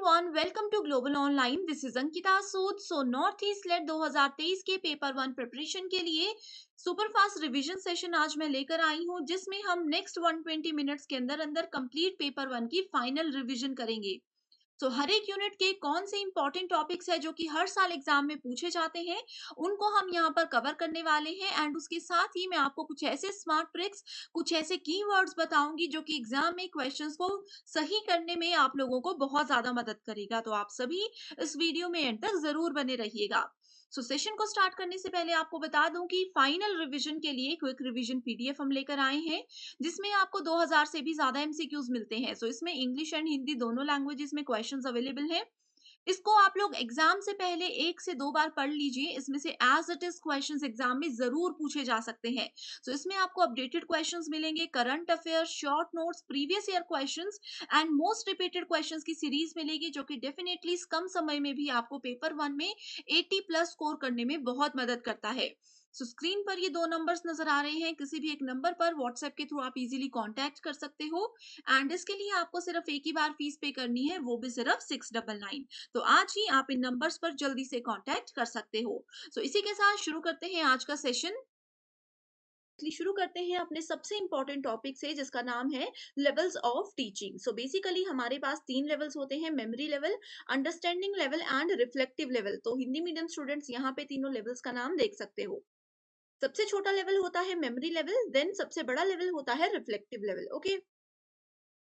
Everyone, welcome to global online. This is Ankita Sood. So north east let 2023 के paper one preparation के लिए super fast revision session आज मैं लेकर आई हूं, जिसमें हम नेक्स्ट 120 मिनट्स के अंदर अंदर कंप्लीट पेपर वन की फाइनल रिवीजन करेंगे। हर एक यूनिट के कौन से इंपॉर्टेंट टॉपिक्स है जो कि हर साल एग्जाम में पूछे जाते हैं, उनको हम यहाँ पर कवर करने वाले हैं। एंड उसके साथ ही मैं आपको कुछ ऐसे स्मार्ट ट्रिक्स, कुछ ऐसे कीवर्ड्स बताऊंगी जो कि एग्जाम में क्वेश्चंस को सही करने में आप लोगों को बहुत ज्यादा मदद करेगा। तो आप सभी इस वीडियो में एंड तक जरूर बने रहिएगा। सेशन को स्टार्ट करने से पहले आपको बता दूं कि फाइनल रिवीजन के लिए क्विक रिवीजन पीडीएफ हम लेकर आए हैं, जिसमें आपको 2000 से भी ज्यादा एमसीक्यूज मिलते हैं। इसमें इंग्लिश एंड हिंदी दोनों लैंग्वेजेस में क्वेश्चंस अवेलेबल हैं। इसको आप लोग एग्जाम से पहले 1 से 2 बार पढ़ लीजिए। इसमें से as it is questions exam में जरूर पूछे जा सकते हैं। इसमें आपको अपडेटेड क्वेश्चंस मिलेंगे, current affair, short notes, previous year questions and most repeated questions की सीरीज मिलेगी, जो कि डेफिनेटली कम समय में भी आपको पेपर वन में 80+ स्कोर करने में बहुत मदद करता है। स्क्रीन पर ये 2 नंबर्स नजर आ रहे हैं। किसी भी एक नंबर पर व्हाट्सएप के थ्रू आप इजीली कांटेक्ट कर सकते हो। एंड इसके लिए आपको सिर्फ एक ही बार फीस पे करनी है, वो भी सिर्फ 699। तो आज ही आप इन नंबर्स पर जल्दी से कांटेक्ट कर सकते हो। इसी के साथ शुरू करते हैं आज का सेशन। शुरू करते हैं अपने सबसे इंपॉर्टेंट टॉपिक से, जिसका नाम है लेवल्स ऑफ टीचिंग। बेसिकली हमारे पास 3 लेवल्स होते हैं: memory level, understanding level and reflective level. तो हिंदी मीडियम स्टूडेंट्स यहाँ पे तीनों लेवल्स का नाम देख सकते हो। सबसे छोटा लेवल होता है मेमोरी लेवल, देन सबसे बड़ा लेवल होता है reflective level. Okay,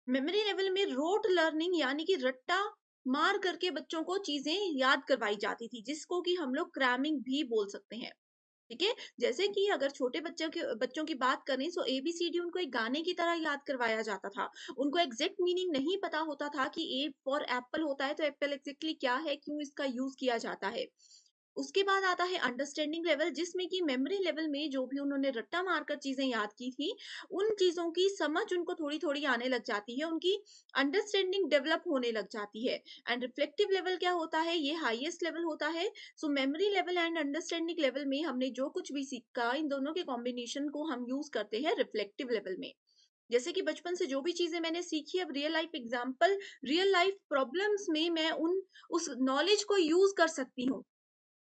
memory level में रोट लर्निंग यानी कि रट्टा मार करके बच्चों को चीजें याद करवाई जाती थी, जिसको कि हम लोग क्रैमिंग भी बोल सकते हैं। ठीक है, जैसे कि अगर छोटे बच्चों की बात करें तो एबीसीडी उनको एक गाने की तरह याद करवाया जाता था। उनको एग्जैक्ट मीनिंग नहीं पता होता था कि ए फॉर एप्पल होता है तो एप्पल एग्जैक्टली क्या है, क्यों इसका यूज किया जाता है। उसके बाद आता है अंडरस्टैंडिंग लेवल, जिसमें कि मेमोरी लेवल में जो भी उन्होंने रट्टा मारकर चीजें याद की थी, उन चीजों की समझ उनको थोड़ी थोड़ी आने लग जाती है, उनकी अंडरस्टैंडिंग डेवलप होने लग जाती है। एंड रिफ्लेक्टिव लेवल क्या होता है, ये हाईएस्ट लेवल होता है। Memory level and understanding level में हमने जो कुछ भी सीखा, इन दोनों के कॉम्बिनेशन को हम यूज करते हैं रिफ्लेक्टिव लेवल में। जैसे कि बचपन से जो भी चीजें मैंने सीखी, अब real life example, real life problems में मैं उस नॉलेज को यूज कर सकती हूँ।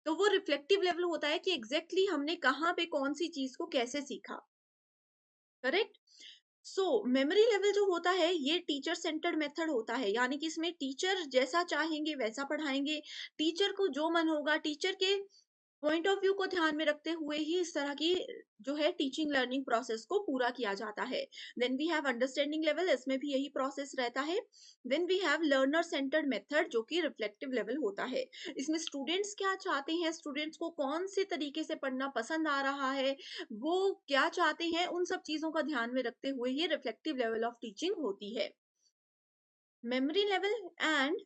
तो वो रिफ्लेक्टिव लेवल होता है कि एग्जैक्टली हमने कहाँ पे कौन सी चीज को कैसे सीखा। करेक्ट। मेमोरी लेवल जो होता है, ये टीचर सेंटर्ड मेथड होता है, यानी कि इसमें टीचर जैसा चाहेंगे वैसा पढ़ाएंगे। टीचर को जो मन होगा, टीचर के पॉइंट ऑफ व्यू को ध्यान में रखते हुए ही इस तरह की जो है टीचिंग लर्निंग प्रोसेस को पूरा किया जाता है। Then we have understanding level, इसमें भी यही प्रोसेस रहता है। Then we have learner centred method, जो कि रिफ्लेक्टिव लेवल होता है। इसमें स्टूडेंट्स क्या चाहते हैं, स्टूडेंट्स को कौन से तरीके से पढ़ना पसंद आ रहा है, वो क्या चाहते हैं, उन सब चीजों का ध्यान में रखते हुए ये रिफ्लेक्टिव लेवल ऑफ टीचिंग होती है। Memory level and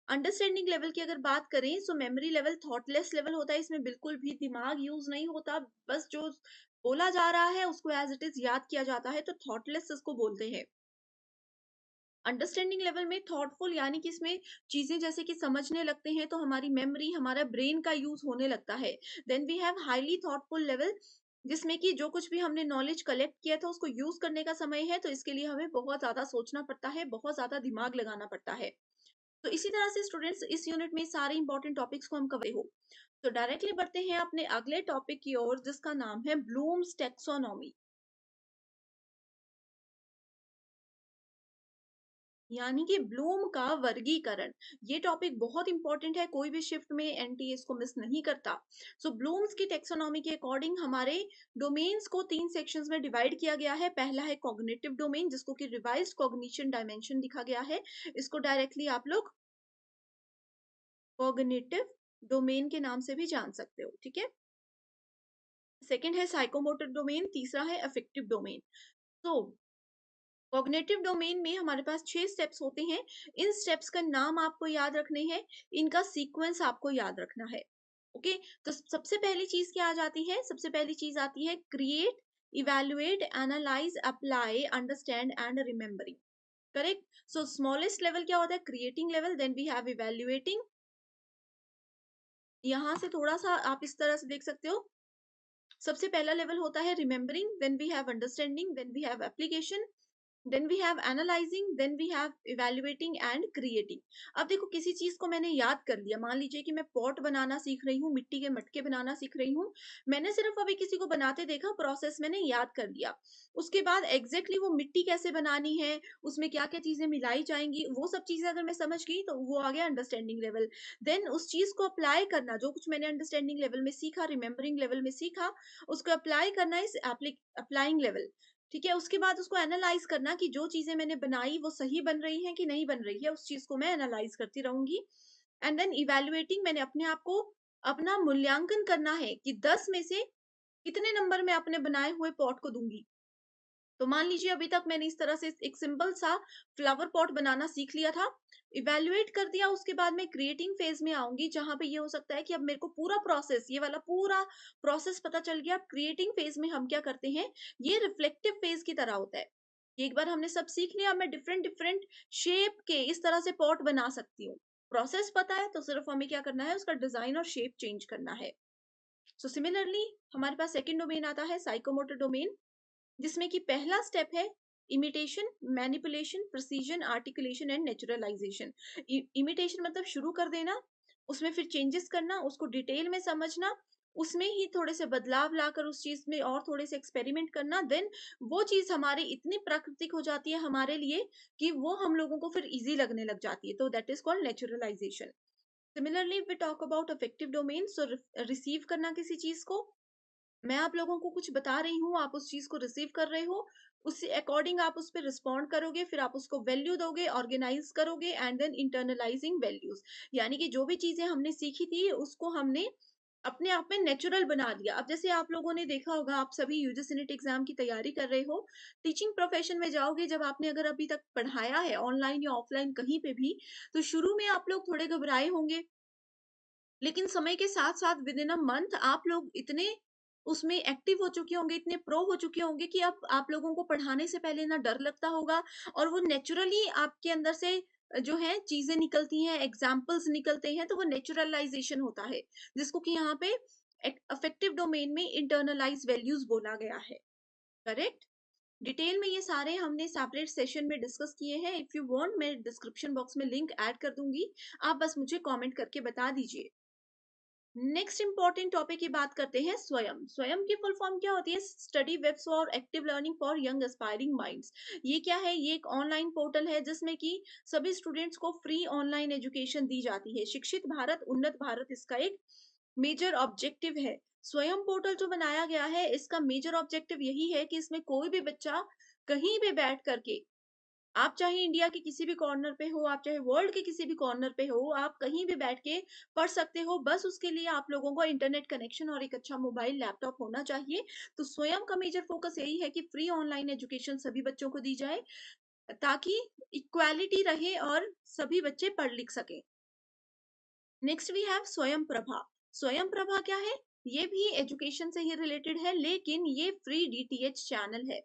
understanding level की अगर बात करें, मेमोरी लेवल थॉटलेस लेवल होता है। इसमें बिल्कुल भी दिमाग यूज नहीं होता, बस जो बोला जा रहा है उसको एज इट इज याद किया जाता है, तो थॉटलेस इसको बोलते हैं। अंडरस्टैंडिंग लेवल में थॉटफुल, यानी कि इसमें चीजें जैसे कि समझने लगते हैं तो हमारी मेमोरी, हमारा ब्रेन का यूज होने लगता है। Then we have highly thoughtful level, जिसमें कि जो कुछ भी हमने नॉलेज कलेक्ट किया था उसको यूज करने का समय है, तो इसके लिए हमें बहुत ज्यादा सोचना पड़ता है, बहुत ज्यादा दिमाग लगाना पड़ता है। तो इसी तरह से स्टूडेंट्स, इस यूनिट में सारे इंपॉर्टेंट टॉपिक्स को हम कवर हो। तो डायरेक्टली बढ़ते हैं अपने अगले टॉपिक की ओर, जिसका नाम है ब्लूम्स टेक्सोनॉमी, यानी कि ब्लूम का वर्गीकरण। ये टॉपिक बहुत इंपॉर्टेंट है, कोई भी शिफ्ट में एनटीए इसको मिस नहीं करता। ब्लूम्स की टेक्सोनॉमी के अकॉर्डिंग हमारे डोमेन्स को 3 सेक्शंस में डिवाइड किया गया है। पहला है कॉग्निटिव डोमेन, जिसको कि रिवाइज्ड कॉग्निशन डायमेंशन लिखा गया है। इसको डायरेक्टली आप लोग कॉग्निटिव डोमेन के नाम से भी जान सकते हो। ठीक है, सेकेंड है साइकोमोटर डोमेन, तीसरा है अफेक्टिव डोमेन। तो कॉग्निटिव डोमेन में हमारे पास 6 स्टेप्स होते हैं। इन स्टेप्स का नाम आपको याद रखने हैं, इनका सीक्वेंस आपको याद रखना है। ओके, तो सबसे पहली चीज क्या आ जाती है, सबसे पहली चीज आती है create, evaluate, analyse, apply, understand and remembering. Correct. Smallest level क्या होता है, creating level, then we have evaluating. यहां से थोड़ा सा आप इस तरह से देख सकते हो, सबसे पहला लेवल होता है remembering, then we have understanding, then we have application, then we have analysing, then we have evaluating and creating. अब देखो किसी चीज को मैंने याद कर लिया, मान लीजिए कि मैं पॉट बनाना सीख रही हूँ, मिट्टी के मटके बनाना सीख रही हूँ, मैंने सिर्फ अभी किसी को बनाते देखा, प्रोसेस मैंने याद कर लिया। उसके बाद एग्जैक्टली वो मिट्टी कैसे बनानी है, उसमें क्या क्या चीजें मिलाई जाएंगी, वो सब चीजें अगर मैं समझ गई तो वो आ गया अंडरस्टैंडिंग लेवल। देन उस चीज को अप्लाई करना, जो कुछ मैंने अंडरस्टैंडिंग लेवल में सीखा, रिमेम्बरिंग लेवल में सीखा, उसको अप्लाई करना इस अप्लाइंग लेवल। ठीक है, उसके बाद उसको एनालाइज करना कि जो चीजें मैंने बनाई वो सही बन रही हैं कि नहीं बन रही है, उस चीज को मैं एनालाइज करती रहूंगी। एंड देन इवेल्युएटिंग, मैंने अपने आप को अपना मूल्यांकन करना है कि 10 में से कितने नंबर मैं अपने बनाए हुए पॉट को दूंगी। तो मान लीजिए अभी तक मैंने इस तरह से एक सिंपल सा फ्लावर पॉट बनाना सीख लिया था, इवेल्युएट कर दिया, उसके बाद मैं क्रिएटिंग फेज में आऊंगी, जहां पे ये हो सकता है कि अब मेरे को पूरा प्रोसेस, ये वाला पूरा प्रोसेस पता चल गया। अब क्रिएटिंग फेज में हम क्या करते हैं, ये रिफ्लेक्टिव फेज की तरह होता है। एक बार हमने सब सीख लिया, अब मैं डिफरेंट डिफरेंट शेप के इस तरह से पॉट बना सकती हूँ। प्रोसेस पता है तो सिर्फ हमें क्या करना है, उसका डिजाइन और शेप चेंज करना है। सो सिमिलरली हमारे पास सेकेंड डोमेन आता है साइकोमोटर डोमेन, जिसमें कि पहला स्टेप है imitation, manipulation, precision, articulation and naturalisation. Imitation मतलब शुरू कर देना, उसमें फिर चेंजेस करना, उसको डिटेल में समझना, उसमें ही थोड़े से बदलाव लाकर उस चीज में और थोड़े से एक्सपेरिमेंट करना, देन वो चीज हमारी इतनी प्राकृतिक हो जाती है हमारे लिए कि वो हम लोगों को फिर इजी लगने लग जाती है, तो that is called naturalisation. Similarly we talk about affective domain, so receive करना किसी चीज को, मैं आप लोगों को कुछ बता रही हूँ, आप उस चीज को रिसीव कर रहे हो, उससे अकॉर्डिंग आप उस पर रिस्पॉन्ड करोगे, फिर आप उसको वैल्यू दोगे, ऑर्गेनाइज करोगे, एंड देन इंटरनलाइजिंग वैल्यूज, यानी कि जो भी चीजें हमने सीखी थी उसको हमने अपने आप में नेचुरल बना लिया। अब जैसे आप लोगों ने देखा होगा, आप सभी यूजीसी नेट एग्जाम की तैयारी कर रहे हो, टीचिंग प्रोफेशन में जाओगे, जब आपने अगर अभी तक पढ़ाया है ऑनलाइन या ऑफलाइन कहीं पे भी, तो शुरू में आप लोग थोड़े घबराए होंगे, लेकिन समय के साथ साथ विद इन अ मंथ आप लोग इतने उसमें एक्टिव हो चुके होंगे, इतने प्रो हो चुके होंगे कि अब आप लोगों को पढ़ाने से पहले ना डर लगता होगा, और वो नेचुरली आपके अंदर से जो है चीजें निकलती हैं, एग्जाम्पल्स निकलते हैं, तो वो नेचुरलाइजेशन होता है, जिसको कि यहाँ पे अफेक्टिव डोमेन में इंटरनलाइज वैल्यूज बोला गया है। करेक्ट। डिटेल में ये सारे हमने सेपरेट सेशन में डिस्कस किए हैं, इफ यू वांट मैं डिस्क्रिप्शन बॉक्स में लिंक ऐड कर दूंगी, आप बस मुझे कमेंट करके बता दीजिए। नेक्स्ट इंपॉर्टेंट टॉपिक की बात करते हैं स्वयं। स्वयं की फुल फॉर्म क्या होती है, study webs for active learning for young aspiring minds. ये क्या है, ये एक ऑनलाइन पोर्टल है जिसमें कि सभी स्टूडेंट्स को फ्री ऑनलाइन एजुकेशन दी जाती है। शिक्षित भारत उन्नत भारत इसका एक मेजर ऑब्जेक्टिव है। स्वयं पोर्टल जो बनाया गया है, इसका मेजर ऑब्जेक्टिव यही है कि इसमें कोई भी बच्चा कहीं भी बैठ करके, आप चाहे इंडिया के किसी भी कॉर्नर पे हो, आप चाहे वर्ल्ड के किसी भी कॉर्नर पे हो, आप कहीं भी बैठ के पढ़ सकते हो। बस उसके लिए आप लोगों को इंटरनेट कनेक्शन और एक अच्छा मोबाइल लैपटॉप होना चाहिए। तो स्वयं का मेजर फोकस यही है कि फ्री ऑनलाइन एजुकेशन सभी बच्चों को दी जाए, ताकि इक्वालिटी रहे और सभी बच्चे पढ़ लिख सके। नेक्स्ट वी हैव स्वयं प्रभा। स्वयं प्रभा क्या है, ये भी एजुकेशन से ही रिलेटेड है, लेकिन ये फ्री डीटीएच चैनल है।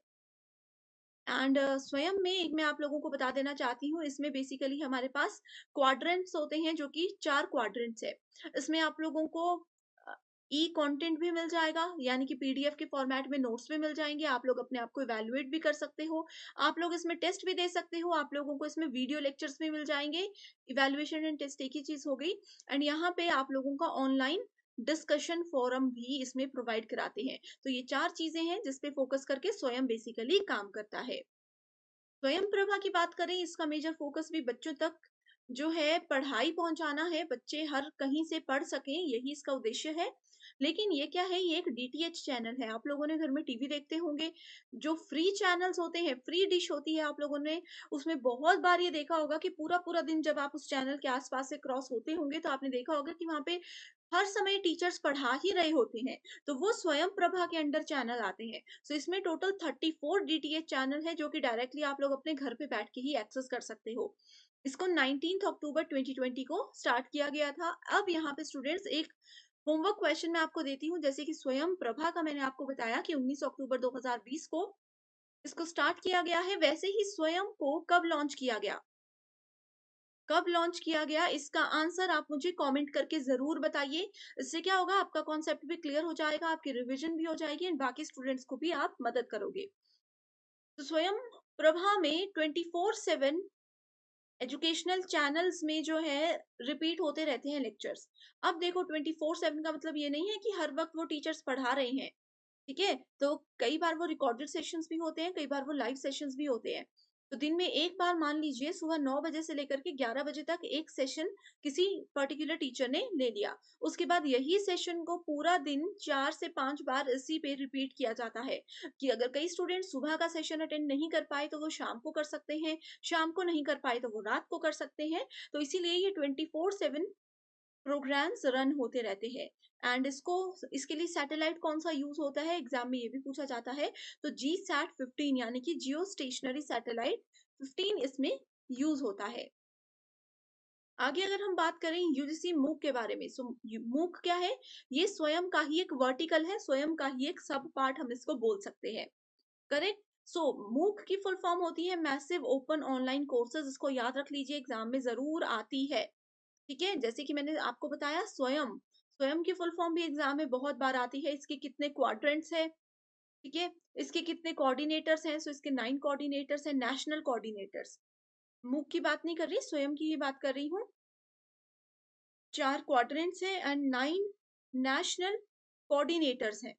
एंड स्वयं में एक मैं आप लोगों को बता देना चाहती हूँ, इसमें बेसिकली हमारे पास क्वाड्रेंट्स होते हैं, जो कि 4 क्वाड्रेंट्स है। इसमें आप लोगों को ई कंटेंट भी मिल जाएगा, यानी कि पीडीएफ के फॉर्मेट में नोट्स भी मिल जाएंगे, आप लोग अपने आप को इवेलुएट भी कर सकते हो, आप लोग इसमें टेस्ट भी दे सकते हो, आप लोगों को इसमें वीडियो लेक्चर्स भी मिल जाएंगे। इवेलुएशन एंड टेस्ट एक ही चीज हो गई। एंड यहाँ पे आप लोगों का ऑनलाइन डिस्कशन फोरम भी इसमें प्रोवाइड कराते हैं। तो ये 4 चीजें हैं जिसपे फोकस करके स्वयं बेसिकली काम करता है। स्वयं प्रभा की बात करें, इसका मेजर फोकस भी बच्चों तक जो है पढ़ाई पहुंचाना है, बच्चे हर कहीं से पढ़ सकें, यही इसका उद्देश्य है। लेकिन ये क्या है, ये एक डीटीएच चैनल है। आप लोगों ने घर में टीवी देखते होंगे, जो फ्री चैनल्स होते हैं, फ्री डिश होती है, आप लोगों ने उसमें बहुत बार ये देखा होगा कि पूरा पूरा दिन जब आप उस चैनल के आसपास से क्रॉस होते होंगे, तो आपने देखा होगा कि वहां पे हर समय टीचर्स पढ़ा ही रहे होते हैं। तो वो स्वयं प्रभा के अंडर चैनल आते हैं। सो इसमें टोटल 34 डीटीएच चैनल है, जो कि डायरेक्टली आप लोग अपने घर पे बैठ के ही एक्सेस कर सकते हो। इसको 19 अक्टूबर 2020 को स्टार्ट किया गया था। अब यहाँ पे स्टूडेंट्स एक होमवर्क क्वेश्चन मैं आपको देती हूँ, जैसे कि स्वयं प्रभा का मैंने आपको बताया कि 19 अक्टूबर 2020 को इसको स्टार्ट किया गया है, वैसे ही स्वयं को कब लॉन्च किया गया, कब लॉन्च किया गया, इसका आंसर आप मुझे कमेंट करके जरूर बताइए। इससे क्या होगा, आपका कॉन्सेप्ट भी क्लियर हो जाएगा, आपकी रिवीजन भी हो जाएगी, एंड बाकी स्टूडेंट्स को भी आप मदद करोगे। तो स्वयं प्रभा में 24/7 एजुकेशनल चैनल्स में जो है रिपीट होते रहते हैं लेक्चर्स। अब देखो 24/7 का मतलब ये नहीं है कि हर वक्त वो टीचर्स पढ़ा रहे हैं, ठीक है? तो कई बार वो रिकॉर्डेड सेशंस भी होते हैं, कई बार वो लाइव सेशंस भी होते हैं। तो दिन में एक बार मान लीजिए सुबह 9 बजे से लेकर के 11 बजे तक एक सेशन किसी पर्टिकुलर टीचर ने ले लिया। उसके बाद यही सेशन को पूरा दिन 4 से 5 बार इसी पे रिपीट किया जाता है कि अगर कई स्टूडेंट सुबह का सेशन अटेंड नहीं कर पाए तो वो शाम को कर सकते हैं, शाम को नहीं कर पाए तो वो रात को कर सकते हैं। तो इसीलिए ये 24/7 प्रोग्राम्स रन होते रहते हैं। एंड इसके लिए सैटेलाइट कौन सा यूज होता है एग्जाम में ये भी पूछा जाता है। तो जी सैट 15 यानी कि जियो स्टेशनरी सैटेलाइट 15 इसमें यूज होता है। आगे अगर हम बात करें यूजीसी मूक के बारे में, सो मूक क्या है? ये स्वयं का ही एक वर्टिकल है, स्वयं का ही एक सब पार्ट हम इसको बोल सकते हैं। करेक्ट। सो मूक की फुल फॉर्म होती है मैसिव ओपन ऑनलाइन कोर्सेज। इसको याद रख लीजिए, एग्जाम में जरूर आती है। ठीक है, जैसे कि मैंने आपको बताया स्वयं, स्वयं की फुल फॉर्म भी एग्जाम में बहुत बार आती है। इसके कितने क्वाड्रेंट्स हैं, ठीक है, इसके कितने कोऑर्डिनेटर्स हैं? सो इसके 9 कोऑर्डिनेटर्स हैं, नेशनल कोऑर्डिनेटर्स। मूक की बात नहीं कर रही, स्वयं की ही बात कर रही हूँ। 4 क्वाड्रेंट्स हैं एंड 9 नेशनल कोऑर्डिनेटर्स हैं,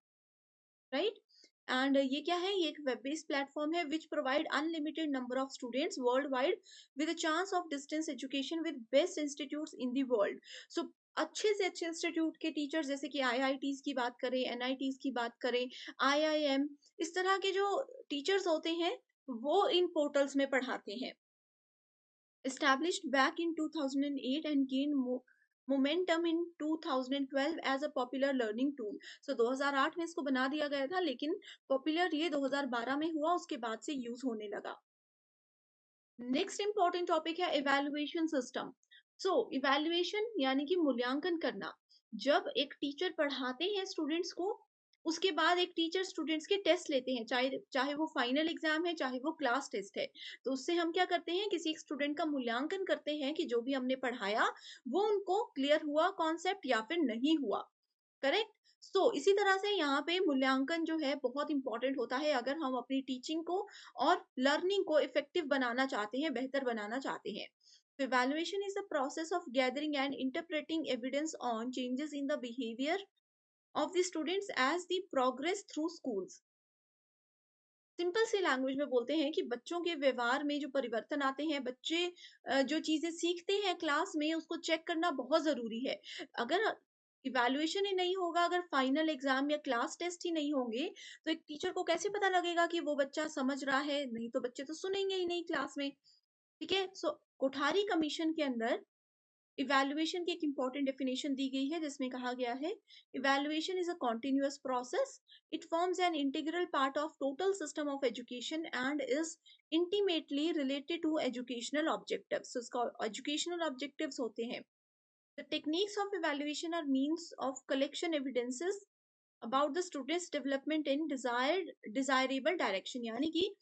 राइट। एंड ये क्या है? ये एक वेब बेस्ड प्लेटफॉर्म है which provide unlimited number of students world wide with a chance of distance education with best institutes in the world. So अच्छे से अच्छे इंस्टीट्यूट के टीचर्स, जैसे कि आईआईटीज की बात करें, एनआईटीज की बात करें, आईआईएम, इस तरह के जो टीचर्स होते हैं वो इन पोर्टल्स में पढ़ाते हैं। established back in 2008 and gained momentum in 2012 as a popular learning tool। So 2008 में इसको बना दिया गया था, लेकिन पॉपुलर ये 2012 में हुआ, उसके बाद से यूज होने लगा। नेक्स्ट इंपॉर्टेंट टॉपिक है इवैल्यूएशन सिस्टम। सो इवैल्यूएशन यानी कि मूल्यांकन करना। जब एक टीचर पढ़ाते हैं स्टूडेंट्स को, उसके बाद एक टीचर स्टूडेंट्स के टेस्ट लेते हैं, चाहे चाहे वो फाइनल एग्जाम है, चाहे वो क्लास टेस्ट है। तो उससे हम क्या करते हैं? किसी एक स्टूडेंट का मूल्यांकन करते हैं कि जो भी हमने पढ़ाया वो उनको क्लियर हुआ कॉन्सेप्ट या फिर नहीं हुआ। करेक्ट। सो इसी तरह से यहाँ पे मूल्यांकन जो है बहुत इंपॉर्टेंट होता है अगर हम अपनी टीचिंग को और लर्निंग को इफेक्टिव बनाना चाहते हैं, बेहतर बनाना चाहते हैं। So evaluation is the process of gathering and interpreting evidence on changes in the behavior of the students as they progress through schools। Simple सी लैंग्वेज में बोलते हैं कि बच्चों के व्यवहार में जो परिवर्तन आते हैं, बच्चे जो चीजें सीखते हैं क्लास में, उसको चेक करना बहुत जरूरी है। अगर इवैल्यूएशन ही नहीं होगा, अगर फाइनल एग्जाम या क्लास टेस्ट ही नहीं होंगे, तो एक टीचर को कैसे पता लगेगा कि वो बच्चा समझ रहा है? नहीं तो बच्चे तो सुनेंगे ही नहीं क्लास में। ठीक है। सो कोठारी कमीशन के अंदर इवैल्यूएशन की एक इंपॉर्टेंट डेफिनेशन दी गई है, जिसमें कहा गया है evaluation is a continuous process, it forms an integral part of total system of education and is intimately related to educational objectives. इसका एजुकेशनल ऑब्जेक्टिव्स होते हैं। The techniques of evaluation are means of collection evidences about the students development in desirable direction, यानी कि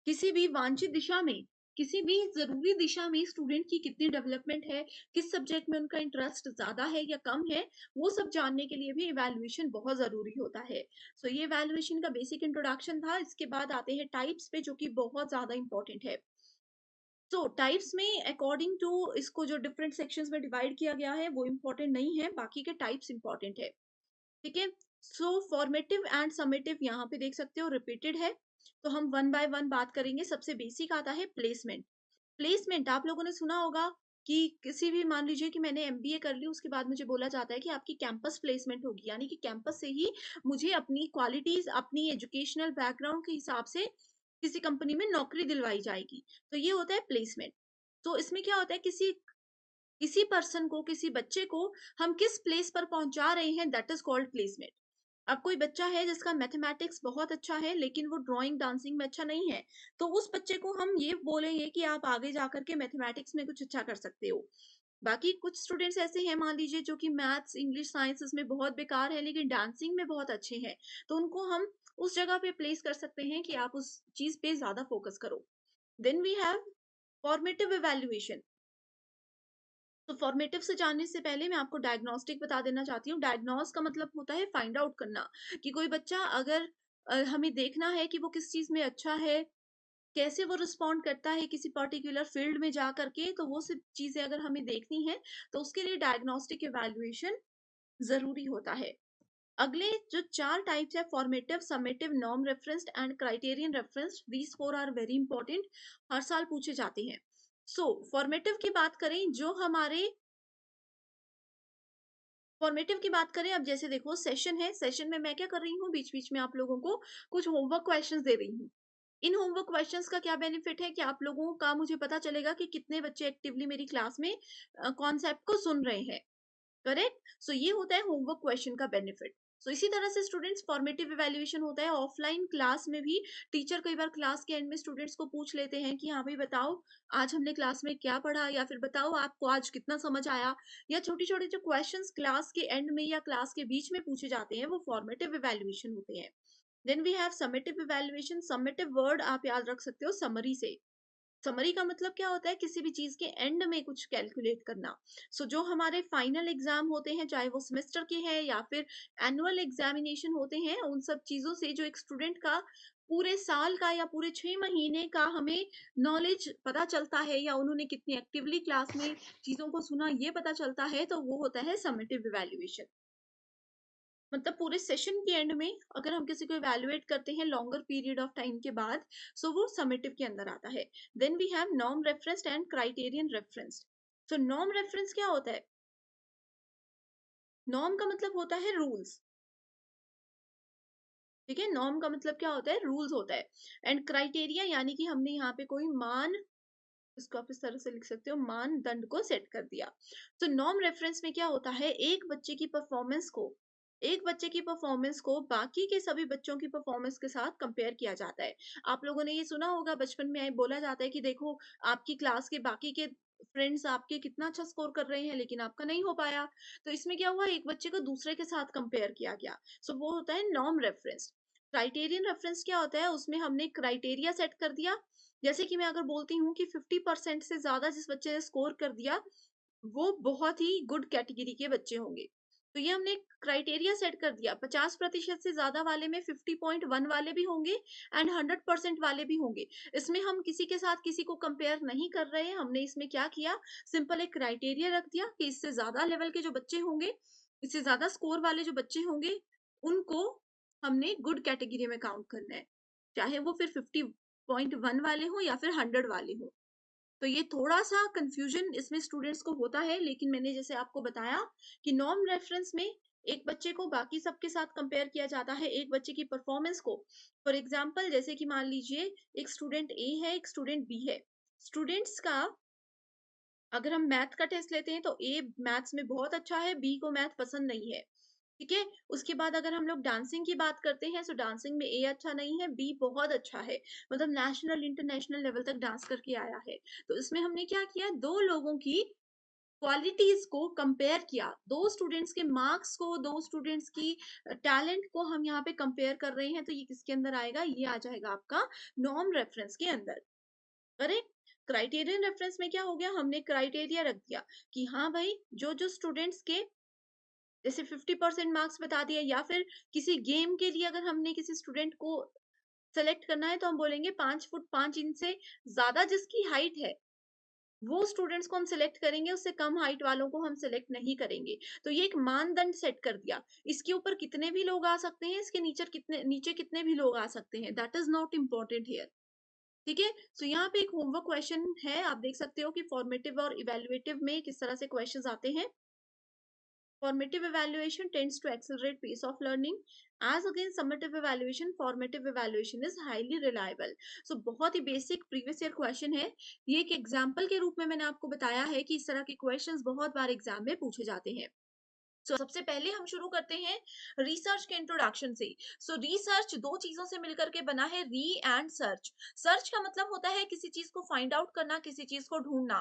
किसी भी वांछित दिशा में, किसी भी जरूरी दिशा में स्टूडेंट की कितनी डेवलपमेंट है, किस सब्जेक्ट में उनका इंटरेस्ट ज्यादा है या कम है, वो सब जानने के लिए भी इवैल्यूएशन बहुत जरूरी होता है। सो ये इवैल्यूएशन का बेसिक इंट्रोडक्शन था। इसके बाद आते हैं टाइप्स पे, जो कि बहुत ज्यादा इंपॉर्टेंट है। तो टाइप्स में अकॉर्डिंग टू इसको जो डिफरेंट सेक्शंस में डिवाइड किया गया है वो इंपॉर्टेंट नहीं है, बाकी के टाइप्स इंपॉर्टेंट है। ठीक है। सो फॉर्मेटिव एंड समेटिव यहाँ पे देख सकते हो रिपीटेड है, तो हम वन बाय वन बात करेंगे। सबसे बेसिक आता है प्लेसमेंट। प्लेसमेंट आप लोगों ने सुना होगा कि किसी भी, मान लीजिए कि मैंने एमबीए कर ली, उसके बाद मुझे बोला जाता है कि आपकी कैंपस प्लेसमेंट होगी, यानी कि कैंपस से ही मुझे अपनी क्वालिटीज, अपनी एजुकेशनल बैकग्राउंड के हिसाब से किसी कंपनी में नौकरी दिलवाई जाएगी। तो ये होता है प्लेसमेंट। तो इसमें क्या होता है? किसी किसी पर्सन को, किसी बच्चे को हम किस प्लेस पर पहुंचा रहे हैं, दैट इज कॉल्ड प्लेसमेंट। अब कोई बच्चा है जिसका मैथमेटिक्स बहुत अच्छा है लेकिन वो ड्राइंग डांसिंग में अच्छा नहीं है, तो उस बच्चे को हम ये बोलेंगे कि आप आगे जाकर के मैथमेटिक्स में कुछ अच्छा कर सकते हो। बाकी कुछ स्टूडेंट्स ऐसे हैं, मान लीजिए, जो कि मैथ्स, इंग्लिश, साइंस इसमें बहुत बेकार है लेकिन डांसिंग में बहुत अच्छे हैं, तो उनको हम उस जगह पे प्लेस कर सकते हैं कि आप उस चीज पे ज्यादा फोकस करो। Then we have formative evaluation. तो फॉर्मेटिव से जानने से पहले मैं आपको डायग्नोस्टिक बता देना चाहती हूँ। डायग्नोस का मतलब होता है फाइंड आउट करना, कि कोई बच्चा अगर हमें देखना है कि वो किस चीज में अच्छा है, कैसे वो रिस्पॉन्ड करता है किसी पर्टिकुलर फील्ड में जा करके, तो वो सब चीजें अगर हमें देखनी है तो उसके लिए डायग्नोस्टिक इवैल्यूएशन जरूरी होता है। अगले जो 4 टाइप्स है, formative, summative, norm referenced and criterion referenced, these 4 are very important, हर साल पूछे जाते हैं। सो फॉर्मेटिव की बात करें, जो हमारे फॉर्मेटिव की बात करें, अब जैसे देखो सेशन है, सेशन में मैं क्या कर रही हूँ, बीच बीच में आप लोगों को कुछ होमवर्क क्वेश्चंस दे रही हूँ। इन होमवर्क क्वेश्चंस का क्या बेनिफिट है कि आप लोगों का मुझे पता चलेगा कि कितने बच्चे एक्टिवली मेरी क्लास में कॉन्सेप्ट को सुन रहे हैं। करेक्ट, सो ये होता है होमवर्क क्वेश्चन का बेनिफिट। सो इसी तरह से स्टूडेंट्स, फॉर्मेटिव इवैल्यूएशन होता है ऑफलाइन क्लास में भी। टीचर कई बार क्लास के एंड में स्टूडेंट्स को पूछ लेते हैं कि हाँ भाई बताओ, आज हमने क्लास में क्या पढ़ा, या फिर बताओ आपको आज कितना समझ आया, या छोटी छोटी जो क्वेश्चंस क्लास के एंड में या क्लास के बीच में पूछे जाते हैं, वो फॉर्मेटिव इवैल्यूएशन होते हैं। Then we have summative evaluation. Summative word आप याद रख सकते हो समरी से। समरी का मतलब क्या होता है, किसी भी चीज के एंड में कुछ कैलकुलेट करना। सो जो हमारे फाइनल एग्जाम होते हैं, चाहे वो सेमेस्टर के हैं या फिर एनुअल एग्जामिनेशन होते हैं, उन सब चीजों से जो एक स्टूडेंट का पूरे साल का या पूरे 6 महीने का हमें नॉलेज पता चलता है, या उन्होंने कितनी एक्टिवली क्लास में चीजों को सुना ये पता चलता है, तो वो होता है समेटिव इवैल्यूएशन। मतलब पूरे सेशन के एंड में अगर हम किसी को इवैल्यूएट करते हैं लॉन्गर पीरियड ऑफ टाइम के बाद, सो वो समेटिव के अंदर आता है। Then we have norm referenced and criterion referenced. So norm reference क्या होता है? नॉर्म का मतलब होता है रूल्स। ठीक है, नॉर्म का मतलब क्या होता है? रूल्स होता है। एंड क्राइटेरिया यानी कि हमने यहाँ पे कोई मान, इसको आप इस तरह से लिख सकते हो, मानदंड को सेट कर दिया। तो नॉर्म रेफरेंस में क्या होता है, एक बच्चे की परफॉर्मेंस को बाकी के सभी बच्चों की परफॉर्मेंस के साथ कंपेयर किया जाता है। आप लोगों ने ये सुना होगा, बचपन में बोला जाता है कि देखो आपकी क्लास के बाकी के फ्रेंड्स आपके कितना अच्छा स्कोर कर रहे हैं, लेकिन आपका नहीं हो पाया। तो इसमें क्या हुआ, एक बच्चे को दूसरे के साथ कंपेयर किया गया। सो वो होता है नॉर्म रेफरेंस। क्राइटेरियन रेफरेंस क्या होता है, उसमें हमने क्राइटेरिया सेट कर दिया। जैसे कि मैं अगर बोलती हूँ कि 50% से ज्यादा जिस बच्चे ने स्कोर कर दिया, वो बहुत ही गुड कैटेगरी के बच्चे होंगे। तो ये हमने क्राइटेरिया सेट कर दिया। 50% से ज्यादा वाले में 50.1 वाले भी होंगे एंड 100% वाले भी होंगे। इसमें हम किसी के साथ किसी को कंपेयर नहीं कर रहे हैं। हमने इसमें क्या किया, सिंपल एक क्राइटेरिया रख दिया कि इससे ज्यादा लेवल के जो बच्चे होंगे, इससे ज्यादा स्कोर वाले जो बच्चे होंगे, उनको हमने गुड कैटेगरी में काउंट करना है, चाहे वो फिर 50.1 वाले हो या फिर 100 वाले हो। तो ये थोड़ा-सा कन्फ्यूजन इसमें स्टूडेंट्स को होता है, लेकिन मैंने जैसे आपको बताया कि नॉर्म रेफरेंस में एक बच्चे को बाकी सबके साथ कंपेयर किया जाता है, एक बच्चे की परफॉर्मेंस को। फॉर एग्जांपल जैसे कि मान लीजिए एक स्टूडेंट ए है, एक स्टूडेंट बी है। स्टूडेंट्स का अगर हम मैथ का टेस्ट लेते हैं तो ए मैथ्स में बहुत अच्छा है, बी को मैथ पसंद नहीं है। ठीक है, उसके बाद अगर हम लोग डांसिंग की बात करते हैं, तो डांसिंग में ए अच्छा नहीं है, बी बहुत अच्छा है, मतलब नेशनल इंटरनेशनल लेवल तक डांस करके आया है। तो इसमें हमने क्या किया, दो लोगों की क्वालिटीज को कंपेयर किया, दो स्टूडेंट्स के मार्क्स को, दो स्टूडेंट्स की टैलेंट को हम यहाँ पे कंपेयर कर रहे हैं। तो ये किसके अंदर आएगा, ये आ जाएगा आपका नॉर्म रेफरेंस के अंदर। करेक्ट। क्राइटेरियन रेफरेंस में क्या हो गया, हमने क्राइटेरिया रख दिया कि हाँ भाई, जो जो स्टूडेंट्स के जैसे 50% मार्क्स बता दिए, या फिर किसी गेम के लिए अगर हमने किसी स्टूडेंट को सेलेक्ट करना है, तो हम बोलेंगे 5 फुट 5 इंच से ज्यादा जिसकी हाइट है, वो स्टूडेंट्स को हम सिलेक्ट करेंगे, उससे कम हाइट वालों को हम सिलेक्ट नहीं करेंगे। तो ये एक मानदंड सेट कर दिया। इसके ऊपर कितने भी लोग आ सकते हैं, इसके नीचे कितने भी लोग आ सकते हैं, that is not important here. ठीक है, सो यहाँ पे एक होमवर्क क्वेश्चन है, आप देख सकते हो कि फॉर्मेटिव और इवेल्युएटिव में किस तरह से क्वेश्चंस आते हैं। Formative evaluation tends to accelerate pace of learning. As against summative evaluation, formative evaluation is highly reliable. So बहुत ही बेसिक प्रीवियस ईयर क्वेश्चन है। ये एक एग्जाम्पल के रूप में मैंने आपको बताया है कि इस तरह के क्वेश्चंस बहुत बार एग्जाम में पूछे जाते हैं। सबसे पहले हम शुरू करते हैं रिसर्च के इंट्रोडक्शन से। रिसर्च दो चीजों से मिलकर के बना है, री एंड सर्च। सर्च का मतलब होता है किसी चीज को फाइंड आउट करना, किसी चीज को ढूंढना।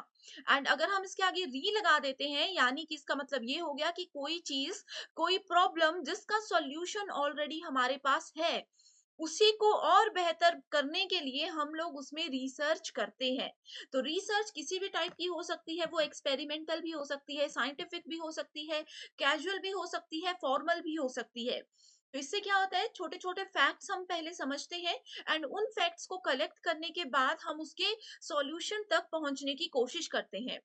एंड अगर हम इसके आगे री लगा देते हैं, यानी कि इसका मतलब ये हो गया कि कोई चीज, कोई प्रॉब्लम जिसका सॉल्यूशन ऑलरेडी हमारे पास है, उसी को और बेहतर करने के लिए हम लोग उसमें रिसर्च करते हैं। तो रिसर्च किसी भी टाइप की हो सकती है, वो एक्सपेरिमेंटल भी हो सकती है, साइंटिफिक भी हो सकती है, कैजुअल भी हो सकती है, फॉर्मल भी हो सकती है। तो इससे क्या होता है, छोटे छोटे फैक्ट्स हम पहले समझते हैं एंड उन फैक्ट्स को कलेक्ट करने के बाद हम उसके सॉल्यूशन तक पहुंचने की कोशिश करते हैं।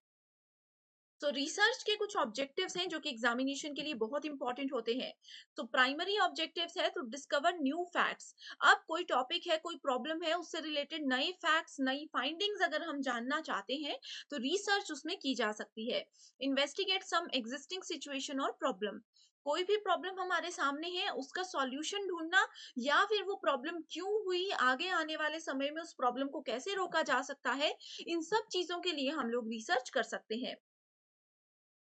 तो रिसर्च के कुछ ऑब्जेक्टिव्स हैं जो कि एग्जामिनेशन के लिए बहुत इंपॉर्टेंट होते हैं। तो प्राइमरी ऑब्जेक्टिव्स है टू डिस्कवर न्यू फैक्ट्स। अब कोई टॉपिक है, कोई प्रॉब्लम है, उससे रिलेटेड नए फैक्ट्स, नई फाइंडिंग्स अगर हम जानना चाहते हैं तो रिसर्च उसमें की जा सकती है। इन्वेस्टिगेट सम एग्जिस्टिंग सिचुएशन और प्रॉब्लम। कोई भी प्रॉब्लम हमारे सामने है, उसका सॉल्यूशन ढूंढना, या फिर वो प्रॉब्लम क्यों हुई, आगे आने वाले समय में उस प्रॉब्लम को कैसे रोका जा सकता है, इन सब चीजों के लिए हम लोग रिसर्च कर सकते हैं।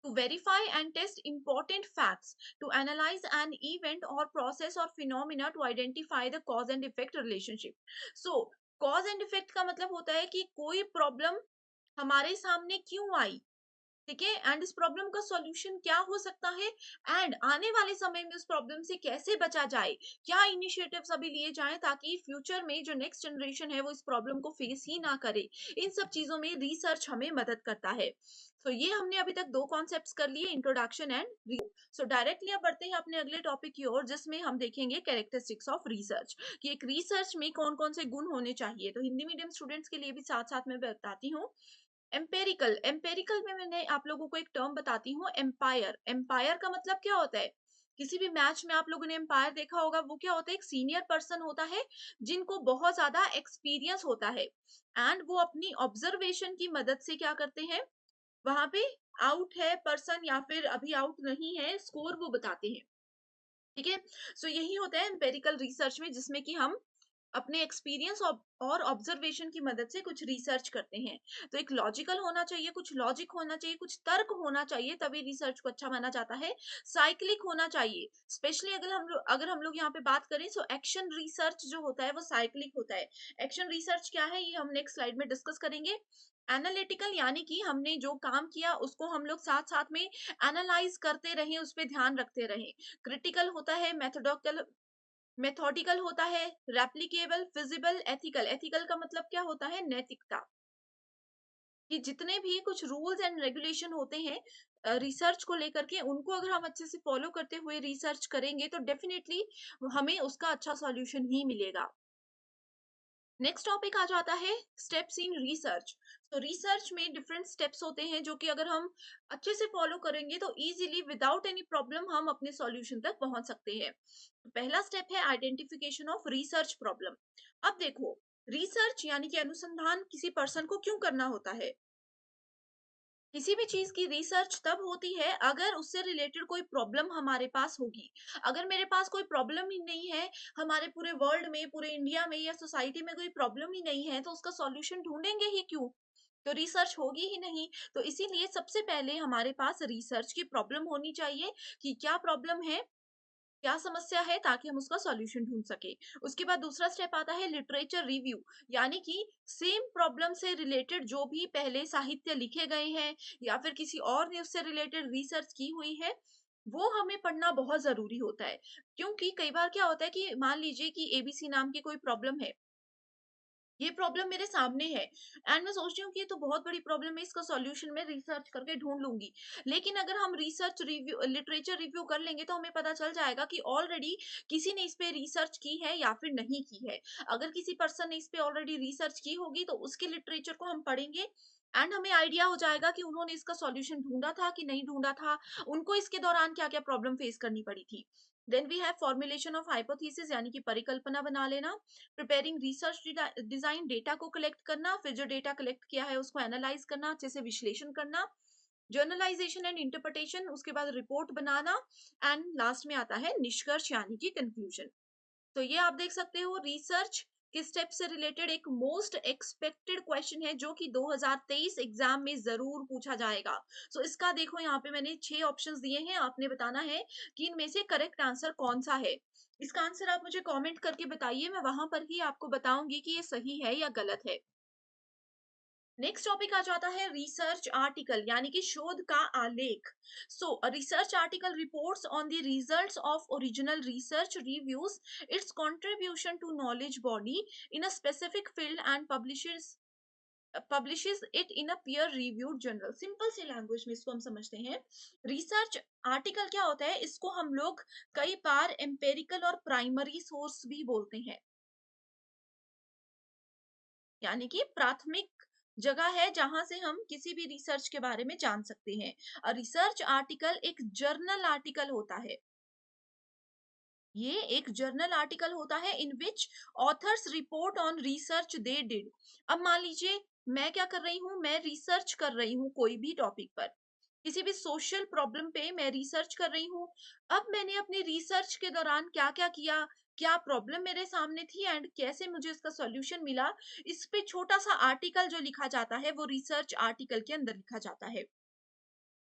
To verify and test important facts, to analyze an event or process or phenomena to identify the cause and effect relationship. So, cause and effect का मतलब होता है कि कोई प्रॉब्लम हमारे सामने क्यों आई, ठीक है, एंड इस प्रॉब्लम का सॉल्यूशन क्या हो सकता है, एंड आने वाले समय में उस प्रॉब्लम से कैसे बचा जाए, क्या इनिशिएटिव्स अभी लिए जाएं ताकि फ्यूचर में जो नेक्स्ट जनरेशन है वो इस प्रॉब्लम को फेस ही ना करे। इन सब चीजों में रिसर्च हमें मदद करता है। सो ये हमने अभी तक दो कॉन्सेप्ट्स कर लिए, introduction and review. So directly अब बढ़ते हैं अपने अगले टॉपिक की ओर, जिसमें हम देखेंगे कैरेक्टरिस्टिक्स ऑफ रिसर्च, कि एक रिसर्च में कौन कौन से गुण होने चाहिए। तो हिंदी मीडियम स्टूडेंट्स के लिए भी साथ साथ में बताती हूँ। एम्पेरिकल, एम्पेरिकल में मैंने आप लोगों को एक टर्म बताती हूँ, एम्पायर। एम्पायर का मतलब क्या होता है, किसी भी मैच में आप लोगों ने एम्पायर देखा होगा, वो क्या होता है, एक सीनियर पर्सन होता है जिनको बहुत ज्यादा एक्सपीरियंस होता है एंड वो अपनी ऑब्जर्वेशन की मदद से क्या करते हैं, वहां पे आउट है पर्सन या फिर अभी आउट नहीं है, स्कोर वो बताते हैं, ठीक है। सो यही होता है एम्पेरिकल रिसर्च में, जिसमें कि हम अपने एक्सपीरियंस और ऑब्जर्वेशन की मदद से कुछ रिसर्च करते हैं। तो एक लॉजिकल होना चाहिए, कुछ लॉजिक होना चाहिए, कुछ तर्क होना चाहिए, तभी रिसर्च को अच्छा माना जाता है। साइक्लिक होना चाहिए, स्पेशली अगर हम लोग यहाँ पे बात करें, सो एक्शन रिसर्च जो होता है वो साइक्लिक होता है। एक्शन रिसर्च क्या है, ये हम नेक्स्ट स्लाइड में डिस्कस करेंगे। एनालिटिकल यानी कि हमने जो काम किया उसको हम लोग साथ साथ में एनालाइज करते रहें, उस पर ध्यान रखते रहें। क्रिटिकल होता है, मेथोडिकल होता है, रेप्लिकेबल, फिजिबल, एथिकल। एथिकल का मतलब क्या होता है, नैतिकता, कि जितने भी कुछ रूल्स एंड रेगुलेशन होते हैं रिसर्च को लेकर के, उनको अगर हम अच्छे से फॉलो करते हुए रिसर्च करेंगे तो डेफिनेटली हमें उसका अच्छा सॉल्यूशन ही मिलेगा। नेक्स्ट टॉपिक आ जाता है स्टेप्स इन रिसर्च। तो रिसर्च में डिफरेंट स्टेप्स होते हैं जो कि अगर हम अच्छे से फॉलो करेंगे तो इजीली विदाउट एनी प्रॉब्लम हम अपने सॉल्यूशन तक पहुंच सकते हैं। तो पहला स्टेप है आइडेंटिफिकेशन ऑफ रिसर्च प्रॉब्लम। अब देखो, रिसर्च यानी कि अनुसंधान किसी पर्सन को क्यों करना होता है। किसी भी चीज की रिसर्च तब होती है अगर उससे रिलेटेड कोई प्रॉब्लम हमारे पास होगी। अगर मेरे पास कोई प्रॉब्लम ही नहीं है, हमारे पूरे वर्ल्ड में, पूरे इंडिया में या सोसाइटी में कोई प्रॉब्लम ही नहीं है, तो उसका सॉल्यूशन ढूंढेंगे ही क्यों, तो रिसर्च होगी ही नहीं। तो इसीलिए सबसे पहले हमारे पास रिसर्च की प्रॉब्लम होनी चाहिए, कि क्या प्रॉब्लम है, क्या समस्या है, ताकि हम उसका सॉल्यूशन ढूंढ सके। उसके बाद दूसरा स्टेप आता है लिटरेचर रिव्यू, यानी कि सेम प्रॉब्लम से रिलेटेड जो भी पहले साहित्य लिखे गए हैं या फिर किसी और ने उससे रिलेटेड रिसर्च की हुई है, वो हमें पढ़ना बहुत जरूरी होता है। क्योंकि कई बार क्या होता है कि मान लीजिए कि एबीसी नाम की कोई प्रॉब्लम है, ये प्रॉब्लम मेरे सामने है एंड मैं सोच रही हूँ कि ये तो बहुत बड़ी प्रॉब्लम है, इसका सॉल्यूशन मैं रिसर्च करके ढूंढ लूंगी। लेकिन अगर हम रिसर्च रिव्यू, लिटरेचर रिव्यू कर लेंगे तो हमें पता चल जाएगा कि ऑलरेडी किसी ने इस पे रिसर्च की है या फिर नहीं की है। अगर किसी पर्सन ने इस पे ऑलरेडी रिसर्च की होगी तो उसके लिटरेचर को हम पढ़ेंगे एंड हमें आइडिया हो जाएगा कि उन्होंने इसका सॉल्यूशन ढूंढा था कि नहीं ढूंढा था, उनको इसके दौरान क्या क्या प्रॉब्लम फेस करनी पड़ी थी। Then we have formulation of hypothesis, यानी कि परिकल्पना बना लेना। प्रिपेयरिंग रिसर्च डिजाइन, डेटा को कलेक्ट करना, फिर जो डेटा कलेक्ट किया है उसको एनालाइज करना, अच्छे से विश्लेषण करना, जर्नलाइजेशन एंड इंटरप्रिटेशन, उसके बाद रिपोर्ट बनाना, एंड लास्ट में आता है निष्कर्ष यानी कि कंक्लूजन। तो ये आप देख सकते हो, रिसर्च के स्टेप से रिलेटेड एक मोस्ट एक्सपेक्टेड क्वेश्चन है जो कि 2023 एग्जाम में जरूर पूछा जाएगा। सो इसका देखो, यहाँ पे मैंने 6 ऑप्शंस दिए हैं, आपने बताना है कि इनमें से करेक्ट आंसर कौन सा है। इसका आंसर आप मुझे कमेंट करके बताइए, मैं वहां पर ही आपको बताऊंगी कि ये सही है या गलत है। नेक्स्ट टॉपिक आ जाता है रिसर्च आर्टिकल, यानी कि शोध का आलेख। So research article reports on the results of original research, reviews its contribution to knowledge body in a specific field and publishes publishes it in a peer reviewed journal. Simple सी language में इसको हम समझते हैं। Research article क्या होता है, इसको हम लोग कई बार एम्पेरिकल और प्राइमरी सोर्स भी बोलते हैं, यानी कि प्राथमिक जगह है जहां से हम किसी भी रिसर्च के बारे में जान सकते हैं। और रिसर्च आर्टिकल एक जर्नल आर्टिकल होता है, ये एक जर्नल आर्टिकल होता है in which authors report on research they did. अब मान लीजिए मैं क्या कर रही हूँ, मैं रिसर्च कर रही हूँ कोई भी टॉपिक पर, किसी भी सोशल प्रॉब्लम पे मैं रिसर्च कर रही हूँ। अब मैंने अपनी रिसर्च के दौरान क्या क्या किया, क्या प्रॉब्लम मेरे सामने थी एंड कैसे मुझे इसका सॉल्यूशन मिला, इस पे छोटा सा आर्टिकल जो लिखा जाता है वो रिसर्च आर्टिकल के अंदर लिखा जाता है।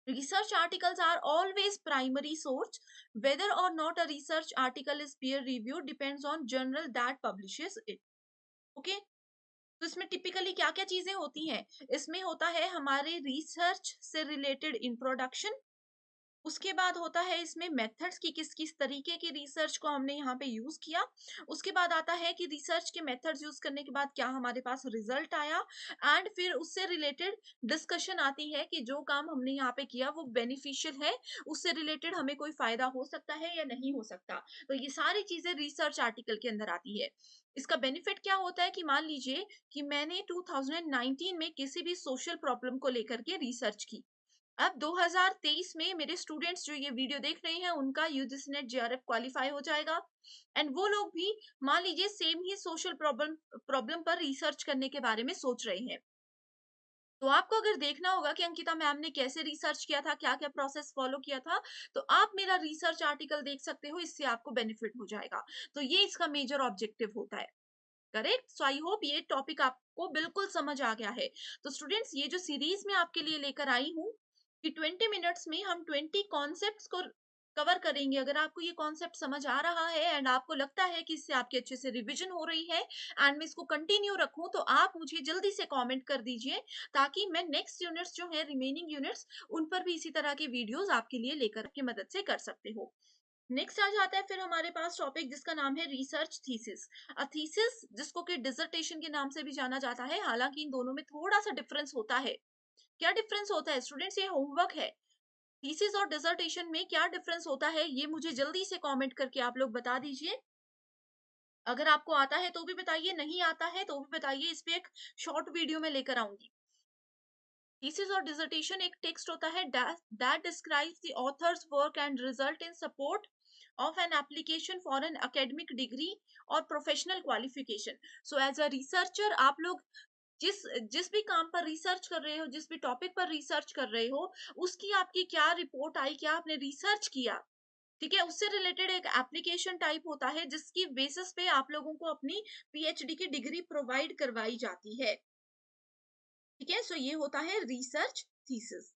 Research articles are always primary source. Whether or not a research article is peer reviewed depends on journal that publishes it. Okay? तो इसमें टिपिकली क्या क्या चीजें होती हैं, इसमें होता है हमारे रिसर्च से रिलेटेड इंट्रोडक्शन, उसके बाद होता है इसमें मेथड्स की किस किस तरीके की रिसर्च को हमने यहाँ पे यूज किया, उसके बाद आता है कि रिसर्च के मेथड्स यूज करने के बाद क्या हमारे पास रिजल्ट आया, एंड फिर उससे रिलेटेड डिस्कशन आती है कि जो काम हमने यहाँ पे किया वो बेनिफिशियल है, उससे रिलेटेड हमें कोई फायदा हो सकता है या नहीं हो सकता। तो ये सारी चीजें रिसर्च आर्टिकल के अंदर आती है। इसका बेनिफिट क्या होता है कि मान लीजिए कि मैंने 2019 में किसी भी सोशल प्रॉब्लम को लेकर के रिसर्च की, अब 2023 में मेरे स्टूडेंट्स जो ये वीडियो देख रहे हैं उनका यूजीसी नेट जेआरएफ क्वालिफाई हो जाएगा, एंड वो लोग भी मान लीजिए सेम ही सोशल प्रॉब्लम प्रॉब्लम पर रिसर्च करने के बारे में सोच रहे हैं। तो आपको अगर देखना होगा कि अंकिता मैम ने कैसे रिसर्च किया था, क्या क्या प्रोसेस फॉलो किया था, तो आप मेरा रिसर्च आर्टिकल देख सकते हो, इससे आपको बेनिफिट हो जाएगा। तो ये इसका मेजर ऑब्जेक्टिव होता है। करेक्ट। सो आई होप ये टॉपिक आपको बिल्कुल समझ आ गया है। तो स्टूडेंट्स ये जो सीरीज में आपके लिए लेकर आई हूँ कि 20 मिनट्स में हम 20 कॉन्सेप्ट्स को कवर करेंगे। अगर आपको ये कॉन्सेप्ट समझ आ रहा है एंड आपको लगता है कि इससे आपके अच्छे से रिवीजन हो रही है एंड मैं इसको कंटिन्यू रखूं, तो आप मुझे जल्दी से कमेंट कर दीजिए, ताकि मैं नेक्स्ट यूनिट्स जो है रिमेनिंग यूनिट्स उन पर भी इसी तरह के वीडियोस आपके लिए लेकर की मदद से कर सकते हो। नेक्स्ट आ जाता है फिर हमारे पास टॉपिक जिसका नाम है रिसर्च थीसिस। थीसिस जिसको कि डिसर्टेशन के नाम से भी जाना जाता है, हालांकि इन दोनों में थोड़ा सा डिफरेंस होता है। क्या डिफरेंस होता है स्टूडेंट्स, ये होमवर्क है। थीसिस और डिसर्टेशन में क्या डिफरेंस होता है ये मुझे जल्दी से कमेंट करके आप लोग बता दीजिए। अगर आपको आता है तो भी बताइए, नहीं आता है तो भी बताइए, इस पे एक शॉर्ट वीडियो में लेकर आऊंगी। थीसिस और डिसर्टेशन एक टेक्स्ट होता है that describes the author's work and result in support of an application for an academic degree or professional qualification. So as a researcher आप लोग जिस जिस भी काम पर रिसर्च कर रहे हो, जिस भी टॉपिक पर रिसर्च कर रहे हो, उसकी आपकी क्या रिपोर्ट आई, क्या आपने रिसर्च किया, ठीक है, उससे रिलेटेड एक एप्लीकेशन टाइप होता है जिसकी बेसिस पे आप लोगों को अपनी पीएचडी की डिग्री प्रोवाइड करवाई जाती है। ठीक है, सो ये होता है रिसर्च थीसिस।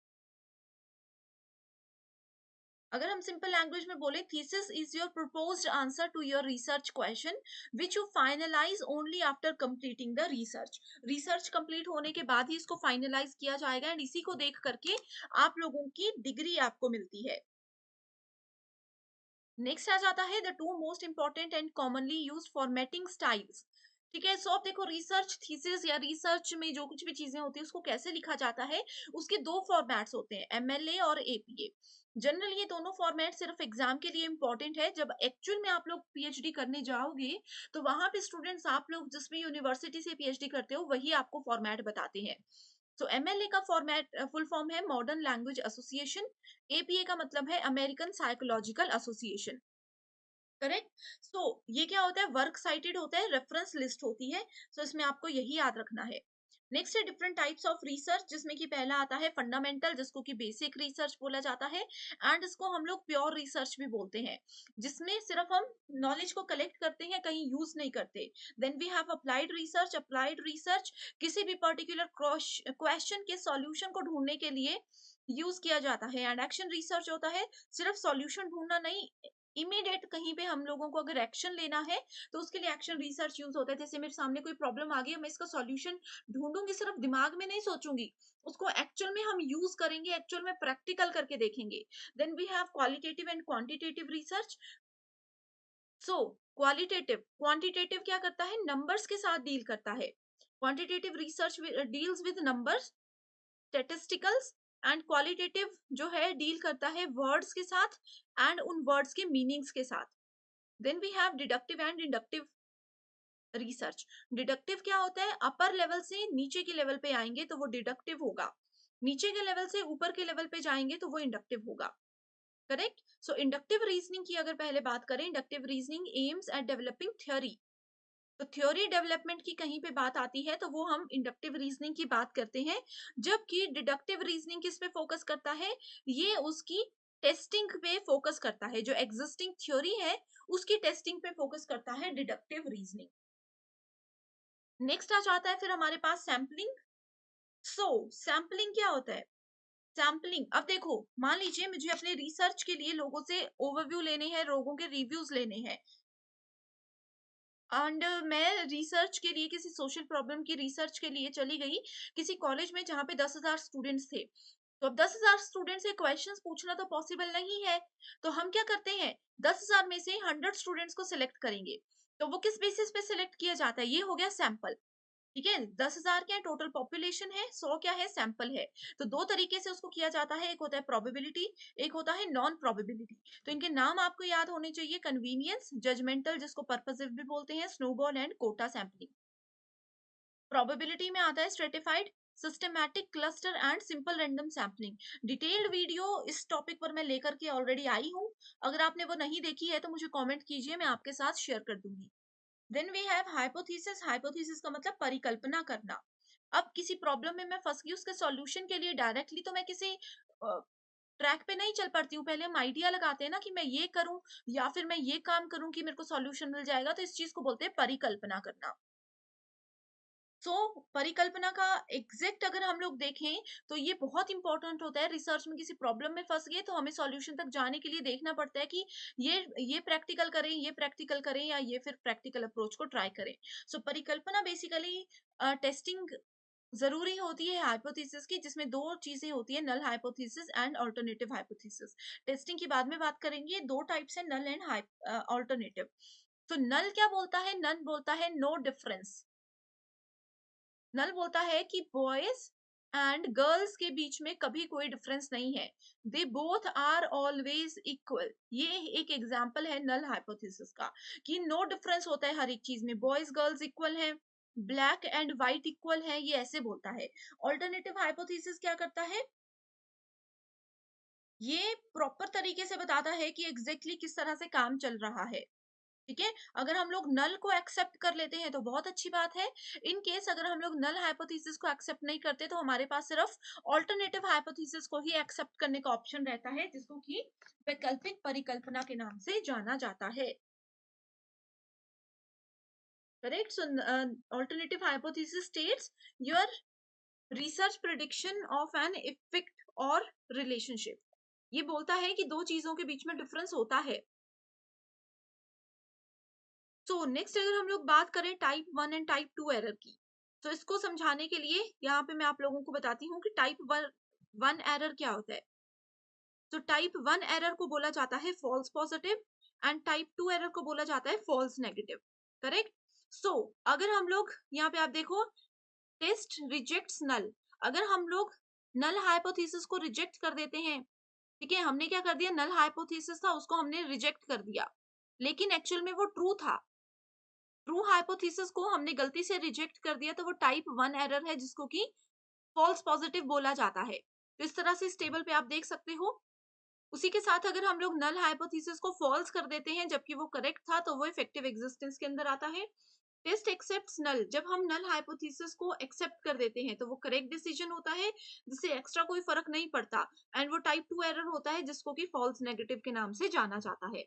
अगर हम सिंपल लैंग्वेज में बोले, thesis is your proposed answer to your research question which you finalise only after completing the research. Research complete होने के बाद ही इसको फाइनलाइज किया जाएगा एंड इसी को देख करके आप लोगों की डिग्री आपको मिलती है। नेक्स्ट आ जाता है the two most important and commonly used formatting styles. ठीक है, सो अब देखो रिसर्च थीसिस या रिसर्च में जो कुछ भी चीजें होती है उसको कैसे लिखा जाता है, उसके दो फॉर्मेट्स होते हैं, एमएलए और एपीए। जनरल ये दोनों फॉर्मेट सिर्फ एग्जाम के लिए इंपॉर्टेंट है, जब एक्चुअल में आप लोग पीएचडी करने जाओगे तो वहां पे स्टूडेंट्स आप लोग जिस भी यूनिवर्सिटी से पीएचडी करते हो वही आपको फॉर्मेट बताते हैं। सो एमएलए का फॉर्मेट फुल फॉर्म है मॉडर्न लैंग्वेज एसोसिएशन, एपीए का मतलब है अमेरिकन साइकोलॉजिकल एसोसिएशन। करेक्ट। सो ये क्या होता है, वर्क साइटेड होता है, रेफरेंस लिस्ट होती है। सो इसमें आपको यही याद रखना है। नेक्स्ट है डिफरेंट टाइप्स ऑफ रिसर्च, जिसमें कि पहला आता है फंडामेंटल, जिसको कि बेसिक रिसर्च बोला जाता है, एंड इसको हम लोग प्योर रिसर्च भी बोलते हैं, जिसमें सिर्फ हम नॉलेज को कलेक्ट करते हैं, कहीं यूज नहीं करते। Then we have applied research. Applied research किसी भी पर्टिकुलर क्वेश्चन के सॉल्यूशन को ढूंढने के लिए यूज किया जाता है। एंड एक्शन रिसर्च होता है सिर्फ सॉल्यूशन ढूंढना नहीं, इमीडिएट कहीं पे हम लोगों को अगर एक्शन लेना है तो उसके लिए एक्शन रिसर्च यूज होता है। जैसे मेरे सामने कोई प्रॉब्लम आ गई है, मैं इसका सॉल्यूशन ढूंढूंगी, सिर्फ दिमाग में नहीं सोचूंगी, उसको एक्चुअल में हम यूज करेंगे, एक्चुअल में प्रैक्टिकल करके देखेंगे। Then we have qualitative and quantitative research. So qualitative, quantitative क्या करता है, नंबर्स के साथ डील करता है। Quantitative research deals with numbers, statisticals, and qualitative जो है डील करता है वर्ड्स के साथ एंड उन वर्ड्स के मीनिंग्स के साथ। Then we have deductive and inductive research. Deductive क्या होता है, अपर लेवल से नीचे के लेवल पे आएंगे तो वो डिडक्टिव होगा, नीचे के लेवल से ऊपर के लेवल पे जाएंगे तो वो इंडक्टिव होगा। करेक्ट। सो इंडक्टिव रीजनिंग की अगर पहले बात करें, inductive reasoning aims at developing theory. तो थ्योरी डेवलपमेंट की कहीं पे बात आती है तो वो हम इंडक्टिव रीजनिंग की बात करते हैं, जबकि डिडक्टिव रीजनिंग किस पे फोकस करता है, ये उसकी टेस्टिंग पे फोकस करता है, जो एग्जिस्टिंग थ्योरी है उसकी टेस्टिंग पे फोकस करता है डिडक्टिव रीजनिंग। नेक्स्ट आ जाता है फिर हमारे पास सैम्पलिंग। सो सैम्पलिंग क्या होता है, सैम्पलिंग, अब देखो मान लीजिए मुझे अपने रिसर्च के लिए लोगों से ओवरव्यू लेने हैं, लोगों के रिव्यूज लेने हैं, एंड मैं रिसर्च के लिए किसी सोशल प्रॉब्लम की रिसर्च के लिए चली गई किसी कॉलेज में जहाँ पे 10,000 स्टूडेंट्स थे। तो अब 10,000 स्टूडेंट से क्वेश्चंस पूछना तो पॉसिबल नहीं है, तो हम क्या करते हैं, 10,000 में से 100 स्टूडेंट्स को सिलेक्ट करेंगे। तो वो किस बेसिस पे सिलेक्ट किया जाता है, ये हो गया सैंपल। ठीक है, 10,000 क्या है, टोटल पॉपुलेशन है, 100 क्या है, सैंपल है। तो दो तरीके से उसको किया जाता है, एक होता है प्रोबेबिलिटी, एक होता है नॉन प्रोबेबिलिटी। तो इनके नाम आपको याद होने चाहिए, कन्वीनियंस, जजमेंटल जिसको पर्पसिव भी बोलते हैं, snowball and quota sampling. Probability में आता है stratified, systematic, cluster and simple random sampling. Detailed video इस टॉपिक पर मैं लेकर के ऑलरेडी आई हूँ, अगर आपने वो नहीं देखी है तो मुझे कमेंट कीजिए, मैं आपके साथ शेयर कर दूंगी। Then we have hypothesis. Hypothesis का मतलब परिकल्पना करना। अब किसी प्रॉब्लम में मैं फंस गई, उसके सॉल्यूशन के लिए डायरेक्टली तो मैं किसी ट्रैक पे नहीं चल पाती हूँ, पहले हम आइडिया लगाते हैं ना कि मैं ये करूं या फिर मैं ये काम करूं कि मेरे को सॉल्यूशन मिल जाएगा, तो इस चीज को बोलते हैं परिकल्पना करना। सो परिकल्पना का एग्जैक्ट अगर हम लोग देखें तो ये बहुत इंपॉर्टेंट होता है, रिसर्च में किसी प्रॉब्लम में फंस गए तो हमें सॉल्यूशन तक जाने के लिए देखना पड़ता है कि ये प्रैक्टिकल करें, ये प्रैक्टिकल करें या ये फिर प्रैक्टिकल अप्रोच को ट्राई करें। सो परिकल्पना बेसिकली टेस्टिंग जरूरी होती है हाइपोथेसिस की, जिसमें दो चीजें होती है, null hypothesis and alternative hypothesis. Testing की बाद में बात करेंगे, दो टाइप्स है, नल एंड अल्टरनेटिव। तो नल क्या बोलता है, नल बोलता है नो डिफरेंस। नल बोलता है कि बॉयज एंड गर्ल्स के बीच में कभी कोई डिफरेंस नहीं है, they both are always equal. ये एक एग्जाम्पल है नल हाइपोथेसिस का, कि नो डिफरेंस होता है हर एक चीज में, बॉयज गर्ल्स इक्वल है, ब्लैक एंड व्हाइट इक्वल है, ये ऐसे बोलता है। ऑल्टरनेटिव हाइपोथेसिस क्या करता है, ये प्रॉपर तरीके से बताता है कि एग्जैक्टली किस तरह से काम चल रहा है। ठीक है, अगर हम लोग नल को एक्सेप्ट कर लेते हैं तो बहुत अच्छी बात है। इन केस अगर हम लोग नल हाइपोथेसिस को एक्सेप्ट नहीं करते तो हमारे पास सिर्फ ऑल्टरनेटिव हाइपोथेसिस को ही एक्सेप्ट करने का ऑप्शन रहता है, जिसको कि वैकल्पिक परिकल्पना के नाम से जाना जाता है। Correct. So alternative hypothesis states your research prediction of an effect और रिलेशनशिप। ये बोलता है कि दो चीजों के बीच में डिफरेंस होता है। सो नेक्स्ट अगर हम लोग बात करें टाइप 1 एंड टाइप 2 एरर की, तो इसको समझाने के लिए यहाँ पे मैं आप लोगों को बताती हूँ कि टाइप 1 एरर क्या होता है। तो टाइप 1 एरर को बोला जाता है false positive and type 2 error को बोला जाता है फॉल्स नेगेटिव। करेक्ट। सो अगर हम लोग यहाँ पे आप देखो, टेस्ट रिजेक्ट्स नल, अगर हम लोग नल हाइपोथेसिस को रिजेक्ट कर देते हैं, ठीक है, हमने क्या कर दिया, नल हाइपोथेसिस था उसको हमने रिजेक्ट कर दिया, लेकिन एक्चुअल में वो ट्रू था, ट्रू हाइपोथेसिस को हमने गलती से रिजेक्ट कर दिया, तो वो टाइप 1 एरर है जिसको कि फॉल्स पॉजिटिव बोला जाता है। तो इस तरह से इस टेबल पे आप देख सकते हो। उसी के साथ अगर हम लोग नल हाइपोथेसिस को फॉल्स कर देते हैं जबकि वो करेक्ट था, तो वो इफेक्टिव एग्जिस्टेंस के अंदर आता है। टेस्ट एक्सेप्ट्स नल, जब हम नल हाइपोथेसिस को एक्सेप्ट कर देते हैं तो वो करेक्ट डिसीजन होता है, जिससे एक्स्ट्रा कोई फर्क नहीं पड़ता, एंड वो टाइप 2 एरर होता है जिसको कि फॉल्स नेगेटिव के नाम से जाना जाता है।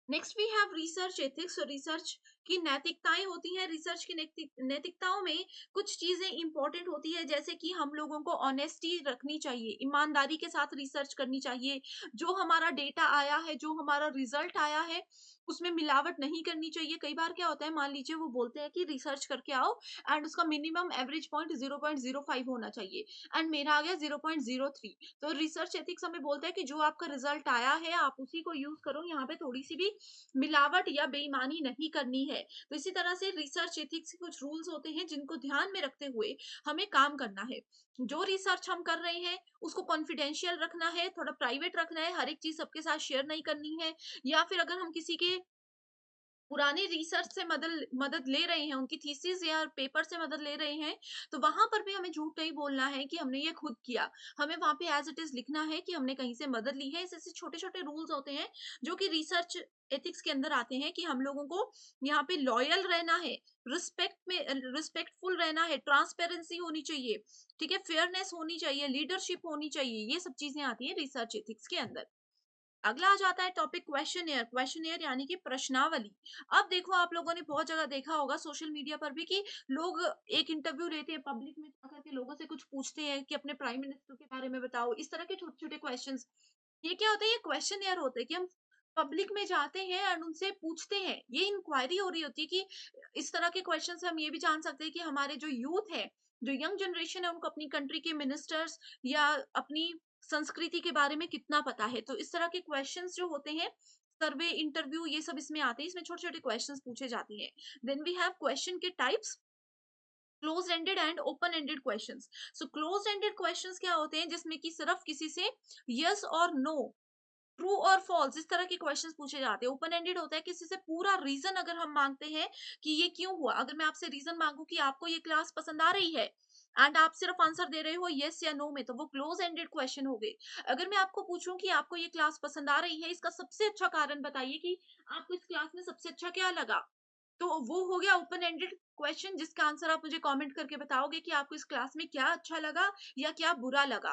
Next we have research ethics. और रिसर्च की नैतिकताएं होती हैं, रिसर्च की नैतिकताओं में कुछ चीजें इंपॉर्टेंट होती है, जैसे कि हम लोगों को ऑनेस्टी रखनी चाहिए, ईमानदारी के साथ रिसर्च करनी चाहिए, जो हमारा डेटा आया है, जो हमारा रिजल्ट आया है, उसमें मिलावट नहीं करनी चाहिए। कई बार क्या होता है, मान लीजिए वो बोलते हैं कि रिसर्च करके आओ एंड उसका मिनिमम एवरेज पॉइंट 0.05 होना चाहिए, एंड मेरा आ गया 0.03। तो रिसर्च एथिक्स हमें बोलता है कि जो आपका रिजल्ट आया है आप उसी को यूज करो, यहाँ पे थोड़ी सी भी मिलावट या बेईमानी नहीं करनी है। तो इसी तरह से रिसर्च एथिक्स के कुछ रूल्स होते हैं जिनको ध्यान में रखते हुए हमें काम करना है। जो रिसर्च हम कर रहे हैं उसको कॉन्फिडेंशियल रखना है, थोड़ा प्राइवेट रखना है, हर एक चीज सबके साथ शेयर नहीं करनी है। या फिर अगर हम किसी के पुरानी रिसर्च से मदद मदद ले रहे हैं, उनकी थीसिस या पेपर से मदद ले रहे हैं, तो वहां पर भी हमें झूठ नहीं बोलना है कि हमने ये खुद किया। हमें वहां पे एज इट इज लिखना है कि हमने कहीं से मदद ली है। ऐसे छोटे छोटे रूल्स होते हैं जो कि रिसर्च एथिक्स के अंदर आते हैं कि हम लोगों को यहाँ पे लॉयल रहना है, रिस्पेक्ट में रिस्पेक्टफुल रहना है, ट्रांसपेरेंसी होनी चाहिए, ठीक है, फेयरनेस होनी चाहिए, लीडरशिप होनी चाहिए। ये सब चीजें आती है रिसर्च एथिक्स के अंदर। अगला आ जाता है टॉपिक क्वेश्चनियर। क्वेश्चनियर यानी कि प्रश्नावली। अब देखो, आप लोगों ने बहुत जगह देखा होगा सोशल मीडिया पर भी कि लोग एक इंटरव्यू लेते हैं, पब्लिक में जाकर के लोगों से कुछ पूछते हैं कि अपने प्राइम मिनिस्टर के बारे में बताओ, इस तरह के छोटे छोटे क्वेश्चंस। ये क्या होता है? ये क्वेश्चनियर होते हैं कि हम पब्लिक में जाते हैं और उनसे पूछते हैं। ये इंक्वायरी हो रही होती है कि इस तरह के क्वेश्चन से हम ये भी जान सकते हैं कि हमारे जो यूथ है, जो यंग जनरेशन है, उनको अपनी कंट्री के मिनिस्टर्स या अपनी संस्कृति के बारे में कितना पता है। तो इस तरह के क्वेश्चंस जो होते हैं, सर्वे, इंटरव्यू, ये सब इसमें आते हैं। इसमें छोटे-छोटे क्वेश्चंस पूछे जाती हैं। देन वी हैव क्वेश्चन के types, close ended and open ended questions. So close ended questions क्या होते हैं? जिसमें कि सिर्फ किसी से यस और नो, ट्रू और फॉल्स, इस तरह के क्वेश्चंस पूछे जाते हैं। ओपन एंडेड होता है किसी से पूरा रीजन अगर हम मांगते हैं कि ये क्यों हुआ। अगर मैं आपसे रीजन मांगू कि आपको ये क्लास पसंद आ रही है एंड आप सिर्फ आंसर दे रहे हो यस या नो में, तो वो क्लोज एंडेड क्वेश्चन हो गए। अगर मैं आपको पूछूं कि आपको ये क्लास पसंद आ रही है, इसका सबसे अच्छा कारण बताइए कि आपको इस क्लास में सबसे अच्छा क्या लगा, तो वो हो गया ओपन एंडेड क्वेश्चन, जिसका आंसर आप मुझे कमेंट करके बताओगे कि आपको इस क्लास में क्या अच्छा लगा या क्या बुरा लगा।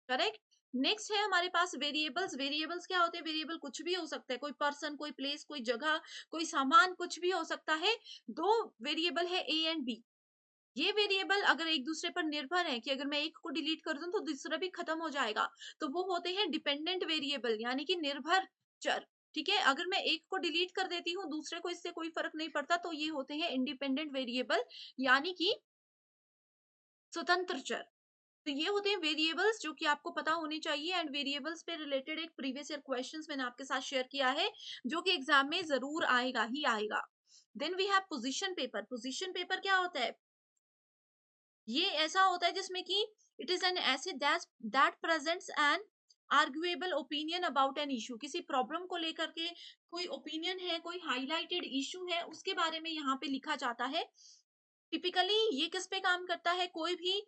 करेक्ट। नेक्स्ट है हमारे पास वेरिएबल्स। वेरिएबल्स क्या होते हैं? वेरिएबल कुछ भी हो सकता है, कोई पर्सन, कोई प्लेस, कोई जगह, कोई सामान, कुछ भी हो सकता है। दो वेरिएबल है ए एंड बी। ये वेरिएबल अगर एक दूसरे पर निर्भर है कि अगर मैं एक को डिलीट कर दूं तो दूसरा भी खत्म हो जाएगा, तो वो होते हैं डिपेंडेंट वेरिएबल, यानी कि निर्भर चर। ठीक है, अगर मैं एक को डिलीट कर देती हूँ, दूसरे को इससे कोई फर्क नहीं पड़ता, तो ये होते हैं इंडिपेंडेंट वेरिएबल, यानी कि स्वतंत्र चर। तो ये होते हैं वेरिएबल्स जो कि आपको पता होने चाहिए। एंड वेरिएबल्स पे रिलेटेड एक प्रीवियस ईयर क्वेश्चंस मैंने आपके साथ शेयर किया है, जो कि एग्जाम में जरूर आएगा ही आएगा। Then we have position paper. Position paper क्या होता है? ये ऐसा होता है जिसमें कि it is an essay that presents an arguable opinion about an issue. किसी प्रॉब्लम को लेकर के कोई ओपिनियन है, कोई हाईलाइटेड इशू है, उसके बारे में यहाँ पे लिखा जाता है। टिपिकली ये किस पे काम करता है? कोई भी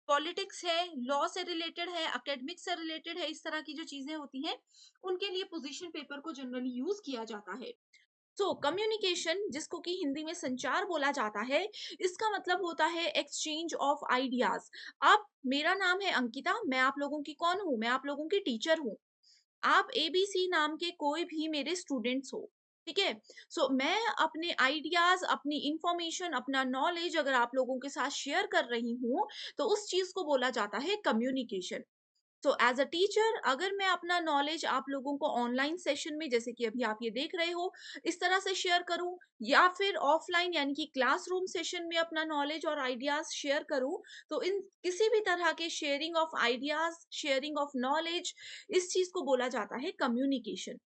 पॉलिटिक्स है, लॉ से रिलेटेड है, एकेडमिक से रिलेटेड है, इस तरह की जो चीजें होती हैं, उनके लिए पोजीशन पेपर को जनरली यूज किया जाता है। सो कम्युनिकेशन, जिसको कि हिंदी में संचार बोला जाता है, इसका मतलब होता है एक्सचेंज ऑफ आइडियाज। अब मेरा नाम है अंकिता, मैं आप लोगों की कौन हूँ? मैं आप लोगों की टीचर हूँ। आप एबीसी नाम के कोई भी मेरे स्टूडेंट्स हो, ठीक है। सो मैं अपने आइडियाज, अपनी इंफॉर्मेशन, अपना नॉलेज अगर आप लोगों के साथ शेयर कर रही हूँ, तो उस चीज को बोला जाता है communication. So as a teacher, अगर मैं अपना नॉलेज आप लोगों को ऑनलाइन सेशन में, जैसे कि अभी आप ये देख रहे हो, इस तरह से शेयर करूं, या फिर ऑफलाइन यानी कि क्लासरूम सेशन में अपना नॉलेज और आइडियाज शेयर करूं, तो इन किसी भी तरह के sharing of ideas, sharing of knowledge, इस चीज को बोला जाता है कम्युनिकेशन।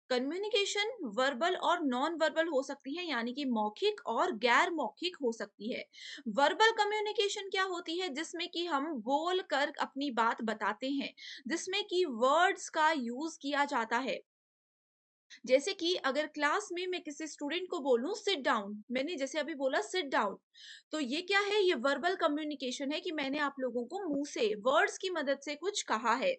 कम्युनिकेशन वर्बल और नॉन वर्बल हो सकती है, यानी कि मौखिक और गैर मौखिक हो सकती है। वर्बल कम्युनिकेशन क्या होती है? जिसमें कि हम बोल कर अपनी बात बताते हैं, जिसमें कि वर्ड्स का यूज किया जाता है। जैसे कि अगर क्लास में मैं किसी स्टूडेंट को बोलूं सिट डाउन, मैंने जैसे अभी बोला सिट डाउन, तो ये क्या है? ये वर्बल कम्युनिकेशन है कि मैंने आप लोगों को मुंह से, वर्ड्स की मदद से कुछ कहा है।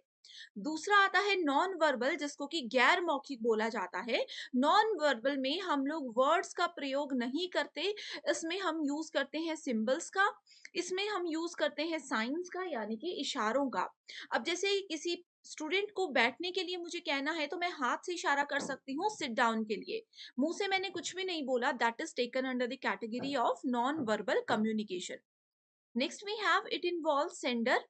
दूसरा आता है नॉन वर्बल, जिसको कि गैर मौखिक बोला जाता है। नॉन वर्बल में हम लोग वर्ड्स का प्रयोग नहीं करते, इसमें हम यूज करते हैं सिंबल्स का, इसमें हम यूज करते हैं साइंस का, यानी कि इशारों का। अब जैसे किसी स्टूडेंट को बैठने के लिए मुझे कहना है, तो मैं हाथ से इशारा कर सकती हूँ सिट डाउन के लिए। मुंह से मैंने कुछ भी नहीं बोला, that is taken under the category of non verbal communication. Next we have it involve sender,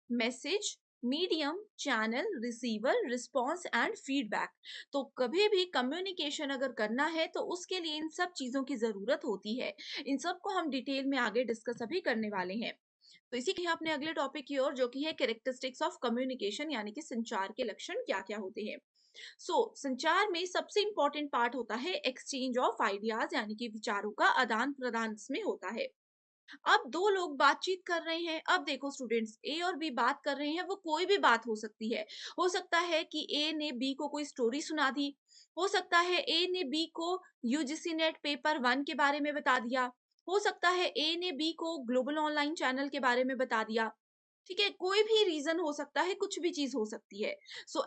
message, medium, channel, receiver, response and feedback. तो कभी भी कम्युनिकेशन अगर करना है तो उसके लिए इन सब चीजों की जरूरत होती है। इन सब को हम डिटेल में आगे डिस्कस अभी करने वाले हैं। तो इसी के अपने अगले टॉपिक की ओर, जो कि है कैरेक्टरिस्टिक्स ऑफ कम्युनिकेशन, यानी कि संचार के लक्षण क्या क्या होते हैं। संचार में सबसे इंपॉर्टेंट पार्ट होता है एक्सचेंज ऑफ आइडियाज, यानी कि विचारों का आदान प्रदान इसमें होता है। अब दो लोग बातचीत कर रहे हैं, अब देखो स्टूडेंट्स, ए और बी बात कर रहे हैं, वो कोई भी बात हो सकती है। हो सकता है कि ए ने बी को कोई स्टोरी सुना दी, हो सकता है ए ने बी को यूजीसी नेट पेपर 1 के बारे में बता दिया, हो सकता है ए ने बी को ग्लोबल ऑनलाइन चैनल के बारे में बता दिया। ठीक है, कोई भी रीजन हो सकता है, कुछ भी चीज हो सकती है।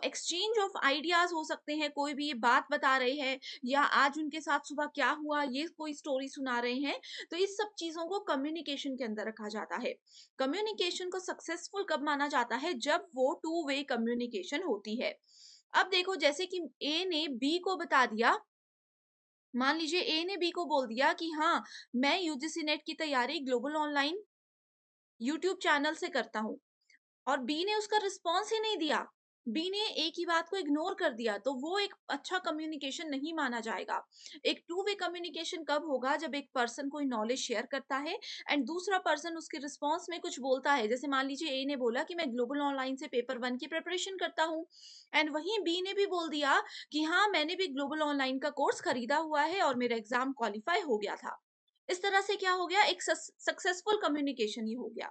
एक्सचेंज ऑफ आइडियाज हो सकते हैं, कोई भी ये बात बता रहे हैं, या आज उनके साथ सुबह क्या हुआ ये कोई स्टोरी सुना रहे हैं। तो इस सब चीजों को कम्युनिकेशन के अंदर रखा जाता है। कम्युनिकेशन को सक्सेसफुल कब माना जाता है? जब वो टू वे कम्युनिकेशन होती है। अब देखो, जैसे कि ए ने बी को बता दिया, मान लीजिए ए ने बी को बोल दिया कि हाँ, मैं यूजीसी नेट की तैयारी ग्लोबल ऑनलाइन यूट्यूब चैनल से करता हूँ, और बी ने उसका रिस्पॉन्स ही नहीं दिया, बी ने ए की बात को इग्नोर कर दिया, तो वो एक अच्छा कम्युनिकेशन नहीं माना जाएगा। एक टू वे कम्युनिकेशन कब होगा? जब एक पर्सन कोई नॉलेज शेयर करता है एंड दूसरा पर्सन उसके रिस्पॉन्स में कुछ बोलता है। जैसे मान लीजिए ए ने बोला कि मैं ग्लोबल ऑनलाइन से पेपर 1 की प्रिपरेशन करता हूँ, एंड वहीं बी ने भी बोल दिया कि हाँ, मैंने भी ग्लोबल ऑनलाइन का कोर्स खरीदा हुआ है और मेरा एग्जाम क्वालिफाई हो गया था। इस तरह से क्या हो गया? एक सक्सेसफुल कम्युनिकेशन ही हो गया।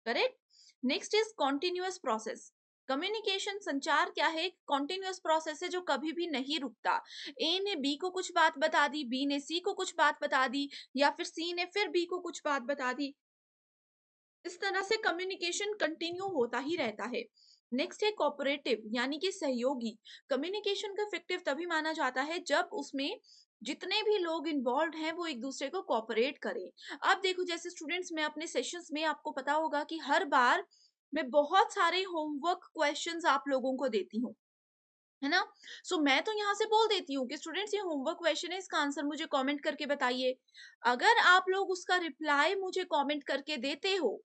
Correct. Next is continuous process. Communication, संचार क्या है? कॉन्टिन्यूअस प्रोसेस है जो कभी भी नहीं रुकता। ए ने बी को कुछ बात बता दी, बी ने सी को कुछ बात बता दी, या फिर सी ने फिर बी को कुछ बात बता दी। इस तरह से कम्युनिकेशन कंटिन्यू होता ही रहता है। नेक्स्ट है कोऑपरेटिव, यानी कि सहयोगी। कम्युनिकेशन का इफेक्टिव तभी माना जाता है जब उसमें जितने भी लोग इन्वॉल्व हैं वो एक दूसरे को कोऑपरेट करें। अब देखो, जैसे स्टूडेंट्स, मैं अपने सेशंस में, आपको पता होगा कि हर बार मैं बहुत सारे होमवर्क क्वेश्चंस आप लोगों को देती हूँ, है ना? मैं तो यहाँ से बोल देती हूँ कि स्टूडेंट्स, ये होमवर्क क्वेश्चन है, इसका आंसर मुझे कमेंट करके बताइए। अगर आप लोग उसका रिप्लाई मुझे कमेंट करके देते हो,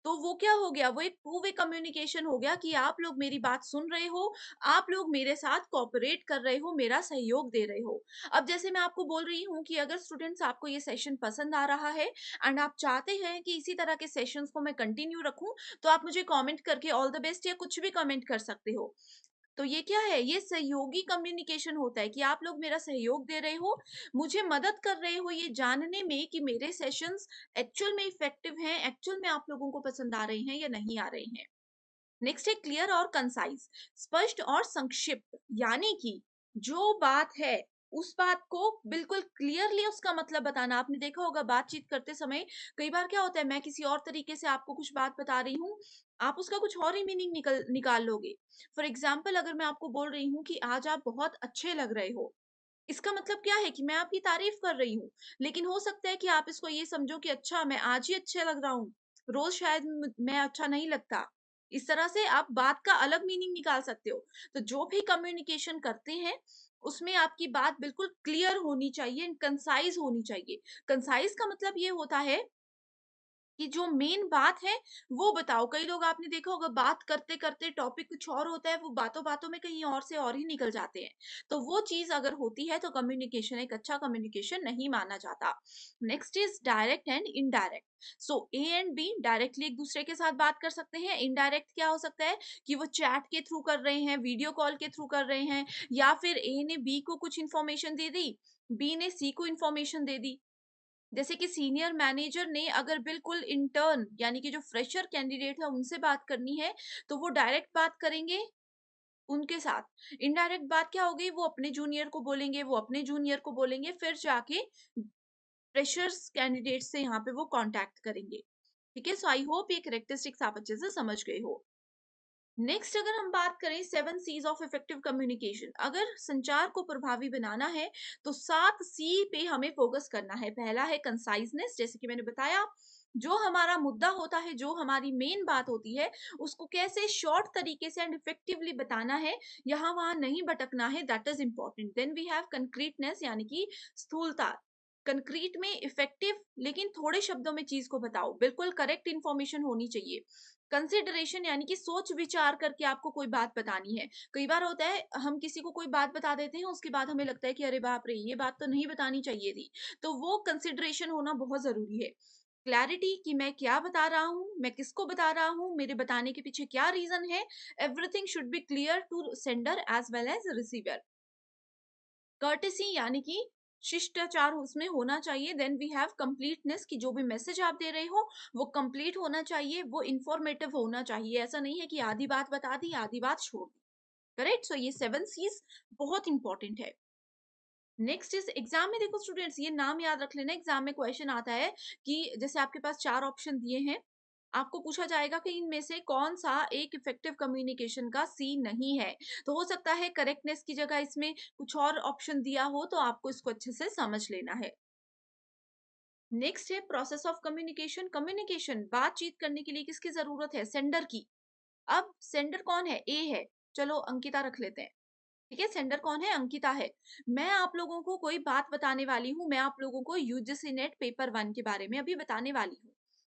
तो वो क्या हो गया? वो एक टू वे कम्युनिकेशन हो गया कि आप लोग मेरी बात सुन रहे हो, आप लोग मेरे साथ कोऑपरेट कर रहे हो, मेरा सहयोग दे रहे हो। अब जैसे मैं आपको बोल रही हूँ कि अगर स्टूडेंट्स आपको ये सेशन पसंद आ रहा है एंड आप चाहते हैं कि इसी तरह के सेशंस को मैं कंटिन्यू रखूं, तो आप मुझे कमेंट करके ऑल द बेस्ट या कुछ भी कमेंट कर सकते हो। तो ये क्या है? ये सहयोगी कम्युनिकेशन होता है कि आप लोग मेरा सहयोग दे रहे हो, मुझे मदद कर रहे हो ये जानने में कि मेरे सेशंस एक्चुअल में इफेक्टिव हैं, एक्चुअल में आप लोगों को पसंद आ रहे हैं या नहीं आ रहे हैं। नेक्स्ट है क्लियर और कंसाइज, स्पष्ट और संक्षिप्त, यानी कि जो बात है उस बात को बिल्कुल क्लियरली उसका मतलब बताना। आपने देखा होगा बातचीत करते समय कई बार क्या होता है, मैं किसी और तरीके से आपको कुछ बात बता रही हूँ, आप उसका कुछ और ही मीनिंग निकाल लोगे। फॉर एग्जाम्पल, अगर मैं आपको बोल रही हूँ कि आज आप बहुत अच्छे लग रहे हो, इसका मतलब क्या है कि मैं आपकी तारीफ कर रही हूँ, लेकिन हो सकता है कि आप इसको ये समझो कि अच्छा, मैं आज ही अच्छे लग रहा हूँ, रोज शायद मैं अच्छा नहीं लगता। इस तरह से आप बात का अलग मीनिंग निकाल सकते हो। तो जो भी कम्युनिकेशन करते हैं, उसमें आपकी बात बिल्कुल क्लियर होनी चाहिए, कंसाइज होनी चाहिए। कंसाइज का मतलब ये होता है कि जो मेन बात है वो बताओ। कई लोग, आपने देखा होगा, बात करते करते टॉपिक कुछ और होता है, वो बातों बातों में कहीं और से और ही निकल जाते हैं। तो वो चीज अगर होती है तो कम्युनिकेशन एक अच्छा कम्युनिकेशन नहीं माना जाता। Next is direct and indirect. A and be directly एक दूसरे के साथ बात कर सकते हैं। इनडायरेक्ट क्या हो सकता है कि वो चैट के थ्रू कर रहे हैं, वीडियो कॉल के थ्रू कर रहे हैं, या फिर ए ने बी को कुछ इन्फॉर्मेशन दे दी, बी ने सी को इन्फॉर्मेशन दे दी। जैसे कि सीनियर मैनेजर ने अगर बिल्कुल इंटर्न, यानी कि जो फ्रेशर कैंडिडेट है उनसे बात करनी है, तो वो डायरेक्ट बात करेंगे उनके साथ। इनडायरेक्ट बात क्या होगी? वो अपने जूनियर को बोलेंगे, वो अपने जूनियर को बोलेंगे, फिर जाके फ्रेशर्स कैंडिडेट से यहाँ पे वो कांटेक्ट करेंगे। ठीक है, सो आई होप ये कैरेक्टरिस्टिक्स आप अच्छे से समझ गए हो। नेक्स्ट, अगर हम बात करें 7 सीज ऑफ इफेक्टिव कम्युनिकेशन, अगर संचार को प्रभावी बनाना है तो 7 सी पे हमें फोकस करना है। पहला है कंसाइजनेस, जैसे कि मैंने बताया, जो हमारा मुद्दा होता है, जो हमारी मेन बात होती है, उसको कैसे शॉर्ट तरीके से एंड इफेक्टिवली बताना है, यहाँ वहां नहीं भटकना है, that is important. Then we have concreteness, यानी कि स्थूलता। कंक्रीट में इफेक्टिव, लेकिन थोड़े शब्दों में चीज को बताओ, बिल्कुल करेक्ट इंफॉर्मेशन होनी चाहिए। कंसिडरेशन, यानी कि सोच विचार करके आपको कोई बात बतानी है। कई बार होता है हम किसी को कोई बात बता देते हैं, उसके बाद हमें लगता है कि अरे बाप रे, ये बात तो नहीं बतानी चाहिए थी। तो वो कंसिडरेशन होना बहुत जरूरी है। क्लैरिटी कि मैं क्या बता रहा हूँ, मैं किसको बता रहा हूँ, मेरे बताने के पीछे क्या रीजन है। Everything should be clear to sender as well as receiver. Courtesy यानी कि शिष्टाचार उसमें होना चाहिए। देन वी हैव कंप्लीटनेस कि जो भी मैसेज आप दे रहे हो वो कंप्लीट होना चाहिए, वो इंफॉर्मेटिव होना चाहिए। ऐसा नहीं है कि आधी बात बता दी आधी बात छोड़ दी। करेक्ट। सो ये 7 सीज बहुत इंपॉर्टेंट है। नेक्स्ट इज एग्जाम में देखो स्टूडेंट्स, ये नाम याद रख लेना। एग्जाम में क्वेश्चन आता है कि जैसे आपके पास 4 ऑप्शन दिए हैं, आपको पूछा जाएगा कि इनमें से कौन सा एक इफेक्टिव कम्युनिकेशन का सी नहीं है। तो हो सकता है करेक्टनेस की जगह इसमें कुछ और ऑप्शन दिया हो, तो आपको इसको अच्छे से समझ लेना है। नेक्स्ट है प्रोसेस ऑफ कम्युनिकेशन। कम्युनिकेशन बातचीत करने के लिए किसकी जरूरत है? सेंडर की। अब सेंडर कौन है? ए है। चलो अंकिता रख लेते हैं। ठीक है, सेंडर कौन है? अंकिता है। मैं आप लोगों को कोई बात बताने वाली हूँ, मैं आप लोगों को यूजीसी नेट पेपर 1 के बारे में अभी बताने वाली हूँ।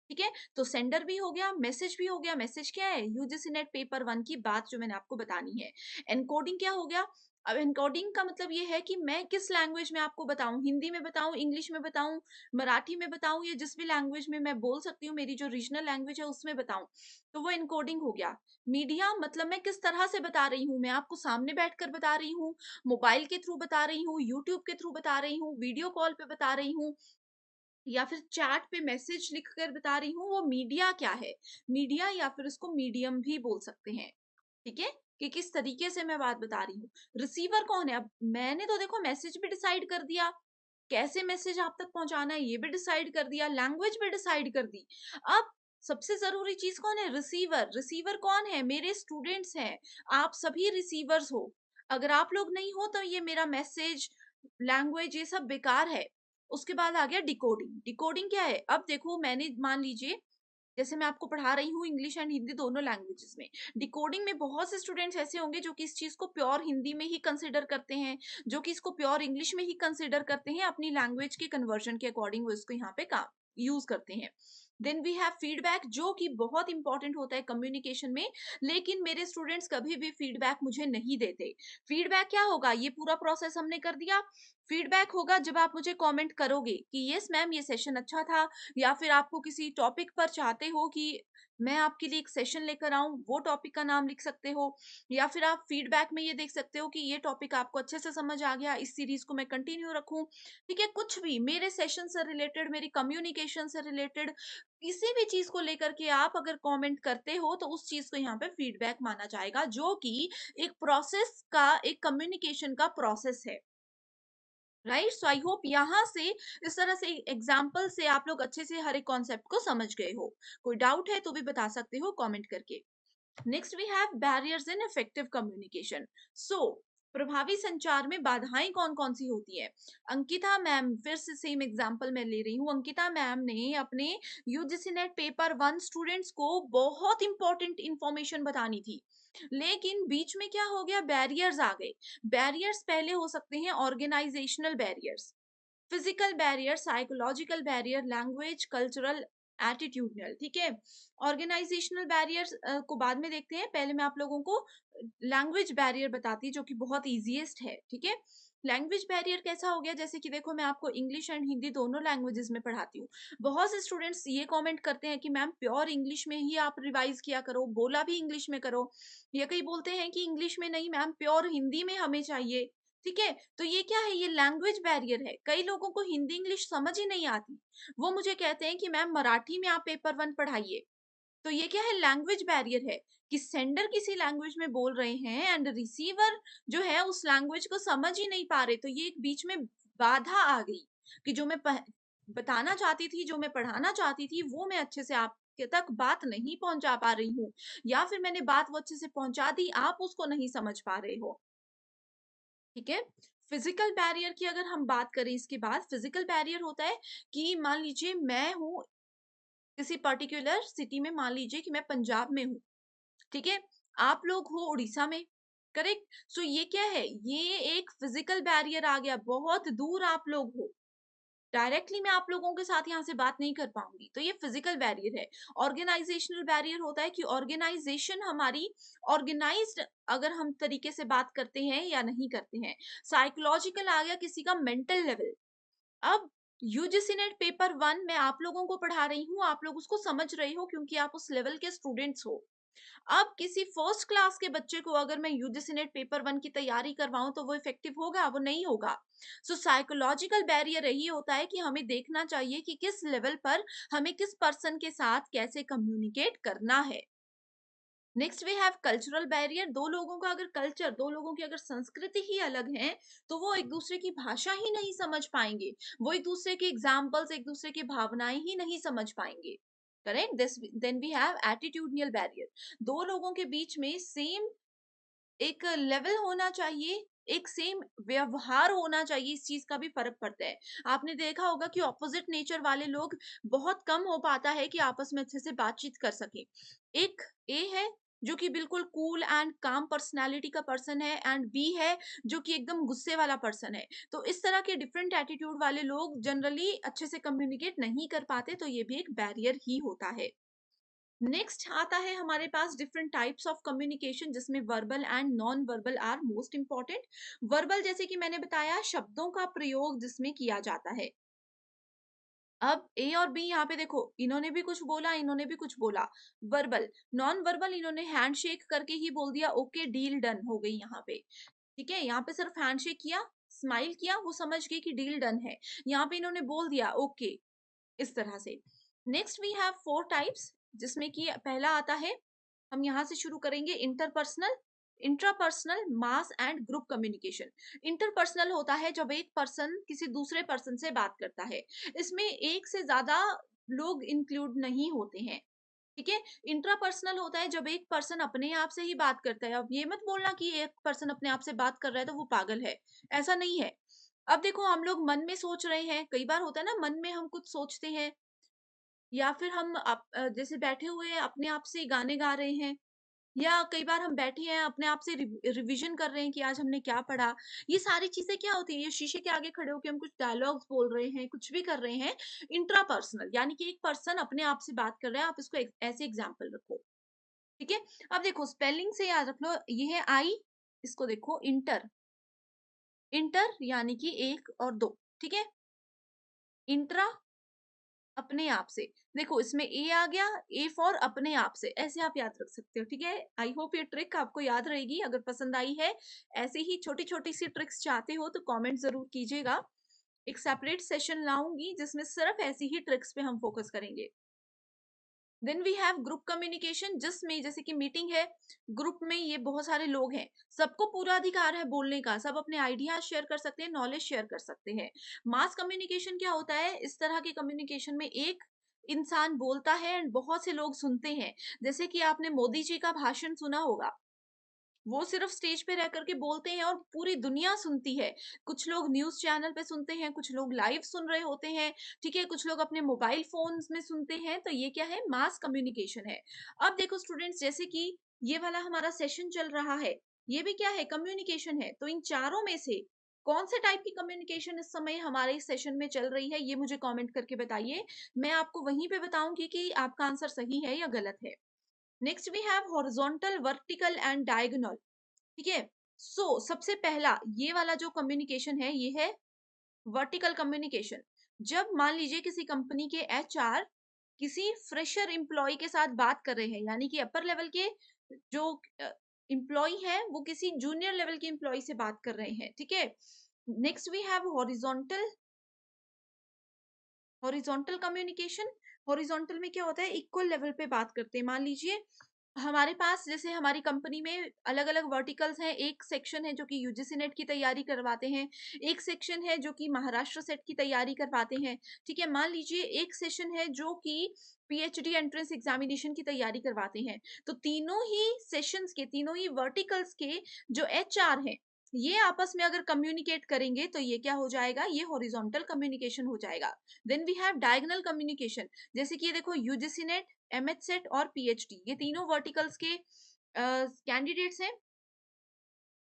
ठीक है, तो सेंडर भी हो गया, मैसेज भी हो गया। मैसेज क्या है? यूजीसी नेट पेपर 1 की बात जो मैंने आपको बतानी है। एनकोडिंग क्या हो गया? अब एनकोडिंग का मतलब ये है कि मैं किस लैंग्वेज में आपको बताऊं, हिंदी में बताऊं, इंग्लिश में बताऊं, मराठी में बताऊं, या जिस भी लैंग्वेज में मैं बोल सकती हूँ, मेरी जो रीजनल लैंग्वेज है उसमें बताऊं, तो वो एनकोडिंग हो गया। मीडिया मतलब मैं किस तरह से बता रही हूँ, मैं आपको सामने बैठकर बता रही हूँ, मोबाइल के थ्रू बता रही हूँ, यूट्यूब के थ्रू बता रही हूँ, वीडियो कॉल पे बता रही हूँ, या फिर चैट पे मैसेज लिखकर बता रही हूँ। वो मीडिया क्या है? मीडिया या फिर उसको मीडियम भी बोल सकते हैं। ठीक है, कि किस तरीके से मैं बात बता रही हूँ। रिसीवर कौन है? अब मैंने तो देखो मैसेज भी डिसाइड कर दिया, कैसे मैसेज आप तक पहुंचाना है ये भी डिसाइड कर दिया, लैंग्वेज भी डिसाइड कर दी। अब सबसे जरूरी चीज कौन है? रिसीवर। रिसीवर कौन है? मेरे स्टूडेंट्स हैं। आप सभी रिसीवर्स हो। अगर आप लोग नहीं हो तो ये मेरा मैसेज, लैंग्वेज, ये सब बेकार है। उसके बाद आ गया डिकोडिंग। डिकोडिंग क्या है? अब देखो मैंने मान लीजिए जैसे मैं आपको पढ़ा रही हूँ इंग्लिश एंड हिंदी दोनों लैंग्वेजेस में, डिकोडिंग में बहुत से स्टूडेंट्स ऐसे होंगे जो कि इस चीज को प्योर हिंदी में ही कंसिडर करते हैं, जो कि इसको प्योर इंग्लिश में ही कंसिडर करते हैं, अपनी लैंग्वेज के कन्वर्जन के अकॉर्डिंग वो इसको यहाँ पे काम यूज करते हैं। देन वी हैव फीडबैक, जो कि बहुत इंपॉर्टेंट होता है कम्युनिकेशन में, लेकिन मेरे स्टूडेंट्स कभी भी फीडबैक मुझे नहीं देते। फीडबैक क्या होगा? ये पूरा प्रोसेस हमने कर दिया। फीडबैक होगा जब आप मुझे कमेंट करोगे कि यस मैम ये सेशन अच्छा था, या फिर आपको किसी टॉपिक पर चाहते हो कि मैं आपके लिए एक सेशन लेकर आऊं, वो टॉपिक का नाम लिख सकते हो, या फिर आप फीडबैक में ये देख सकते हो कि ये टॉपिक आपको अच्छे से समझ आ गया, इस सीरीज को मैं कंटिन्यू रखूं। ठीक है, कुछ भी मेरे सेशन से रिलेटेड, मेरी कम्युनिकेशन से रिलेटेड किसी भी चीज को लेकर के आप अगर कमेंट करते हो तो उस चीज को यहाँ पे फीडबैक माना जाएगा, जो कि एक प्रोसेस का, एक कम्युनिकेशन का प्रोसेस है। राइट। सो आई होप यहाँ से इस तरह से एग्जाम्पल से आप लोग अच्छे से हर एक कॉन्सेप्ट को समझ गए हो। कोई डाउट है तो भी बता सकते हो कमेंट करके। Next we have barriers in effective communication. So प्रभावी संचार में बाधाएं कौन कौन सी होती है? अंकिता मैम, फिर से सेम एग्जांपल मैं ले रही हूँ। अंकिता मैम ने अपने यूजीसी नेट पेपर 1 स्टूडेंट्स को बहुत इंपॉर्टेंट इंफॉर्मेशन बतानी थी, लेकिन बीच में क्या हो गया? बैरियर्स आ गए। बैरियर्स पहले हो सकते हैं organisational barriers, physical barrier, psychological barrier, language, cultural, attitudinal. ठीक है, ऑर्गेनाइजेशनल बैरियर्स को बाद में देखते हैं, पहले मैं आप लोगों को लैंग्वेज बैरियर बताती जो कि बहुत इजीएस्ट है। ठीक है, लैंग्वेज बैरियर कैसा हो गया? जैसे कि देखो मैं आपको इंग्लिश एंड हिंदी दोनों लैंग्वेजेस में पढ़ाती हूँ। बहुत से स्टूडेंट्स ये कमेंट करते हैं कि मैम प्योर इंग्लिश में ही आप रिवाइज किया करो, बोला भी इंग्लिश में करो, या कई बोलते हैं कि इंग्लिश में नहीं मैम प्योर हिंदी में हमें चाहिए। ठीक है, तो ये क्या है? ये लैंग्वेज बैरियर है। कई लोगों को हिंदी इंग्लिश समझ ही नहीं आती, वो मुझे कहते हैं कि मैम मराठी में आप पेपर 1 पढ़ाइए। तो ये क्या है? लैंग्वेज बैरियर है, कि सेंडर किसी लैंग्वेज में बोल रहे हैं एंड रिसीवर जो है उस लैंग्वेज को समझ ही नहीं पा रहे। तो ये एक बीच में बाधा आ गई कि जो मैं बताना चाहती थी, जो मैं पढ़ाना चाहती थी, वो मैं अच्छे से आपके तक बात नहीं पहुंचा पा रही हूँ, या फिर मैंने बात वो अच्छे से पहुंचा दी, आप उसको नहीं समझ पा रहे हो। ठीक है, फिजिकल बैरियर की अगर हम बात करें इसके बाद, फिजिकल बैरियर होता है कि मान लीजिए मैं हूँ किसी पर्टिकुलर सिटी में, मान लीजिए कि मैं पंजाब में हूँ। ठीक है, आप लोग हो उड़ीसा में। करेक्ट। सो ये क्या है? ये एक फिजिकल बैरियर आ गया, बहुत दूर आप लोग हो, डायरेक्टली मैं आप लोगों के साथ यहाँ से बात नहीं कर पाऊंगी, तो ये फिजिकल बैरियर है। ऑर्गेनाइजेशनल बैरियर होता है कि ऑर्गेनाइजेशन हमारी ऑर्गेनाइज्ड अगर हम तरीके से बात करते हैं या नहीं करते हैं। साइकोलॉजिकल आ गया किसी का मेंटल लेवल। अब यूजीसी नेट पेपर 1 मैं आप लोगों को पढ़ा रही हूँ, आप लोग उसको समझ रहे हो क्योंकि आप उस लेवल के स्टूडेंट्स हो। अब किसी फर्स्ट क्लास के बच्चे को अगर मैं यूजीसी नेट पेपर 1 की तैयारी करवाऊँ तो वो इफेक्टिव होगा? वो नहीं होगा। सो साइकोलॉजिकल बैरियर यही होता है कि हमें देखना चाहिए कि किस लेवल पर हमें किस पर्सन के साथ कैसे कम्युनिकेट करना है। Next we have cultural barrier. दो लोगों का अगर कल्चर, दो लोगों की अगर संस्कृति ही अलग है तो वो एक दूसरे की भाषा ही नहीं समझ पाएंगे, वो एक दूसरे के एग्जाम्पल्स, एक दूसरे की भावनाएं ही नहीं समझ पाएंगे। Correct this. Then we have attitudinal barrier. दो लोगों के बीच में सेम एक लेवल होना चाहिए, एक सेम व्यवहार होना चाहिए, इस चीज का भी फर्क पड़ता है। आपने देखा होगा कि ऑपोजिट नेचर वाले लोग बहुत कम हो पाता है कि आपस में अच्छे से बातचीत कर सके। एक ए है जो कि बिल्कुल कूल एंड काम पर्सनालिटी का पर्सन है, एंड बी है जो कि एकदम गुस्से वाला पर्सन है। तो इस तरह के डिफरेंट एटीट्यूड वाले लोग जनरली अच्छे से कम्युनिकेट नहीं कर पाते, तो ये भी एक बैरियर ही होता है। नेक्स्ट आता है हमारे पास डिफरेंट टाइप्स ऑफ कम्युनिकेशन, जिसमें verbal and non verbal are most important. Verbal जैसे कि मैंने बताया, शब्दों का प्रयोग जिसमें किया जाता है। अब ए और बी यहाँ पे देखो, इन्होंने भी कुछ बोला, इन्होंने भी कुछ बोला। वर्बल। नॉन वर्बल, इन्होंने हैंडशेक करके ही बोल दिया ओके डील डन हो गई यहाँ पे। ठीक है, यहाँ पे सिर्फ हैंडशेक किया, स्माइल किया, वो समझ गई कि डील डन है। यहाँ पे इन्होंने बोल दिया ओके, इस तरह से। Next we have four types, जिसमें कि पहला आता है, हम यहाँ से शुरू करेंगे, interpersonal, intrapersonal, mass and group communication. Interpersonal होता है जब एक पर्सन किसी दूसरे पर्सन से बात करता है, इसमें एक से ज्यादा लोग इंक्लूड नहीं होते हैं। ठीक है। इंट्रापर्सनल होता है जब एक पर्सन अपने आप से ही बात करता है। अब ये मत बोलना कि एक पर्सन अपने आप से बात कर रहा है तो वो पागल है, ऐसा नहीं है। अब देखो, हम लोग मन में सोच रहे हैं, कई बार होता है ना, मन में हम कुछ सोचते हैं, या फिर हम जैसे बैठे हुए हैं अपने आप से गाने गा रहे हैं, या कई बार हम बैठे हैं अपने आप से रिवीजन कर रहे हैं कि आज हमने क्या पढ़ा। ये सारी चीजें क्या होती है, ये शीशे के आगे खड़े होकर हम कुछ डायलॉग्स बोल रहे हैं, कुछ भी कर रहे हैं। इंट्रापर्सनल यानी कि एक पर्सन अपने आप से बात कर रहा है, आप इसको ऐसे एग्जाम्पल रखो। ठीक है। अब देखो, स्पेलिंग से याद रख लो, ये है आई, इसको देखो इंटर। इंटर यानी कि एक और दो। ठीक है। इंट्रा, अपने आप से। देखो, इसमें ए आ गया, ए फॉर अपने आप से, ऐसे आप याद रख सकते हो। ठीक है। आई होप ये ट्रिक आपको याद रहेगी। अगर पसंद आई है, ऐसे ही छोटी छोटी सी ट्रिक्स चाहते हो तो कमेंट जरूर कीजिएगा। एक सेपरेट सेशन लाऊंगी जिसमें सिर्फ ऐसी ही ट्रिक्स पे हम फोकस करेंगे। Then we have group communication, जिसमें जैसे कि मीटिंग है, ग्रुप में ये बहुत सारे लोग हैं, सबको पूरा अधिकार है बोलने का, सब अपने आइडियाज शेयर कर सकते हैं, नॉलेज शेयर कर सकते हैं। मास कम्युनिकेशन क्या होता है, इस तरह के कम्युनिकेशन में एक इंसान बोलता है एंड बहुत से लोग सुनते हैं। जैसे कि आपने मोदी जी का भाषण सुना होगा, वो सिर्फ स्टेज पे रह करके बोलते हैं और पूरी दुनिया सुनती है। कुछ लोग न्यूज़ चैनल पे सुनते हैं, कुछ लोग लाइव सुन रहे होते हैं, ठीक है, कुछ लोग अपने मोबाइल फ़ोन्स में सुनते हैं, तो ये क्या है, मास कम्युनिकेशन है। अब देखो स्टूडेंट्स, जैसे कि ये वाला हमारा सेशन चल रहा है, ये भी क्या है, कम्युनिकेशन है। तो इन चारों में से कौन से टाइप की कम्युनिकेशन इस समय हमारे इस सेशन में चल रही है, ये मुझे कमेंट करके बताइए। मैं आपको वहीं पे बताऊंगी कि आपका आंसर सही है या गलत है। Next we have horizontal, vertical and diagonal. ठीक है। सो सबसे पहला ये वाला जो कम्युनिकेशन है, ये है वर्टिकल कम्युनिकेशन। जब मान लीजिए किसी कंपनी के एचआर किसी फ्रेशर एम्प्लॉय के साथ बात कर रहे हैं, यानी कि अपर लेवल के जो एम्प्लॉय है वो किसी जूनियर लेवल के एम्प्लॉय से बात कर रहे हैं। ठीक है। Next we have horizontal, horizontal communication. Horizontal में क्या होता है, इक्वल लेवल पे बात करते हैं। मान लीजिए हमारे पास, जैसे हमारी कंपनी में अलग अलग वर्टिकल्स हैं, एक सेक्शन है जो कि यूजीसी नेट की तैयारी करवाते हैं, एक सेक्शन है जो कि महाराष्ट्र सेट की तैयारी करवाते हैं। ठीक है। मान लीजिए एक सेशन है जो कि पीएचडी एंट्रेंस एग्जामिनेशन की तैयारी करवाते हैं। तो तीनों ही सेशंस के, तीनों ही वर्टिकल्स के जो एचआर हैं, ये आपस में अगर कम्युनिकेट करेंगे तो ये क्या हो जाएगा, ये हॉरिजॉन्टल कम्युनिकेशन हो जाएगा। Then we have diagonal communication. जैसे कि ये देखो, यूजीसी नेट, एमएच सेट और पीएचडी, ये तीनों वर्टिकल्स के कैंडिडेट्स हैं,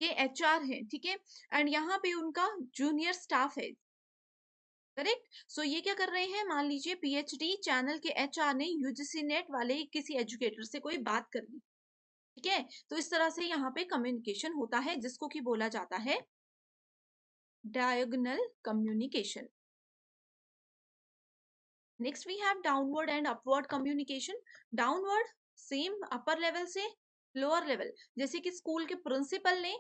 ये एचआर हैं। ठीक है। एंड यहाँ पे उनका जूनियर स्टाफ है। करेक्ट। सो ये क्या कर रहे हैं, मान लीजिए पीएचडी चैनल के एचआर ने यूजीसी नेट वाले किसी एजुकेटर से कोई बात कर ली। ठीक है। तो इस तरह से यहाँ पे कम्युनिकेशन होता है, जिसको कि बोला जाता है diagonal communication. Next we have downward and upward communication. Downward same upper level से लोअर लेवल, जैसे कि स्कूल के प्रिंसिपल ने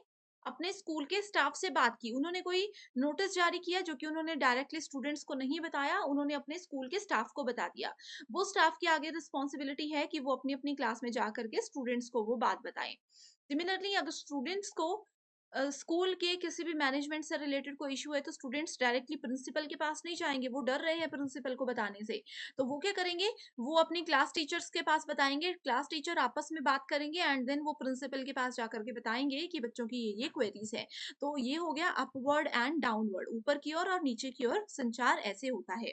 अपने स्कूल के स्टाफ से बात की, उन्होंने कोई नोटिस जारी किया जो कि उन्होंने डायरेक्टली स्टूडेंट्स को नहीं बताया, उन्होंने अपने स्कूल के स्टाफ को बता दिया। वो स्टाफ की आगे रिस्पॉन्सिबिलिटी है कि वो अपनी अपनी क्लास में जा करके स्टूडेंट्स को वो बात बताएं। सिमिलरली अगर स्टूडेंट्स को स्कूल के किसी भी मैनेजमेंट से रिलेटेड कोई इशू है तो स्टूडेंट्स डायरेक्टली प्रिंसिपल के पास नहीं जाएंगे, वो डर रहे हैं प्रिंसिपल को बताने से। तो वो क्या करेंगे, वो अपनी क्लास टीचर्स के पास बताएंगे, क्लास टीचर आपस में बात करेंगे एंड देन वो प्रिंसिपल के पास जाकर के बताएंगे कि बच्चों की ये क्वेरीज है। तो ये हो गया अपवर्ड एंड डाउनवर्ड, ऊपर की ओर और नीचे की ओर संचार ऐसे होता है।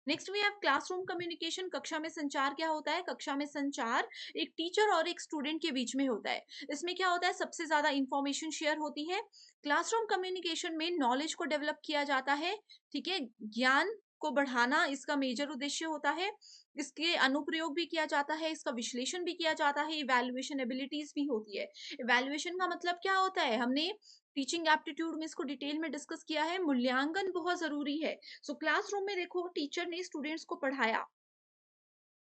Next we have classroom communication. कक्षा में संचार क्या होता है? कक्षा में संचार एक टीचर और एक स्टूडेंट के बीच में होता है। इसमें क्या होता है, सबसे ज्यादा इंफॉर्मेशन शेयर होती है। क्लासरूम कम्युनिकेशन में नॉलेज को डेवलप किया जाता है, ठीक है, ज्ञान को बढ़ाना इसका मेजर उद्देश्य होता है। इसके अनुप्रयोग भी किया जाता है, इसका विश्लेषण भी किया जाता है, इवैल्यूएशन एबिलिटीज भी होती है। इवैल्यूएशन का मतलब क्या होता है, हमने टीचिंग एप्टीट्यूड में इसको डिटेल में डिस्कस किया है। मूल्यांकन बहुत जरूरी है। सो क्लासरूम में देखो टीचर ने स्टूडेंट्स को पढ़ाया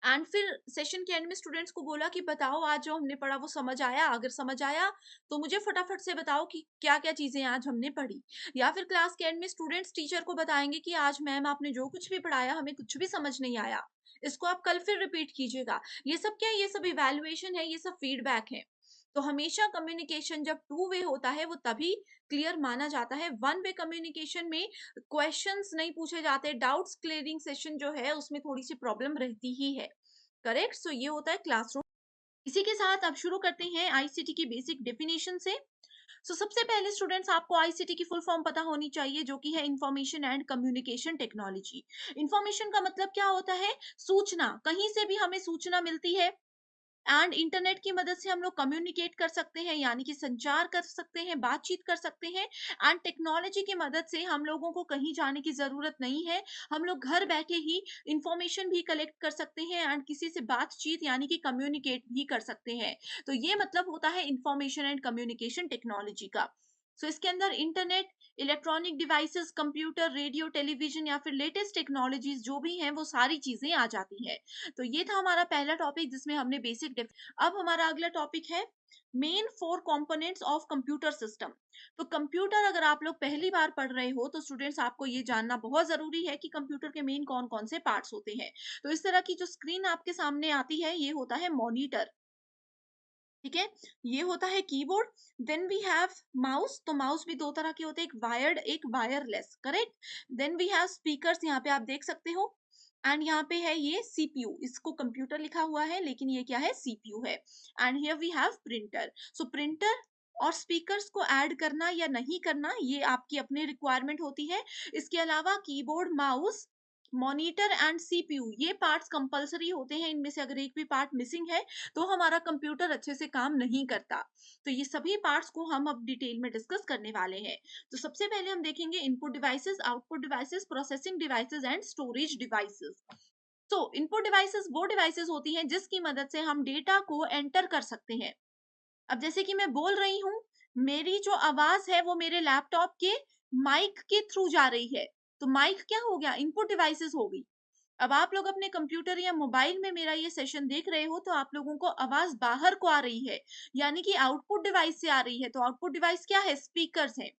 एंड फिर सेशन के एंड में स्टूडेंट्स को बोला कि बताओ आज जो हमने पढ़ा वो समझ आया, अगर समझ आया तो मुझे फटाफट से बताओ कि क्या क्या चीजें आज हमने पढ़ी। या फिर क्लास के एंड में स्टूडेंट्स टीचर को बताएंगे कि आज मैम आपने जो कुछ भी पढ़ाया हमें कुछ भी समझ नहीं आया, इसको आप कल फिर रिपीट कीजिएगा। ये सब क्या है, ये सब इवैल्यूएशन है, ये सब फीडबैक है। तो हमेशा कम्युनिकेशन जब टू वे होता है वो तभी क्लियर माना जाता है। वन वे कम्युनिकेशन में क्वेश्चंस नहीं पूछे जाते, डाउट्स क्लियरिंग सेशन जो है उसमें थोड़ी सी प्रॉब्लम रहती ही है। करेक्ट, सो ये होता है क्लासरूम। इसी के साथ अब शुरू करते हैं आईसीटी की बेसिक डेफिनेशन से। सो सबसे पहले स्टूडेंट्स आपको आईसीटी की फुल फॉर्म पता होनी चाहिए जो कि है information and communication technology. Information का मतलब क्या होता है, सूचना, कहीं से भी हमें सूचना मिलती है एंड इंटरनेट की मदद से हम लोग कम्युनिकेट कर सकते हैं, यानी कि संचार कर सकते हैं, बातचीत कर सकते हैं। एंड टेक्नोलॉजी की मदद से हम लोगों को कहीं जाने की जरूरत नहीं है, हम लोग घर बैठे ही इंफॉर्मेशन भी कलेक्ट कर सकते हैं एंड किसी से बातचीत यानी कि कम्युनिकेट भी कर सकते हैं। तो ये मतलब होता है इंफॉर्मेशन एंड कम्युनिकेशन टेक्नोलॉजी का। सो इसके अंदर internet, electronic devices, computer, radio, television या फिर लेटेस्ट टेक्नोलॉजीज जो भी हैं वो सारी चीजें आ जाती हैं। तो ये था हमारा पहला टॉपिक जिसमें हमने बेसिक। अब हमारा अगला टॉपिक है main four components of computer system. तो कंप्यूटर अगर आप लोग पहली बार पढ़ रहे हो तो स्टूडेंट्स आपको ये जानना बहुत जरूरी है कि कंप्यूटर के मेन कौन कौन से पार्ट्स होते हैं। तो इस तरह की जो स्क्रीन आपके सामने आती है ये होता है मॉनिटर, ठीक है, ये होता है keyboard. Then we have mouse. तो माउस भी दो तरह के होते हैं, एक वायर्ड एक wireless, correct. Then we have speakers, यहाँ पे आप देख सकते हो। एंड यहाँ पे है ये सीपीयू, इसको कंप्यूटर लिखा हुआ है लेकिन ये क्या है, सीपीयू है। And here we have printer. So printer और स्पीकर्स को ऐड करना या नहीं करना ये आपकी अपनी रिक्वायरमेंट होती है। इसके अलावा keyboard, mouse, monitor and CPU ये पार्ट्स कंपलसरी होते हैं। इनमें से अगर एक भी पार्ट मिसिंग है तो हमारा कंप्यूटर अच्छे से काम नहीं करता। तो ये सभी पार्ट्स को हम अब डिटेल में डिस्कस करने वाले हैं। तो सबसे पहले हम देखेंगे input devices, output devices, processing devices and storage devices. तो इनपुट डिवाइसेस वो डिवाइसेस होती हैं जिसकी मदद से हम डेटा को एंटर कर सकते हैं। अब जैसे कि मैं बोल रही हूँ, मेरी जो आवाज है वो मेरे लैपटॉप के माइक के थ्रू जा रही है, तो माइक क्या हो गया, इनपुट डिवाइसेस हो गई। अब आप लोग अपने कंप्यूटर या मोबाइल में मेरा ये सेशन देख रहे हो तो आप लोगों को आवाज बाहर को आ रही है, यानी कि आउटपुट डिवाइस से आ रही है। तो आउटपुट डिवाइस क्या है, स्पीकर्स है।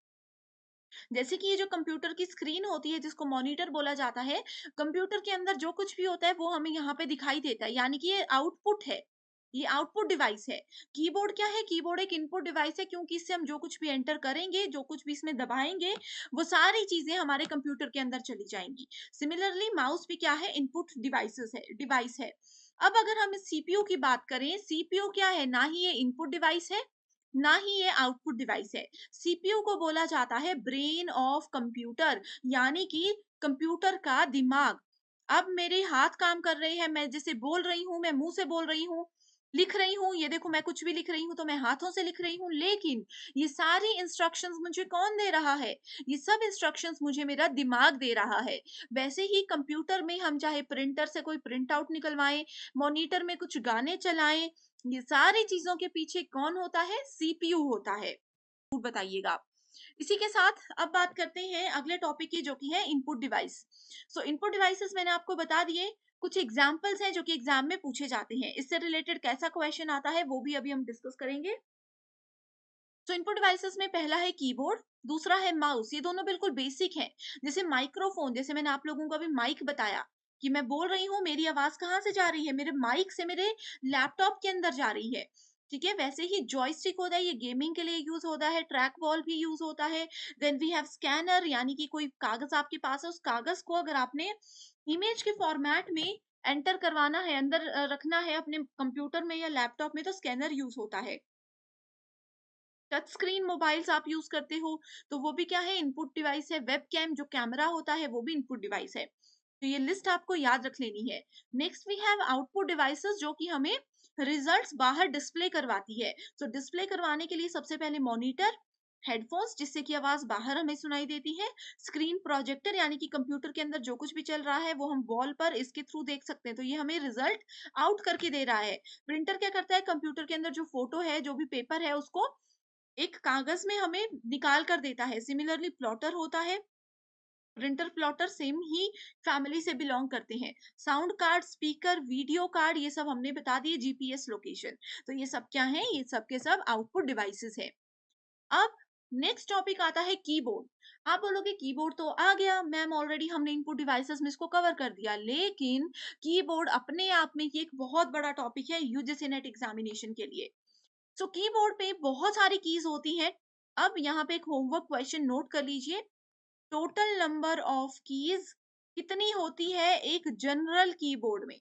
जैसे कि ये जो कंप्यूटर की स्क्रीन होती है जिसको मॉनिटर बोला जाता है, कंप्यूटर के अंदर जो कुछ भी होता है वो हमें यहाँ पे दिखाई देता है, यानी कि ये आउटपुट है, ये आउटपुट डिवाइस है। कीबोर्ड क्या है, कीबोर्ड एक इनपुट डिवाइस है क्योंकि इससे हम जो कुछ भी एंटर करेंगे, जो कुछ भी इसमें दबाएंगे वो सारी चीजें हमारे कंप्यूटर के अंदर चली जाएंगी। सिमिलरली माउस भी क्या है, इनपुट डिवाइस है। अब अगर हम सीपीयू की बात करें, सीपीयू क्या है, ना ही ये इनपुट डिवाइस है ना ही ये आउटपुट डिवाइस है। सीपीयू को बोला जाता है ब्रेन ऑफ कंप्यूटर, यानी कि कंप्यूटर का दिमाग। अब मेरे हाथ काम कर रहे हैं, मैं जैसे बोल रही हूँ, मैं मुंह से बोल रही हूँ, लिख रही हूँ, ये देखो मैं कुछ भी लिख रही हूँ तो मैं हाथों से लिख रही हूँ, लेकिन ये सारी इंस्ट्रक्शंस मुझे कौन दे रहा है, ये सब इंस्ट्रक्शंस मुझे मेरा दिमाग दे रहा है। वैसे ही कंप्यूटर में हम चाहे प्रिंटर से कोई प्रिंट आउट निकलवाएं, मॉनिटर में कुछ गाने चलाएं, ये सारी चीजों के पीछे कौन होता है, सीपीयू होता है। बताइएगा। इसी के साथ अब बात करते हैं अगले टॉपिक की, जो कि है इनपुट डिवाइस। सो इनपुट डिवाइसेस मैंने आपको बता दिए, कुछ एग्जाम्पल्स हैं जो कि एग्जाम में पूछे जाते हैं। इससे रिलेटेड कैसा क्वेश्चन आता है वो भी अभी हम डिस्कस करेंगे। तो इनपुट डिवाइसेस में पहला है कीबोर्ड, दूसरा है माउस। ये दोनों बिल्कुल बेसिक हैं। जैसे माइक्रोफोन, जैसे मैंने आप लोगों को अभी माइक बताया कि मैं बोल रही हूँ, मेरी आवाज कहाँ से जा रही है, मेरे माइक से मेरे लैपटॉप के अंदर जा रही है। ठीक है, वैसे ही जॉयस्टिक होता है, ये गेमिंग के लिए यूज होता है। ट्रैक बॉल भी यूज होता है। देन वी हैव स्कैनर, यानी कि कोई कागज आपके पास है, उस कागज को अगर आपने इमेज के फॉर्मेट में एंटर करवाना है, अंदर रखना है अपने कंप्यूटर में या लैपटॉप में, तो स्कैनर यूज होता है। टच स्क्रीन मोबाइल्स आप यूज करते हो तो वो भी क्या है, इनपुट डिवाइस है। वेब कैम जो कैमरा होता है वो भी इनपुट डिवाइस है। तो ये लिस्ट आपको याद रख लेनी है। Next we have output devices, जो कि हमें रिजल्ट्स बाहर डिस्प्ले करवाती है। तो डिस्प्ले करवाने के लिए सबसे पहले मॉनिटर, हेडफोन्स जिससे कि आवाज बाहर हमें सुनाई देती है, स्क्रीन प्रोजेक्टर यानी कि कंप्यूटर के अंदर जो कुछ भी चल रहा है वो हम वॉल पर इसके थ्रू देख सकते हैं, तो ये हमें रिजल्ट आउट करके दे रहा है। प्रिंटर क्या करता है, कंप्यूटर के अंदर जो फोटो है, जो भी पेपर है, उसको एक कागज में हमें निकाल कर देता है। सिमिलरली प्लॉटर होता है, प्रिंटर प्लॉटर सेम ही फैमिली से बिलोंग करते हैं। Sound card, speaker, video card, ये सब हमने बता दिए, जीपीएस लोकेशन। तो ये सब क्या है, ये सब के सब आउटपुट डिवाइसेस है। अब नेक्स्ट टॉपिक आता है कीबोर्ड। आप बोलोगे कीबोर्ड तो आ गया मैम, ऑलरेडी हमने इनपुट डिवाइसेस में इसको कवर कर दिया, लेकिन कीबोर्ड अपने आप में ये एक बहुत बड़ा टॉपिक है यूजीसी नेट एग्जामिनेशन के लिए। सो कीबोर्ड पे बहुत सारी कीज होती हैं। अब यहाँ पे एक होमवर्क क्वेश्चन नोट कर लीजिए। टोटल नंबर ऑफ कीज कितनी होती है एक जनरल कीबोर्ड में?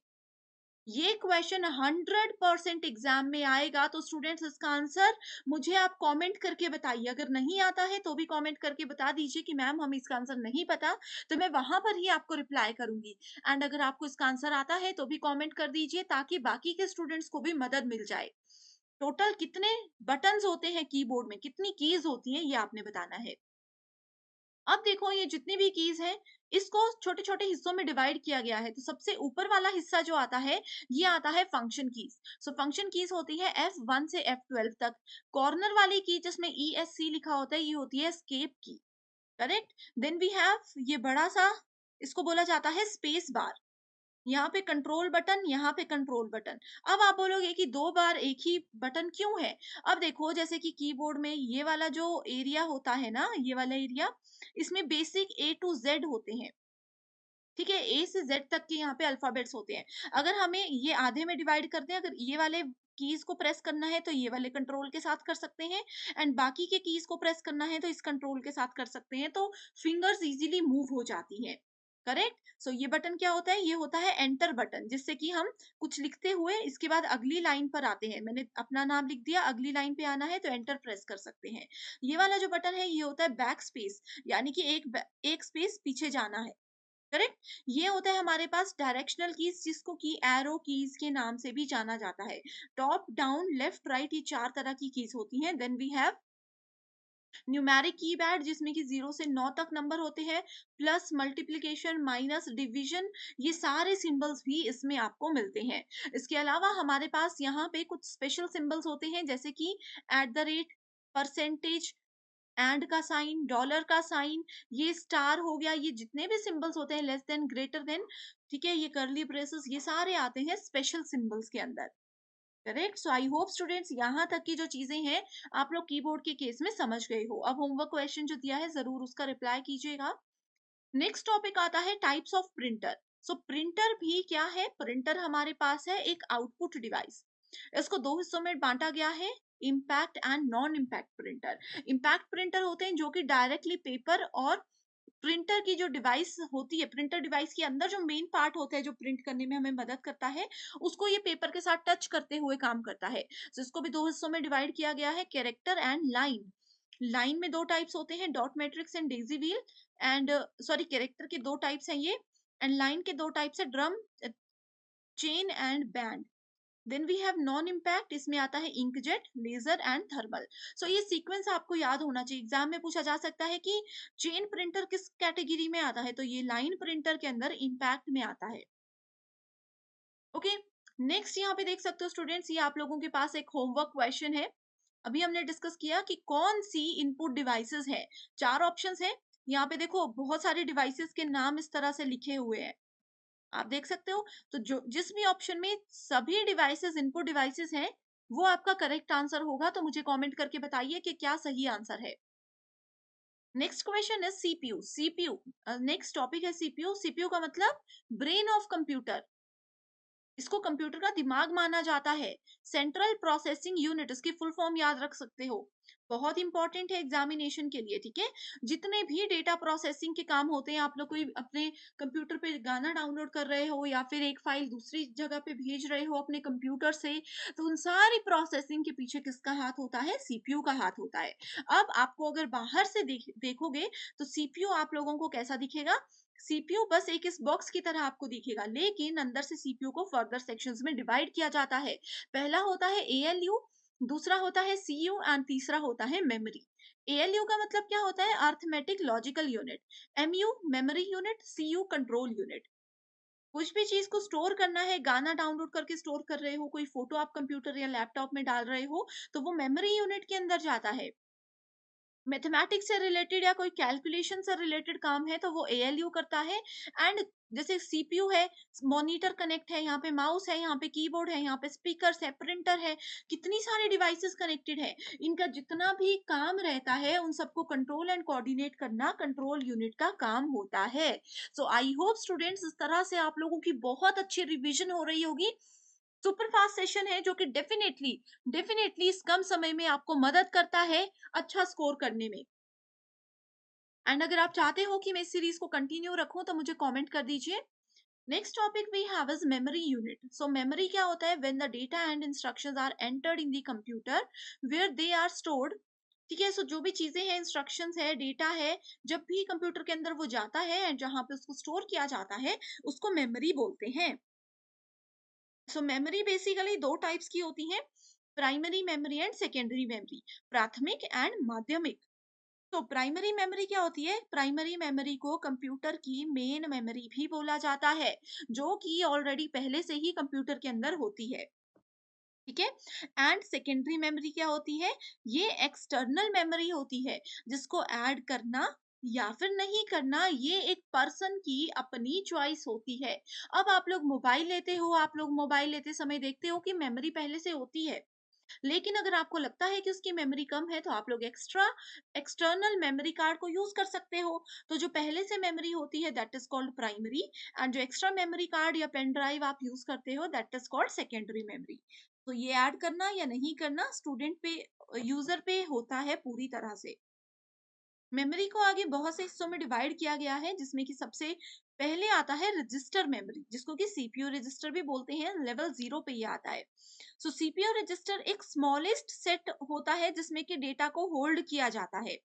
ये क्वेश्चन 100% एग्जाम में आएगा। तो स्टूडेंट्स इसका आंसर मुझे आप कमेंट करके बताइए। अगर नहीं आता है तो भी कमेंट करके बता दीजिए कि मैम हमें इसका आंसर नहीं पता, तो मैं वहां पर ही आपको रिप्लाई करूंगी। एंड अगर आपको इसका आंसर आता है तो भी कमेंट कर दीजिए, ताकि बाकी के स्टूडेंट्स को भी मदद मिल जाए। टोटल कितने बटन्स होते हैं कीबोर्ड में, कितनी कीज होती हैं, ये आपने बताना है। अब देखो, ये जितनी भी कीज हैं, इसको छोटे छोटे हिस्सों में डिवाइड किया गया है। तो सबसे ऊपर वाला हिस्सा जो आता है, ये आता है function keys. So function keys होती है F1 से F12 तक। कॉर्नर वाली की जिसमें ESC लिखा होता है, ये होती है एस्केप की। करेक्ट। देन वी हैव ये बड़ा सा, इसको बोला जाता है स्पेस बार। यहाँ पे कंट्रोल बटन, यहाँ पे कंट्रोल बटन। अब आप बोलोगे कि दो बार एक ही बटन क्यों है? अब देखो, जैसे कि कीबोर्ड में ये वाला जो एरिया होता है ना, ये वाला एरिया, इसमें बेसिक A to Z होते हैं। ठीक है, A से Z तक के यहाँ पे अल्फाबेट्स होते हैं। अगर हमें ये आधे में डिवाइड करते हैं, अगर ये वाले कीज को प्रेस करना है तो ये वाले कंट्रोल के साथ कर सकते हैं, एंड बाकी के कीज को प्रेस करना है तो इस कंट्रोल के साथ कर सकते हैं। तो फिंगर्स इजीली मूव हो जाती हैं। करेक्ट। सो ये बटन क्या होता है, ये होता है एंटर बटन, जिससे कि हम कुछ लिखते हुए इसके बाद अगली लाइन पर आते हैं। मैंने अपना नाम लिख दिया, अगली लाइन पे आना है तो एंटर प्रेस कर सकते हैं। ये वाला जो बटन है, ये होता है बैक स्पेस, यानी कि एक स्पेस पीछे जाना है। करेक्ट। ये होता है हमारे पास डायरेक्शनल कीज, जिसको कि एरो कीज के नाम से भी जाना जाता है। टॉप, डाउन, लेफ्ट, राइट, ये चार तरह की कीज होती हैं। Then we have numeric keypad, जिसमें कि 0 से 9 तक नंबर होते हैं। प्लस, मल्टीप्लिकेशन, माइनस, डिवीजन, ये सारे सिंबल्स भी इसमें आपको मिलते हैं। इसके अलावा हमारे पास यहाँ पे कुछ स्पेशल सिंबल्स होते हैं, जैसे कि @ परसेंटेज, एंड का साइन, डॉलर का साइन, ये स्टार हो गया, ये जितने भी सिंबल्स होते हैं, लेस देन, ग्रेटर देन, ठीक है, ये करली ब्रेसेस, ये सारे आते हैं स्पेशल सिंबल्स के अंदर। Correct. So I hope students, यहाँ तक की जो चीजें हैं आप लोग कीबोर्ड के केस में समझ गए हो। अब होमवर्क क्वेश्चन जो दिया है, जरूर उसका रिप्लाई कीजिएगा। नेक्स्ट टॉपिक आता है types of printer. So printer भी क्या है, प्रिंटर हमारे पास है एक आउटपुट डिवाइस। इसको दो हिस्सों में बांटा गया है, impact and non impact printer. Impact printer होते हैं जो कि डायरेक्टली पेपर और प्रिंटर की जो डिवाइस होती है, प्रिंटर डिवाइस के अंदर जो मेन पार्ट होता है, जो प्रिंट करने में हमें मदद करता है, उसको ये पेपर के साथ टच करते हुए काम करता है। तो इसको भी दो हिस्सों में डिवाइड किया गया है, कैरेक्टर एंड लाइन। लाइन में दो टाइप्स होते हैं, dot matrix and Daisy wheel. And sorry, character के दो टाइप्स हैं ये, एंड लाइन के दो टाइप्स है, drum, chain and band. Then we have non impact, इसमें आता है inkjet, laser and thermal. So ये सीक्वेंस आपको याद होना चाहिए। एग्जाम में पूछा जा सकता है कि चेन प्रिंटर किस कैटेगरी में आता है, तो ये लाइन प्रिंटर के अंदर इम्पैक्ट में आता है। ओके। नेक्स्ट यहाँ पे देख सकते हो स्टूडेंट्स, ये आप लोगों के पास एक होमवर्क क्वेश्चन है। अभी हमने डिस्कस किया कि कौन सी इनपुट डिवाइसेस है। 4 ऑप्शंस हैं। यहाँ पे देखो बहुत सारे डिवाइसेस के नाम इस तरह से लिखे हुए हैं, आप देख सकते हो। तो जो जिस भी ऑप्शन में सभी डिवाइसेस इनपुट डिवाइसेस हैं, वो आपका करेक्ट आंसर होगा। तो मुझे कमेंट करके बताइए कि क्या सही आंसर है। नेक्स्ट क्वेश्चन है सीपीयू। सीपीयू नेक्स्ट टॉपिक है सीपीयू। सीपीयू का मतलब ब्रेन ऑफ कंप्यूटर। इसको कंप्यूटर का दिमाग माना जाता है। सेंट्रल प्रोसेसिंग यूनिट, इसकी फुल फॉर्म याद रख सकते हो, बहुत इंपॉर्टेंट है एग्जामिनेशन के लिए, ठीक है। जितने भी डेटा प्रोसेसिंग के काम होते हैं, आप लोग कोई अपने कंप्यूटर पे गाना डाउनलोड कर रहे हो या फिर एक फाइल दूसरी जगह पे भेज रहे हो अपने कंप्यूटर से, तो उन सारी प्रोसेसिंग के पीछे किसका हाथ होता है? सीपीयू का हाथ होता है। अब आपको अगर बाहर से देखोगे तो सीपीयू आप लोगों को कैसा दिखेगा? सीपीयू बस एक इस बॉक्स की तरह आपको दिखेगा, लेकिन अंदर से सीपीयू को फर्दर सेक्शंस में डिवाइड किया जाता है। पहला होता है एएलयू, दूसरा होता है सीयू एंड तीसरा होता है मेमोरी। एएलयू का मतलब क्या होता है? Arithmetic logical unit. MU memory unit, CU control unit. कुछ भी चीज को स्टोर करना है, गाना डाउनलोड करके स्टोर कर रहे हो, कोई फोटो आप कंप्यूटर या लैपटॉप में डाल रहे हो, तो वो मेमोरी यूनिट के अंदर जाता है। मैथमेटिक्स से रिलेटेड या कोई कैलकुलेशन से रिलेटेड काम है तो वो एएलयू करता है। एंड जैसे सीपीयू है, मॉनिटर कनेक्ट है, यहाँ पे माउस है, यहाँ पे कीबोर्ड है, यहाँ पे स्पीकर्स है, प्रिंटर है, कितनी सारी डिवाइसेस कनेक्टेड है। इनका जितना भी काम रहता है उन सबको कंट्रोल एंड कोऑर्डिनेट करना कंट्रोल यूनिट का काम होता है। सो आई होप स्टूडेंट्स इस तरह से आप लोगों की बहुत अच्छी रिवीजन हो रही होगी। सुपर फास्ट सेशन है जो कि डेफिनेटली डेफिनेटली इस कम समय में आपको मदद करता है अच्छा स्कोर करने में। एंड अगर आप चाहते हो कि मैं इस सीरीज को कंटिन्यू रखूं तो मुझे कमेंट कर दीजिए। Next topic we have is memory unit. So memory क्या होता है? When the data and instructions are entered in the computer where they are stored. ठीक है, सो जो भी चीजें हैं, इंस्ट्रक्शंस है, डेटा है, जब भी कंप्यूटर के अंदर वो जाता है एंड जहां पे उसको स्टोर किया जाता है, उसको मेमोरी बोलते हैं। सो मेमोरी बेसिकली दो टाइप्स की होती हैं, primary memory and secondary memory, प्राथमिक एंड माध्यमिक। तो प्राइमरी मेमोरी क्या होती है? प्राइमरी मेमोरी को कंप्यूटर की मेन मेमोरी भी बोला जाता है, जो कि ऑलरेडी पहले से ही कंप्यूटर के अंदर होती है, ठीक है। एंड सेकेंडरी मेमोरी क्या होती है? ये एक्सटर्नल मेमोरी होती है, जिसको ऐड करना या फिर नहीं करना ये एक पर्सन की अपनी चॉइस होती है। अब आप लोग मोबाइल लेते हो, आप लोग मोबाइल लेते समय देखते हो कि मेमोरी पहले से होती है, लेकिन अगर आपको लगता है कि उसकी मेमोरी कम है तो आप लोग एक्स्ट्रा एक्सटर्नल मेमोरी कार्ड को यूज कर सकते हो। तो जो पहले से मेमोरी होती है that is called primary, and जो एक्स्ट्रा मेमोरी कार्ड या पेन ड्राइव आप यूज करते हो that is called secondary memory. तो ये ऐड करना या नहीं करना स्टूडेंट पे, यूजर पे होता है पूरी तरह से। मेमोरी को आगे बहुत से हिस्सों में डिवाइड किया गया है, जिसमें कि सबसे पहले आता है रजिस्टर मेमोरी, जिसको कि सीपीयू रजिस्टर भी बोलते हैं, लेवल 0 पे ये आता है। सो सीपीयू रजिस्टर एक स्मॉलेस्ट सेट होता है जिसमें कि डेटा को होल्ड किया जाता है।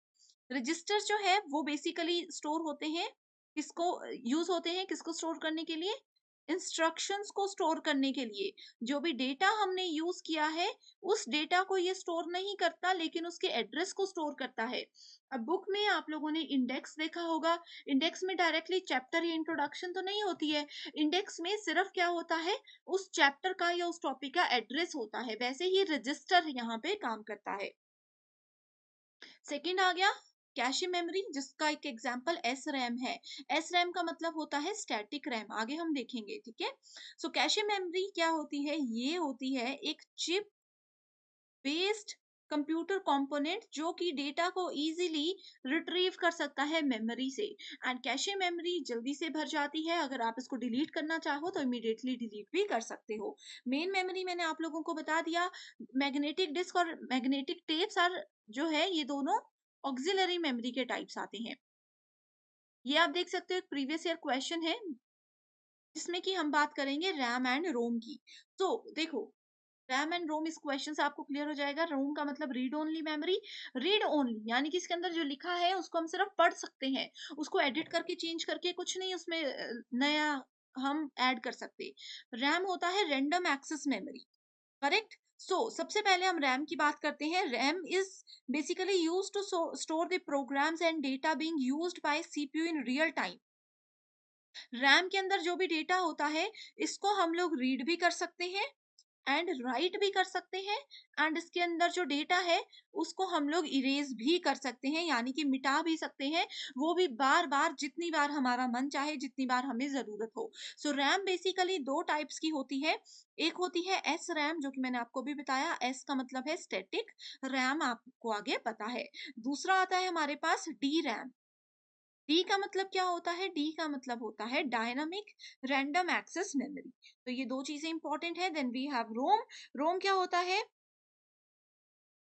रजिस्टर जो है वो बेसिकली स्टोर होते हैं, किसको यूज होते हैं, किसको स्टोर करने के लिए? इंस्ट्रक्शंस को स्टोर करने के लिए। जो भी डेटा हमने यूज किया है उस डेटा को ये स्टोर नहीं करता, लेकिन उसके एड्रेस को स्टोर करता है। अब बुक में आप लोगों ने इंडेक्स देखा होगा, इंडेक्स में डायरेक्टली चैप्टर या इंट्रोडक्शन तो नहीं होती है, इंडेक्स में सिर्फ क्या होता है? उस चैप्टर का या उस टॉपिक का एड्रेस होता है। वैसे ही रजिस्टर यहाँ पे काम करता है। सेकंड आ गया कैशे मेमोरी, जिसका एक एग्जांपल एस रैम है। एस रैम का मतलब होता है स्टैटिक रैम, आगे हम देखेंगे, ठीक है। सो कैशे मेमोरी क्या होती है? ये होती है एक चिप बेस्ड कंप्यूटर कंपोनेंट जो कि डेटा को इजीली रिट्रीव कर सकता है मेमोरी से। एंड कैशे मेमोरी जल्दी से भर जाती है, अगर आप इसको डिलीट करना चाहो तो इमीडिएटली डिलीट भी कर सकते हो। मेन मेमोरी मैंने आप लोगों को बता दिया। मैग्नेटिक डिस्क और मैग्नेटिक टेप्स आर जो है ये दोनों ऑक्सिलरी मेमोरी के टाइप्स आते हैं। ये आप देख सकते हो एक प्रीवियस ईयर क्वेश्चन है जिसमें कि हम बात करेंगे रैम एंड रोम की। तो देखो, रैम एंड रोम इस क्वेश्चन से आपको क्लियर हो जाएगा। रोम का मतलब read only memory, read only यानी कि इसके अंदर जो लिखा है उसको हम सिर्फ पढ़ सकते हैं, उसको एडिट करके चेंज करके कुछ नहीं उसमें नया हम ऐड कर सकते। रैम होता है random access memory, correct. So सबसे पहले हम रैम की बात करते हैं। RAM is basically used to store the programs and data being used by CPU in real time. RAM के अंदर जो भी डेटा होता है इसको हम लोग रीड भी कर सकते हैं एंड राइट भी कर सकते हैं, एंड इसके अंदर जो डेटा है उसको हम लोग इरेज भी कर सकते हैं, यानी कि मिटा भी सकते हैं, वो भी बार बार, जितनी बार हमारा मन चाहे, जितनी बार हमें जरूरत हो। सो रैम बेसिकली दो टाइप्स की होती है। एक होती है एस रैम, जो कि मैंने आपको भी बताया, एस का मतलब है स्टैटिक, रैम आपको आगे पता है। दूसरा आता है हमारे पास डी रैम। डी का मतलब क्या होता है? डी का मतलब होता है डायनामिक रैंडम एक्सेस मेमोरी। तो ये दो चीजें इंपॉर्टेंट है। देन वी हैव रोम। रोम क्या होता है?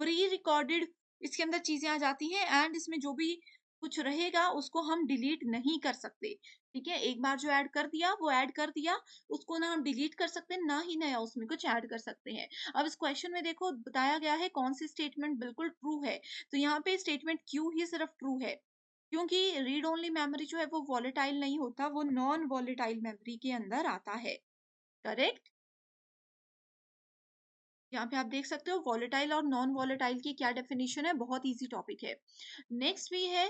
प्री रिकॉर्डेड, इसके अंदर चीजें आ जाती हैं, एंड इसमें जो भी कुछ रहेगा उसको हम डिलीट नहीं कर सकते। ठीक है, एक बार जो ऐड कर दिया वो ऐड कर दिया, उसको ना हम डिलीट कर सकते हैं, ना ही नया उसमें कुछ ऐड कर सकते हैं। अब इस क्वेश्चन में देखो बताया गया है कौन सी स्टेटमेंट बिल्कुल ट्रू है। तो यहाँ पे स्टेटमेंट क्यू ही सिर्फ ट्रू है, क्योंकि रीड ओनली मेमोरी जो है वो वॉलेटाइल नहीं होता, वो नॉन वॉलेटाइल मेमोरी के अंदर आता है। करेक्ट। यहाँ पे आप देख सकते हो वॉलेटाइल और नॉन वॉलेटाइल की क्या डेफिनेशन है, बहुत इजी टॉपिक है। नेक्स्ट भी है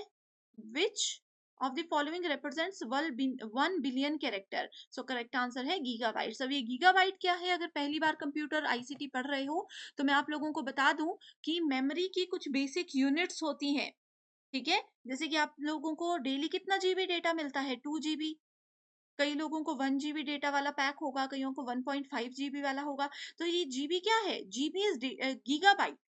which of the following represents 1 billion character. So correct answer है गीगाबाइट। अब ये गीगाबाइट क्या है? अगर पहली बार कंप्यूटर आईसीटी पढ़ रहे हो तो मैं आप लोगों को बता दूं कि मेमोरी की कुछ बेसिक यूनिट्स होती हैं। ठीक है, जैसे कि आप लोगों को डेली कितना जीबी डेटा मिलता है? 2 GB। कई लोगों को 1 GB डेटा वाला पैक होगा, कईयों को 1.5 GB वाला होगा। तो ये जीबी क्या है? GB is gigabyte.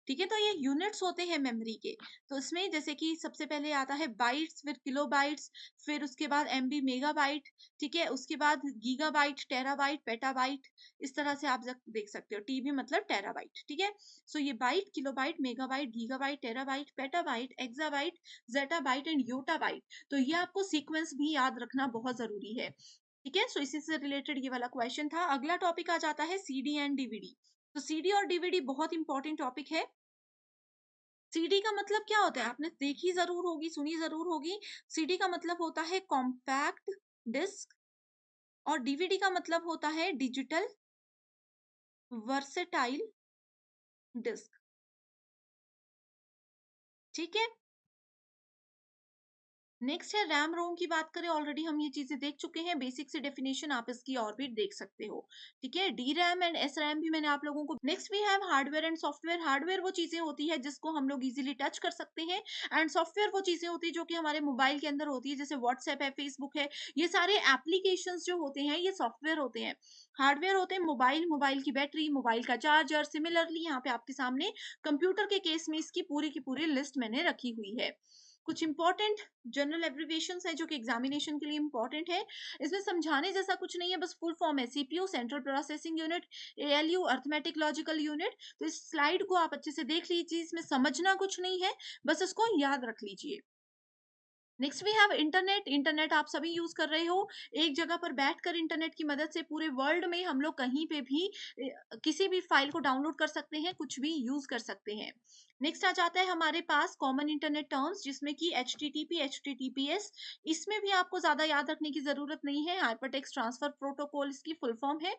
ठीक है, तो ये यूनिट्स होते हैं मेमोरी के। तो इसमें जैसे कि सबसे पहले आता है बाइट्स, फिर किलोबाइट्स, फिर उसके बाद एमबी मेगाबाइट। ठीक है, उसके बाद गीगाबाइट, टेराबाइट, पेटाबाइट। इस तरह से आप देख सकते हो, टीबी मतलब टेराबाइट। ठीक है, सो ये byte, kilobyte, megabyte, gigabyte, terabyte, petabyte, exabyte, zettabyte and yottabyte. तो ये आपको सीक्वेंस भी याद रखना बहुत जरूरी है। ठीक है, सो इसी से रिलेटेड ये वाला क्वेश्चन था। अगला टॉपिक आ जाता है सीडी एंड डीवीडी। तो सीडी और डीवीडी बहुत इंपॉर्टेंट टॉपिक है। सीडी का मतलब क्या होता है? आपने देखी जरूर होगी, सुनी जरूर होगी। सीडी का मतलब होता है कॉम्पैक्ट डिस्क, और डीवीडी का मतलब होता है डिजिटल वर्सेटाइल डिस्क। ठीक है, नेक्स्ट है रैम रोम की बात करें, ऑलरेडी हम ये चीजें देख चुके हैं, बेसिक से डेफिनेशन आप इसकी और भी देख सकते हो। ठीक है, D RAM and S RAM भी मैंने आप लोगों को। Next we have hardware and software. Hardware वो चीजें होती है जिसको हम लोग इजीली टच कर सकते हैं, एंड सॉफ्टवेयर वो चीजें होती है जो कि हमारे मोबाइल के अंदर होती है, जैसे व्हाट्सएप है, फेसबुक है। ये सारे एप्लीकेशन जो होते हैं ये सॉफ्टवेयर होते हैं। हार्डवेयर होते हैं मोबाइल, मोबाइल की बैटरी, मोबाइल का चार्जर। सिमिलरली यहाँ पे आपके सामने कंप्यूटर के केस में इसकी पूरी की पूरी लिस्ट मैंने रखी हुई है। कुछ इंपॉर्टेंट जनरल एब्रिविएशन है जो कि एग्जामिनेशन के लिए इंपॉर्टेंट है। इसमें समझाने जैसा कुछ नहीं है, बस फुल फॉर्म है CPU, central processing unit, ALU, arithmetic logical unit. तो इस स्लाइड को आप अच्छे से देख लीजिए, इसमें समझना कुछ नहीं है, बस इसको याद रख लीजिए। Next we have internet. Internet आप सभी यूज कर रहे हो, एक जगह पर बैठकर इंटरनेट की मदद से पूरे वर्ल्ड में हम लोग कहीं पे भी किसी भी फाइल को डाउनलोड कर सकते हैं, कुछ भी यूज कर सकते हैं। नेक्स्ट आ जाता है हमारे पास कॉमन इंटरनेट टर्म्स, जिसमें कि HTTP, HTTPS। इसमें भी आपको ज्यादा याद रखने की जरूरत नहीं है, हाइपरटेक्स्ट ट्रांसफर प्रोटोकॉल इसकी फुल फॉर्म है।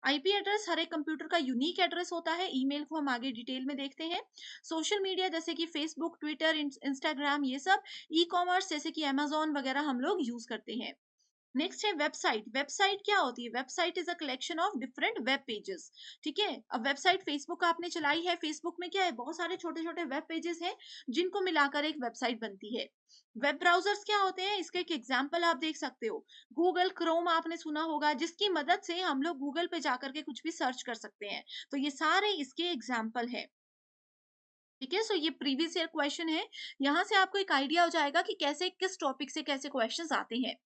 आईपी एड्रेस हर एक कंप्यूटर का यूनिक एड्रेस होता है। ईमेल को हम आगे डिटेल में देखते हैं। सोशल मीडिया जैसे कि फेसबुक, ट्विटर, इंस्टाग्राम, ये सब। ई कॉमर्स जैसे कि अमेजोन वगैरह हम लोग यूज करते हैं। नेक्स्ट है वेबसाइट। वेबसाइट क्या होती है? Website is a collection of different web pages. ठीक है, अब वेबसाइट फेसबुक आपने चलाई है, फेसबुक में क्या है? बहुत सारे छोटे छोटे वेब पेजेस हैं जिनको मिलाकर एक वेबसाइट बनती है। वेब ब्राउजर्स क्या होते हैं? इसके एक एग्जांपल आप देख सकते हो। गूगल क्रोम आपने सुना होगा, जिसकी मदद से हम लोग गूगल पे जाकर के कुछ भी सर्च कर सकते हैं। तो ये सारे इसके एग्जाम्पल है। ठीक है, सो ये प्रीवियस ईयर क्वेश्चन है, यहाँ से आपको एक आइडिया हो जाएगा कि कैसे किस टॉपिक से कैसे क्वेश्चंस आते हैं।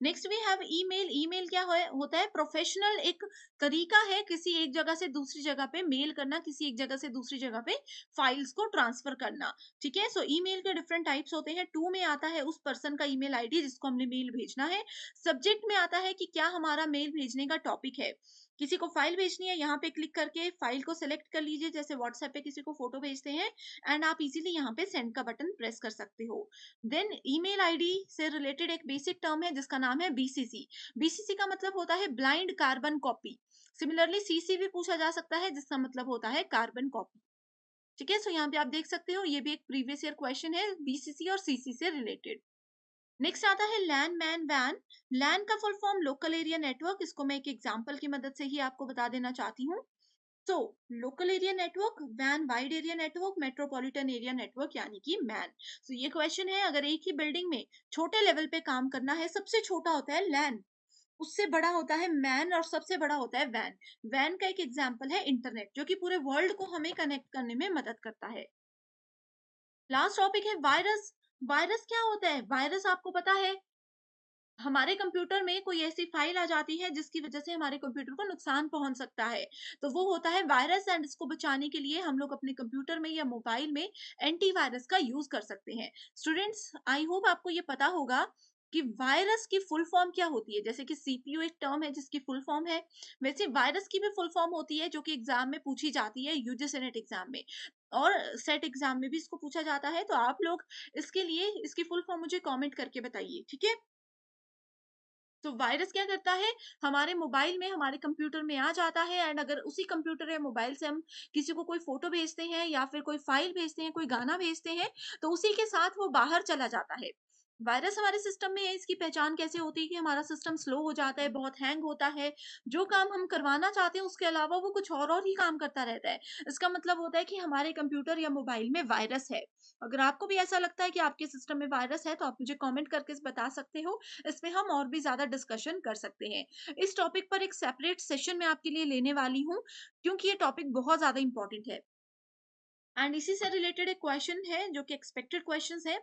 Next we have email. Email क्या होता है? प्रोफेशनल एक तरीका है किसी एक जगह से दूसरी जगह पे मेल करना, किसी एक जगह से दूसरी जगह पे फाइल्स को ट्रांसफर करना। ठीक है, सो ईमेल के डिफरेंट टाइप्स होते हैं। टू में आता है उस पर्सन का ईमेल आईडी जिसको हमने मेल भेजना है। सब्जेक्ट में आता है कि क्या हमारा मेल भेजने का टॉपिक है। किसी को फाइल भेजनी है, यहाँ पे क्लिक करके फाइल को सिलेक्ट कर लीजिए, जैसे व्हाट्सएप पे किसी को फोटो भेजते हैं, एंड आप इजीली यहाँ पे सेंड का बटन प्रेस कर सकते हो। देन ईमेल आईडी से रिलेटेड एक बेसिक टर्म है जिसका नाम है बीसीसी। बीसीसी का मतलब होता है blind carbon copy. Similarly CC भी पूछा जा सकता है जिसका मतलब होता है कार्बन कॉपी। ठीक है, सो यहाँ पे आप देख सकते हो, ये भी एक प्रीवियस ईयर क्वेश्चन है बीसीसी और सीसी से रिलेटेड। नेक्स्ट आता है लैन मैन वैन। लैन का full form local area network, इसको मैं एक एग्जांपल की मदद से ही आपको बता देना चाहती हूँ। तो लोकल एरिया नेटवर्क, वैन wide area network, metropolitan area network यानी कि मैन। तो ये क्वेश्चन है, अगर एक ही बिल्डिंग में छोटे लेवल पे काम करना है, सबसे छोटा होता है लैन, उससे बड़ा होता है मैन और सबसे बड़ा होता है वैन। वैन का एक एग्जांपल है इंटरनेट, जो कि पूरे वर्ल्ड को हमें कनेक्ट करने में मदद करता है। लास्ट टॉपिक है वायरस। वायरस क्या होता है? वायरस आपको पता है, हमारे कंप्यूटर में कोई ऐसी फाइल आ जाती है जिसकी वजह से हमारे कंप्यूटर को नुकसान पहुंच सकता है, तो वो होता है वायरस। एंड इसको बचाने के लिए हम लोग अपने कंप्यूटर में या मोबाइल में एंटीवायरस का यूज कर सकते हैं। स्टूडेंट्स, आई होप आपको ये पता होगा कि वायरस की फुल फॉर्म क्या होती है। जैसे कि सीपीयू एक टर्म है जिसकी फुल फॉर्म है, वैसे वायरस की भी फुल फॉर्म होती है जो कि एग्जाम में पूछी जाती है, यूजीसी नेट एग्जाम में और सेट एग्जाम में भी इसको पूछा जाता है। तो आप लोग इसके लिए इसकी फुल फॉर्म मुझे कमेंट करके बताइए, ठीक है। तो वायरस क्या करता है, हमारे मोबाइल में, हमारे कंप्यूटर में आ जाता है, एंड अगर उसी कंप्यूटर या मोबाइल से हम किसी को कोई फोटो भेजते हैं या फिर कोई फाइल भेजते हैं, कोई गाना भेजते हैं, तो उसी के साथ वो बाहर चला जाता है। वायरस हमारे सिस्टम में है, इसकी पहचान कैसे होती है कि हमारा सिस्टम स्लो हो जाता है, बहुत हैंग होता है, जो काम हम करवाना चाहते हैं उसके अलावा वो कुछ और ही काम करता रहता है। इसका मतलब होता है कि हमारे कंप्यूटर या मोबाइल में वायरस है। अगर आपको भी ऐसा लगता है कि आपके सिस्टम में वायरस है, तो आप मुझे कमेंट करके बता सकते हो, इसमें हम और भी ज्यादा डिस्कशन कर सकते हैं। इस टॉपिक पर एक सेपरेट सेशन मैं आपके लिए लेने वाली हूँ, क्योंकि ये टॉपिक बहुत ज्यादा इंपॉर्टेंट है। एंड इसी से रिलेटेड एक क्वेश्चन है जो कि एक्सपेक्टेड क्वेश्चन है,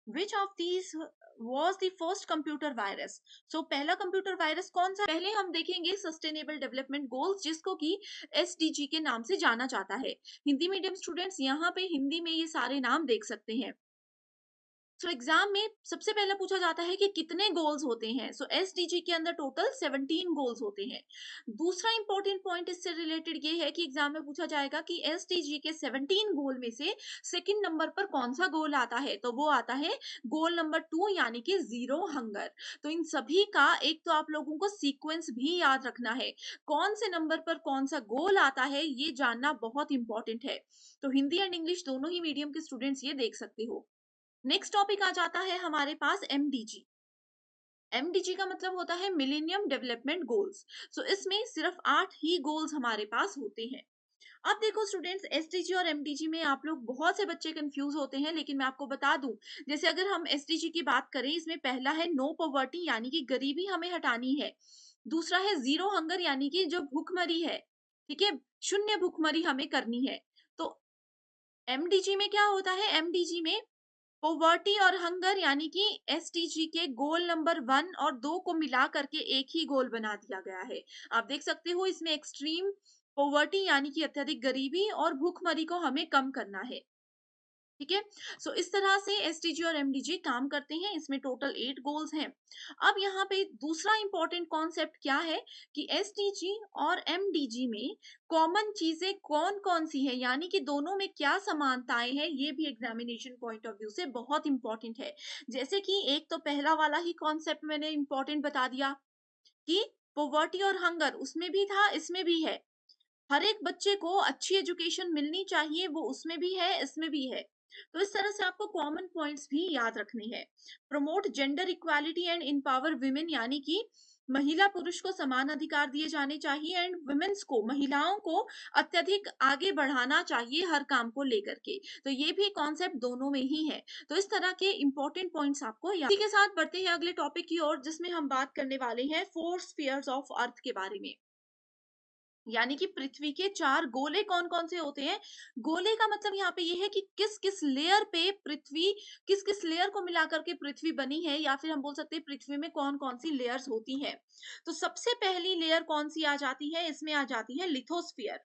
which of these was the first computer virus. So पहला कंप्यूटर वायरस कौन सा? पहले हम देखेंगे सस्टेनेबल डेवलपमेंट गोल्स, जिसको कि एसडीजी के नाम से जाना जाता है। हिंदी मीडियम स्टूडेंट्स यहाँ पे हिंदी में ये सारे नाम देख सकते हैं। सो एग्जाम में सबसे पहला पूछा जाता है कि कितने गोल्स होते हैं। सो एसडीजी के अंदर टोटल 17 गोल्स होते हैं। दूसरा इंपॉर्टेंट पॉइंट इससे रिलेटेड ये है कि एग्जाम में पूछा जाएगा कि एसडीजी के 17 गोल में से सेकंड नंबर पर कौन सा गोल आता है, तो वो आता है गोल नंबर 2 यानी कि जीरो हंगर। तो इन सभी का एक तो आप लोगों को सीक्वेंस भी याद रखना है, कौन से नंबर पर कौन सा गोल आता है ये जानना बहुत इंपॉर्टेंट है। तो हिंदी एंड इंग्लिश दोनों ही मीडियम के स्टूडेंट्स ये देख सकते हो। नेक्स्ट टॉपिक आ जाता है हमारे पास एमडीजी। एमडीजी का मतलब होता है मिलेनियम डेवलपमेंट गोल्स। सो इसमें सिर्फ 8 ही गोल्स हमारे पास होते हैं। अब देखो स्टूडेंट्स, एसडीजी और एमडीजी में आप लोग, बहुत से बच्चे कंफ्यूज होते हैं, लेकिन मैं आपको बता दूं, जैसे अगर हम एसडीजी की बात करें, इसमें पहला है नो पॉवर्टी यानी कि गरीबी हमें हटानी है। दूसरा है जीरो हंगर यानी कि जो भूखमरी है, ठीक है, शून्य भूखमरी हमें करनी है। तो एमडीजी में क्या होता है, एमडीजी में पोवर्टी और हंगर यानी कि एसटीजी के गोल नंबर 1 और 2 को मिला करके एक ही गोल बना दिया गया है। आप देख सकते हो इसमें एक्सट्रीम पोवर्टी यानी कि अत्यधिक गरीबी और भूखमरी को हमें कम करना है, ठीक है। सो इस तरह से एसटीजी और एमडीजी काम करते हैं, इसमें टोटल 8 गोल्स हैं। अब यहाँ पे दूसरा इंपॉर्टेंट कॉन्सेप्ट क्या है कि एसटीजी और एमडीजी में कॉमन चीजें कौन कौन सी है, यानी कि दोनों में क्या समानताएं हैं, ये भी एग्जामिनेशन पॉइंट ऑफ व्यू से बहुत इंपॉर्टेंट है। जैसे कि एक तो पहला वाला ही कॉन्सेप्ट मैंने इंपॉर्टेंट बता दिया कि पोवर्टी और हंगर, उसमें भी था इसमें भी है, हर एक बच्चे को अच्छी एजुकेशन मिलनी चाहिए, वो उसमें भी है इसमें भी है। तो इस तरह से आपको कॉमन पॉइंट्स भी याद रखने हैं। Promote gender equality and empower women यानी कि महिला पुरुष को समान अधिकार दिए जाने चाहिए, एंड वुमेन्स को, महिलाओं को अत्यधिक आगे बढ़ाना चाहिए हर काम को लेकर के। तो ये भी कॉन्सेप्ट दोनों में ही है। तो इस तरह के इंपॉर्टेंट पॉइंट्स आपको याद। इसी के साथ बढ़ते हैं अगले टॉपिक की ओर, जिसमें हम बात करने वाले हैं 4 स्फीयर्स ऑफ अर्थ के बारे में, यानी कि पृथ्वी के 4 गोले कौन कौन से होते हैं। गोले का मतलब यहाँ पे ये है कि किस किस लेयर पे पृथ्वी, किस किस लेयर को मिलाकर के पृथ्वी बनी है, या फिर हम बोल सकते हैं पृथ्वी में कौन कौन सी लेयर्स होती हैं। तो सबसे पहली लेयर कौन सी आ जाती है, इसमें आ जाती है लिथोस्फियर,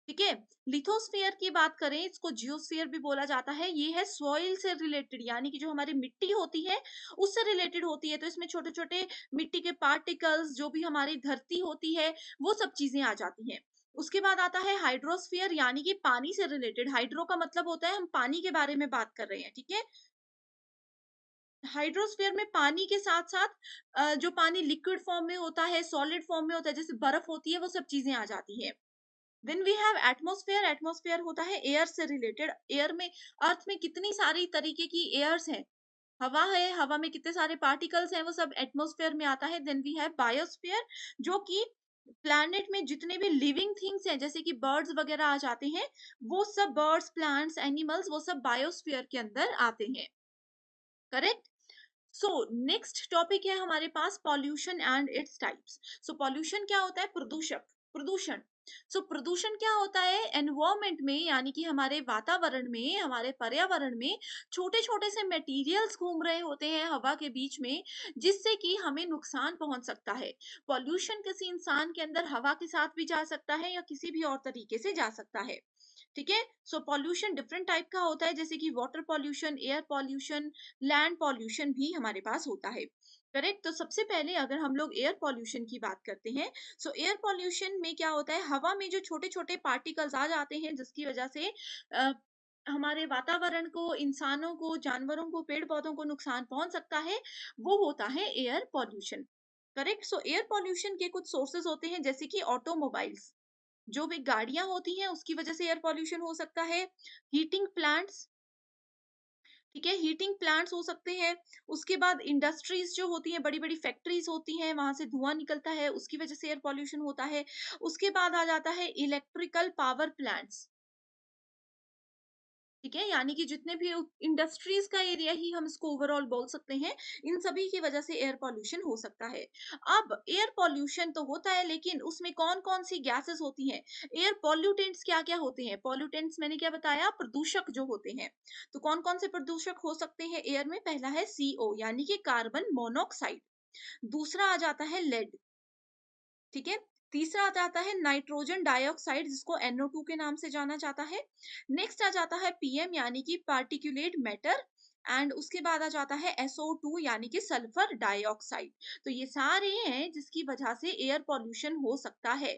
ठीक है। लिथोस्फियर की बात करें, इसको जियोस्फियर भी बोला जाता है, ये है सॉइल से रिलेटेड, यानी कि जो हमारी मिट्टी होती है उससे रिलेटेड होती है। तो इसमें छोटे छोटे मिट्टी के पार्टिकल्स, जो भी हमारी धरती होती है, वो सब चीजें आ जाती हैं। उसके बाद आता है हाइड्रोस्फियर, यानी कि पानी से रिलेटेड। हाइड्रो का मतलब होता है हम पानी के बारे में बात कर रहे हैं, ठीक है। हाइड्रोस्फीयर में पानी के साथ साथ जो पानी लिक्विड फॉर्म में होता है, सॉलिड फॉर्म में होता है, जैसे बर्फ होती है, वो सब चीजें आ जाती है। Then we have atmosphere. Atmosphere होता है एयर से रिलेटेड। एयर में, अर्थ में कितनी सारी तरीके की एयर्स हैं, हवा है, हवा में कितने सारे पार्टिकल्स हैं, वो सब एटमॉस्फेयर में आता है। देन वी हैव बायोस्फीयर, जो कि प्लैनेट में जितने भी लिविंग थिंग्स हैं जैसे कि बर्ड्स वगैरह आ जाते हैं, वो सब बर्ड्स, प्लांट्स, एनिमल्स वो सब बायोस्फीयर के अंदर आते हैं। करेक्ट? सो नेक्स्ट टॉपिक है हमारे पास pollution and its types. So pollution क्या होता है? प्रदूषक, प्रदूषण। सो प्रदूषण क्या होता है? एनवायरमेंट में यानी कि हमारे वातावरण में, हमारे पर्यावरण में छोटे छोटे से मटेरियल्स घूम रहे होते हैं हवा के बीच में, जिससे कि हमें नुकसान पहुंच सकता है। पॉल्यूशन किसी इंसान के अंदर हवा के साथ भी जा सकता है या किसी भी और तरीके से जा सकता है। ठीक है? सो पॉल्यूशन डिफरेंट टाइप का होता है, जैसे कि water pollution, air pollution, land pollution भी हमारे पास होता है। करेक्ट? तो सबसे पहले अगर हम लोग एयर पॉल्यूशन की बात करते हैं, सो एयर पॉल्यूशन में क्या होता है? हवा में जो छोटे छोटे पार्टिकल्स आ जाते हैं जिसकी वजह से हमारे वातावरण को, इंसानों को, जानवरों को, पेड़ पौधों को नुकसान पहुंच सकता है, वो होता है एयर पॉल्यूशन। करेक्ट? सो एयर पॉल्यूशन के कुछ सोर्सेज होते हैं, जैसे कि ऑटोमोबाइल्स, जो भी गाड़ियां होती हैं उसकी वजह से एयर पॉल्यूशन हो सकता है। हीटिंग प्लांट्स, ठीक है, हीटिंग प्लांट्स हो सकते हैं। उसके बाद इंडस्ट्रीज जो होती हैं, बड़ी बड़ी फैक्ट्रीज होती हैं, वहां से धुआं निकलता है, उसकी वजह से एयर पॉल्यूशन होता है। उसके बाद आ जाता है इलेक्ट्रिकल पावर प्लांट्स। ठीक है, यानी कि जितने भी इंडस्ट्रीज का एरिया ही हम इसको ओवरऑल बोल सकते हैं, इन सभी की वजह से एयर पॉल्यूशन हो सकता है। अब एयर पॉल्यूशन तो होता है, लेकिन उसमें कौन कौन सी गैसेस होती हैं? एयर पॉल्यूटेंट्स क्या क्या होते हैं? पॉल्यूटेंट्स मैंने क्या बताया? प्रदूषक जो होते हैं। तो कौन कौन से प्रदूषक हो सकते हैं एयर में? पहला है सीओ यानी कि कार्बन मोनोऑक्साइड। दूसरा आ जाता है लेड। ठीक है। तीसरा आ जाता है नाइट्रोजन डाइऑक्साइड, जिसको NO2 के नाम से जाना जाता है। नेक्स्ट आ जाता है पीएम यानी कि पार्टिकुलेट मैटर। एंड उसके बाद आ जाता है SO2 यानी कि सल्फर डाइऑक्साइड। तो ये सारे हैं जिसकी वजह से एयर पॉल्यूशन हो सकता है।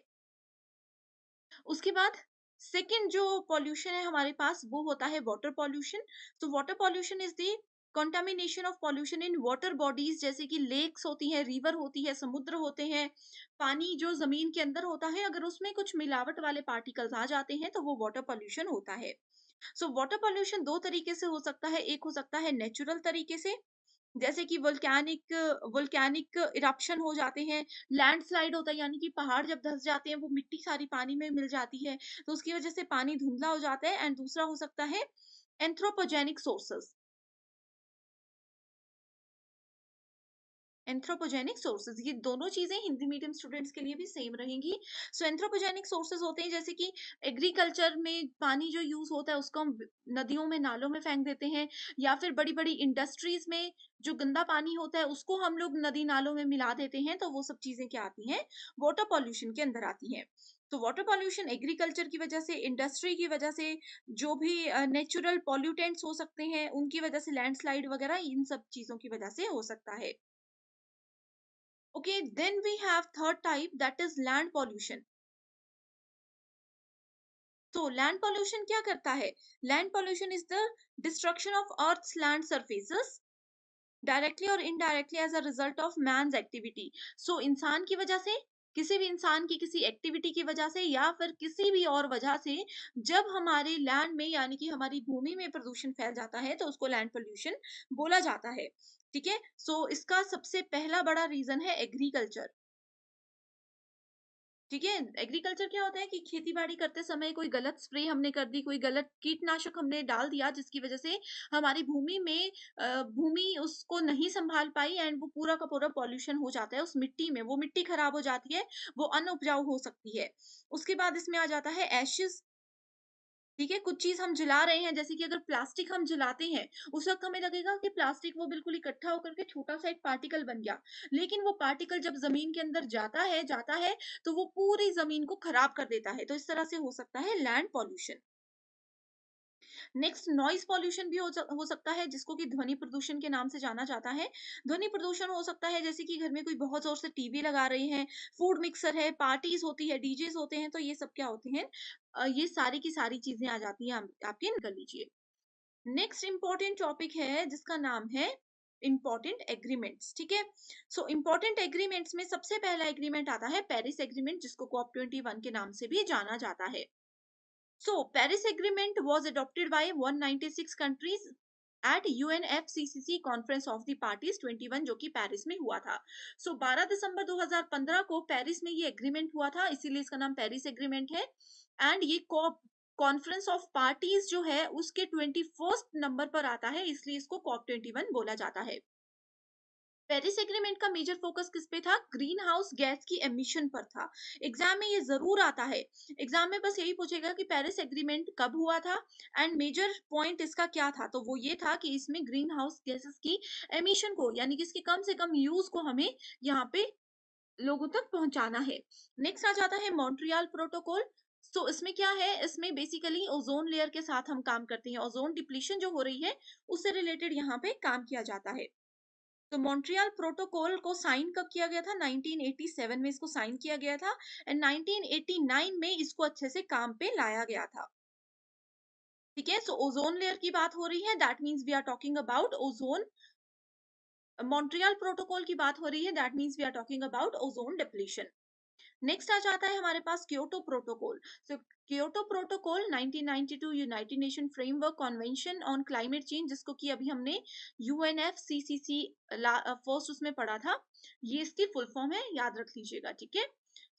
उसके बाद सेकंड जो पॉल्यूशन है हमारे पास, वो होता है वाटर पॉल्यूशन। तो water pollution is the contamination of pollution in water bodies, जैसे कि लेक्स होती है, रिवर होती है, समुद्र होते हैं। पानी जो जमीन के अंदर होता है, अगर उसमें कुछ मिलावट वाले पार्टिकल्स आ जाते हैं तो वो वाटर पॉल्यूशन होता है। सो वाटर पॉल्यूशन दो तरीके से हो सकता है। एक हो सकता है नेचुरल तरीके से, जैसे कि वोल्केनिक वोल्केनिक इरप्शन हो जाते हैं, लैंडस्लाइड होता है, यानी कि पहाड़ जब धंस जाते हैं, वो मिट्टी सारी पानी में मिल जाती है, तो उसकी वजह से पानी धुंधला हो जाता है। एंड दूसरा हो सकता है एंथ्रोपोजेनिक सोर्सेस। एंथ्रोपोजेनिक सोर्सेज, ये दोनों चीजें हिंदी मीडियम स्टूडेंट्स के लिए भी सेम रहेंगी। सो एंथ्रोपोजेनिक सोर्सेज होते हैं, जैसे कि एग्रीकल्चर में पानी जो यूज होता है उसको हम नदियों में, नालों में फेंक देते हैं, या फिर बड़ी बड़ी इंडस्ट्रीज में जो गंदा पानी होता है उसको हम लोग नदी नालों में मिला देते हैं, तो वो सब चीजें क्या आती हैं? वाटर पॉल्यूशन के अंदर आती हैं। तो वाटर पॉल्यूशन एग्रीकल्चर की वजह से, इंडस्ट्री की वजह से, जो भी नेचुरल पॉल्यूटेंट्स हो सकते हैं उनकी वजह से, लैंडस्लाइड वगैरह, इन सब चीजों की वजह से हो सकता है। Okay, then we have third type, that is land pollution. So land pollution क्या करता है? Land pollution is the destruction of Earth's land surfaces directly और indirectly as a result of man's activity. So इंसान की वजह से, किसी भी इंसान की किसी एक्टिविटी की वजह से, या फिर किसी भी और वजह से, जब हमारे लैंड में यानी कि हमारी भूमि में प्रदूषण फैल जाता है तो उसको लैंड पोल्यूशन बोला जाता है। ठीक है। सो इसका सबसे पहला बड़ा रीजन है एग्रीकल्चर। ठीक है। एग्रीकल्चर क्या होता है कि खेती बाड़ी करते समय कोई गलत स्प्रे हमने कर दी, कोई गलत कीटनाशक हमने डाल दिया, जिसकी वजह से हमारी भूमि में भूमि उसको नहीं संभाल पाई, एंड वो पूरा का पूरा पॉल्यूशन हो जाता है उस मिट्टी में, वो मिट्टी खराब हो जाती है, वो अनउपजाऊ हो सकती है। उसके बाद इसमें आ जाता है एशेस। ठीक है, कुछ चीज हम जला रहे हैं, जैसे कि अगर प्लास्टिक हम जलाते हैं, उस वक्त हमें लगेगा कि प्लास्टिक वो बिल्कुल इकट्ठा होकर के छोटा सा एक पार्टिकल बन गया, लेकिन वो पार्टिकल जब जमीन के अंदर जाता है तो वो पूरी जमीन को खराब कर देता है। तो इस तरह से हो सकता है land pollution. Next noise pollution भी हो सकता है, जिसको कि ध्वनि प्रदूषण के नाम से जाना जाता है। ध्वनि प्रदूषण हो सकता है जैसे कि घर में कोई बहुत जोर से टीवी लगा रहे हैं, फूड मिक्सर है, पार्टीज होती है, डीजेस होते हैं, तो ये सब क्या होते हैं? ये सारी की सारी चीजें आ जाती हैं, आपके निकल लीजिए। नेक्स्ट इंपॉर्टेंट टॉपिक है जिसका नाम है इंपॉर्टेंट एग्रीमेंट्स। ठीक है। सो इंपॉर्टेंट एग्रीमेंट्स में सबसे पहला एग्रीमेंट आता है पेरिस एग्रीमेंट, जिसको COP21 के नाम से भी जाना जाता है। So, Paris Agreement was adopted by 196 countries at UNFCCC conference of the parties 21 जो कि पेरिस में हुआ था। 12 दिसंबर 2015 को पेरिस में ये एग्रीमेंट हुआ था, इसीलिए इसका नाम पेरिस एग्रीमेंट है। एंड ये कॉन्फ्रेंस ऑफ पार्टीज जो है उसके 21st नंबर पर आता है, इसलिए इसको COP 21 बोला जाता है। पेरिस एग्रीमेंट का मेजर फोकस किस पे था? ग्रीन हाउस गैस की एमिशन पर था। एग्जाम में ये जरूर आता है, एग्जाम में बस यही पूछेगा कि पेरिस एग्रीमेंट कब हुआ था एंड मेजर पॉइंट इसका क्या था, तो वो ये था कि इसमें ग्रीन हाउस गैसेस की एमिशन को यानी कि इसके कम से कम यूज को हमें यहाँ पे लोगों तक पहुंचाना है। नेक्स्ट आ जाता है मॉन्ट्रियल प्रोटोकॉल। तो इसमें क्या है, इसमें बेसिकली ओजोन लेयर के साथ हम काम करते हैं, ओजोन डिप्लीशन जो हो रही है उससे रिलेटेड यहाँ पे काम किया जाता है। तो मॉन्ट्रियल प्रोटोकॉल को साइन कब किया गया था? 1987 में इसको साइन किया गया था एंड 1989 में इसको अच्छे से काम पे लाया गया था। ठीक है, सो ओजोन लेयर की बात हो रही है, that means we are talking about ozone. Montreal protocol की बात हो रही है, that means we are talking about ozone depletion. Next आ जाता है हमारे पास Kyoto protocol. So Kyoto protocol 1992 United Nation framework convention on climate change, जिसको कि अभी हमने UNFCCC फर्स्ट उसमें पढ़ा था, ये इसकी फुल फॉर्म है, याद रख लीजिएगा। ठीक है,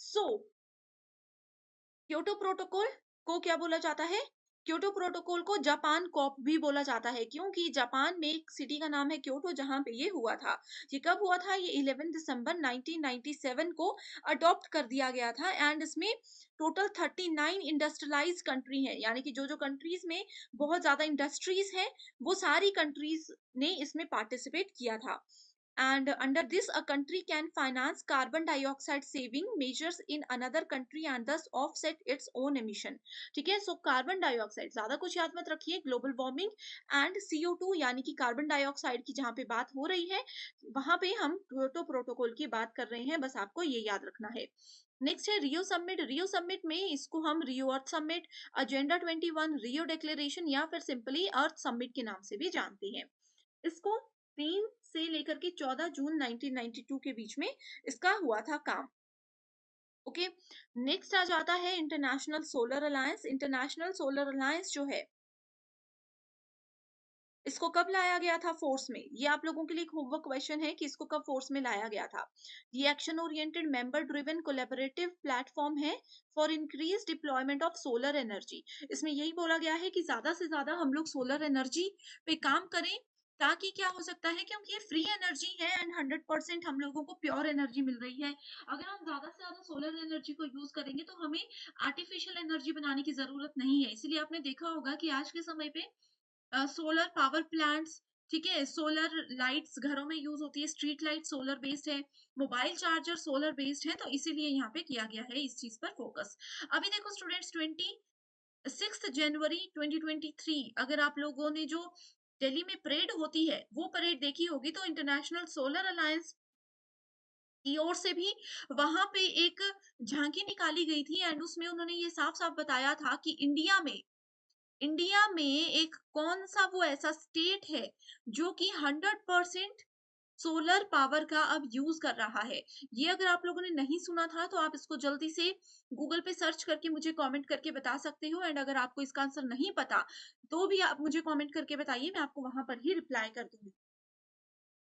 सो क्योटो प्रोटोकॉल को क्या बोला जाता है? क्योटो प्रोटोकॉल को जापान कॉप भी बोला जाता है, क्योंकि जापान में एक सिटी का नाम है क्योटो जहां पे ये हुआ था। ये कब हुआ था? ये 11 दिसंबर 1997 को अडॉप्ट कर दिया गया था एंड इसमें टोटल 39 इंडस्ट्रियलाइज कंट्री है, यानी कि जो जो कंट्रीज में बहुत ज्यादा इंडस्ट्रीज है वो सारी कंट्रीज ने इसमें पार्टिसिपेट किया था। And under this a country can finance carbon dioxide saving measures in another country and thus offset its own emission। ठीक है, सो कार्बन डाइऑक्साइड, ज्यादा कुछ याद मत रखिए, ग्लोबल वार्मिंग एंड CO2 यानी कि कार्बन डाइऑक्साइड की जहां पे बात हो रही है वहां पे हम क्योटो प्रोटोकॉल की बात कर रहे हैं, बस आपको ये याद रखना है। नेक्स्ट है रियो समिट। रियो समिट में इसको हम रियो अर्थ समिट, अजेंडा 21, रियो डिक्लेरेशन या फिर सिंपली अर्थ समिट के नाम से भी जानते हैं। इसको 3 से लेकर के 14 जून 1992 के बीच में इसका हुआ था काम। ओके, नेक्स्ट आ जाता है international solar alliance. International solar alliance जो है इसको कब लाया गया था फोर्स में? ये आप लोगों के लिए एक होमवर्क क्वेश्चन है कि इसको कब फोर्स में लाया गया था। ये action oriented member driven collaborative platform है for increase deployment of solar energy. इसमें यही बोला गया है कि ज्यादा से ज्यादा हम लोग सोलर एनर्जी पे काम करें, ताकि क्या हो सकता है, क्योंकि ये फ्री एनर्जी है एंड 100% हम लोगों को प्योर एनर्जी मिल रही है। अगर हम ज्यादा से ज्यादा सोलर एनर्जी को यूज करेंगे तो हमें आर्टिफिशियल एनर्जी बनाने की जरूरत नहीं है। इसीलिए आपने देखा होगा कि आज के समय पे सोलर पावर प्लांट्स, ठीक है, सोलर लाइट्स घरों में यूज होती है, स्ट्रीट लाइट सोलर बेस्ड है, मोबाइल चार्जर सोलर बेस्ड है, तो इसीलिए यहाँ पे किया गया है इस चीज पर फोकस। अभी देखो स्टूडेंट्स, 26 जनवरी 2023 अगर आप लोगों ने जो दिल्ली में परेड होती है वो परेड देखी होगी, तो इंटरनेशनल सोलर अलायंस की ओर से भी वहां पे एक झांकी निकाली गई थी एंड उसमें उन्होंने ये साफ साफ बताया था कि इंडिया में एक कौन सा वो ऐसा स्टेट है जो कि 100% सोलर पावर का अब यूज कर रहा है। ये अगर आप लोगों ने नहीं सुना था तो आप इसको जल्दी से गूगल पे सर्च करके मुझे कमेंट करके बता सकते हो एंड अगर आपको इसका आंसर नहीं पता तो भी आप मुझे कमेंट करके बताइए, मैं आपको वहां पर ही रिप्लाई कर दूंगी।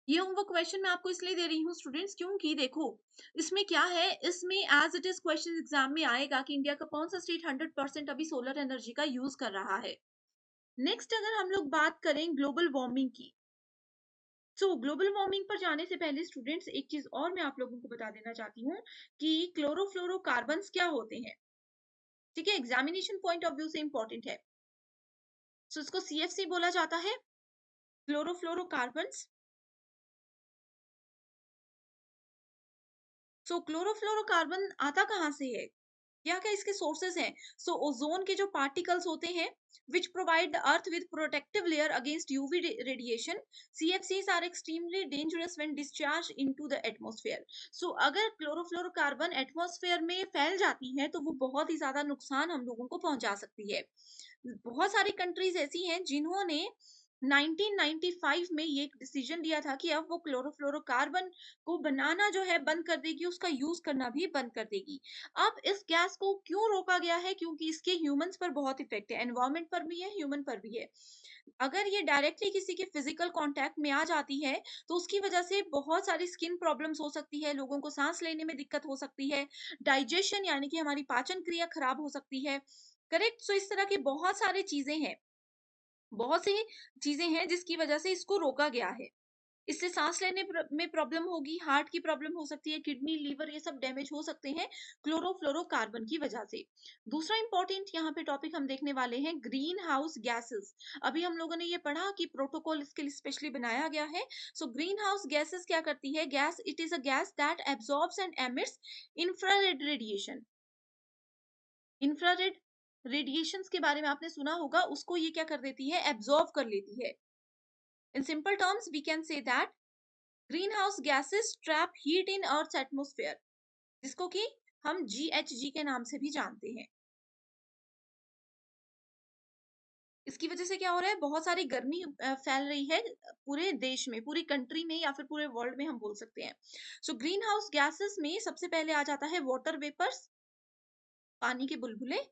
ये होमवर्क क्वेश्चन मैं आपको इसलिए दे रही हूँ स्टूडेंट्स, क्योंकि देखो इसमें क्या है, इसमें as it is question exam में आएगा कि इंडिया का कौन सा स्टेट 100% अभी सोलर एनर्जी का यूज कर रहा है। नेक्स्ट अगर हम लोग बात करें ग्लोबल वार्मिंग की, तो ग्लोबल वार्मिंग पर जाने से पहले स्टूडेंट्स एक चीज और मैं आप लोगों को बता देना चाहती हूँ कि क्लोरोफ्लोरोकार्बन्स क्या होते हैं। ठीक है, एग्जामिनेशन पॉइंट ऑफ व्यू से इंपॉर्टेंट है। सो इसको CFC बोला जाता है, क्लोरोफ्लोरोकार्बन्स। सो क्लोरोफ्लोरोकार्बन आता कहाँ से है, क्या क्या इसके सोर्सेस हैं? सो ओजोन के जो पार्टिकल्स होते हैं which provide the earth with protective layer against UV radiation, CFCs are extremely dangerous when discharged into the atmosphere। so अगर क्लोरोफ्लोरोकार्बन एटमॉस्फेयर में फैल जाती है तो वो बहुत ही ज्यादा नुकसान हम लोगों को पहुंचा सकती है। बहुत सारी कंट्रीज ऐसी हैं जिन्होंने 1995 में ये डिसीजन लिया था कि अब वो क्लोरोफ्लोरोकार्बन को बनाना जो है बंद कर देगी, उसका यूज करना भी बंद कर देगी। अब इस गैस को क्यों रोका गया है? क्योंकि इसके ह्यूमंस पर बहुत इफेक्ट है, एनवायरमेंट पर भी है, ह्यूमन पर भी है। अगर ये डायरेक्टली किसी के फिजिकल कांटेक्ट में आ जाती है तो उसकी वजह से बहुत सारी स्किन प्रॉब्लम्स हो सकती है, लोगों को सांस लेने में दिक्कत हो सकती है, डाइजेशन यानी कि हमारी पाचन क्रिया खराब हो सकती है। करेक्ट। सो इस तरह की बहुत सारी चीजें हैं, बहुत सी चीजें हैं जिसकी वजह से इसको रोका गया है। इससे सांस लेने में प्रॉब्लम होगी, हार्ट की प्रॉब्लम हो सकती है, किडनी लीवर ये सब डैमेज हो सकते हैं क्लोरोफ्लोरोकार्बन की वजह से। दूसरा इंपॉर्टेंट यहाँ पे टॉपिक हम देखने वाले हैं ग्रीन हाउस गैसेस। अभी हम लोगों ने ये पढ़ा कि प्रोटोकॉल इसके लिए स्पेशली बनाया गया है। सो ग्रीन हाउस गैसेस क्या करती है? Gas, it is a gas that absorbs and emits infrared radiation. Infrared radiations के बारे में आपने सुना होगा, उसको ये क्या कर देती है? एब्जॉर्ब कर लेती है। In simple terms we can say that greenhouse gases trap heat in Earth atmosphere, जिसको कि हम GHG के नाम से भी जानते हैं। इसकी वजह से क्या हो रहा है? बहुत सारी गर्मी फैल रही है पूरे देश में, पूरी कंट्री में, या फिर पूरे वर्ल्ड में हम बोल सकते हैं। सो ग्रीन हाउस गैसेस में सबसे पहले आ जाता है वाटर वेपर्स, पानी के बुलबुले।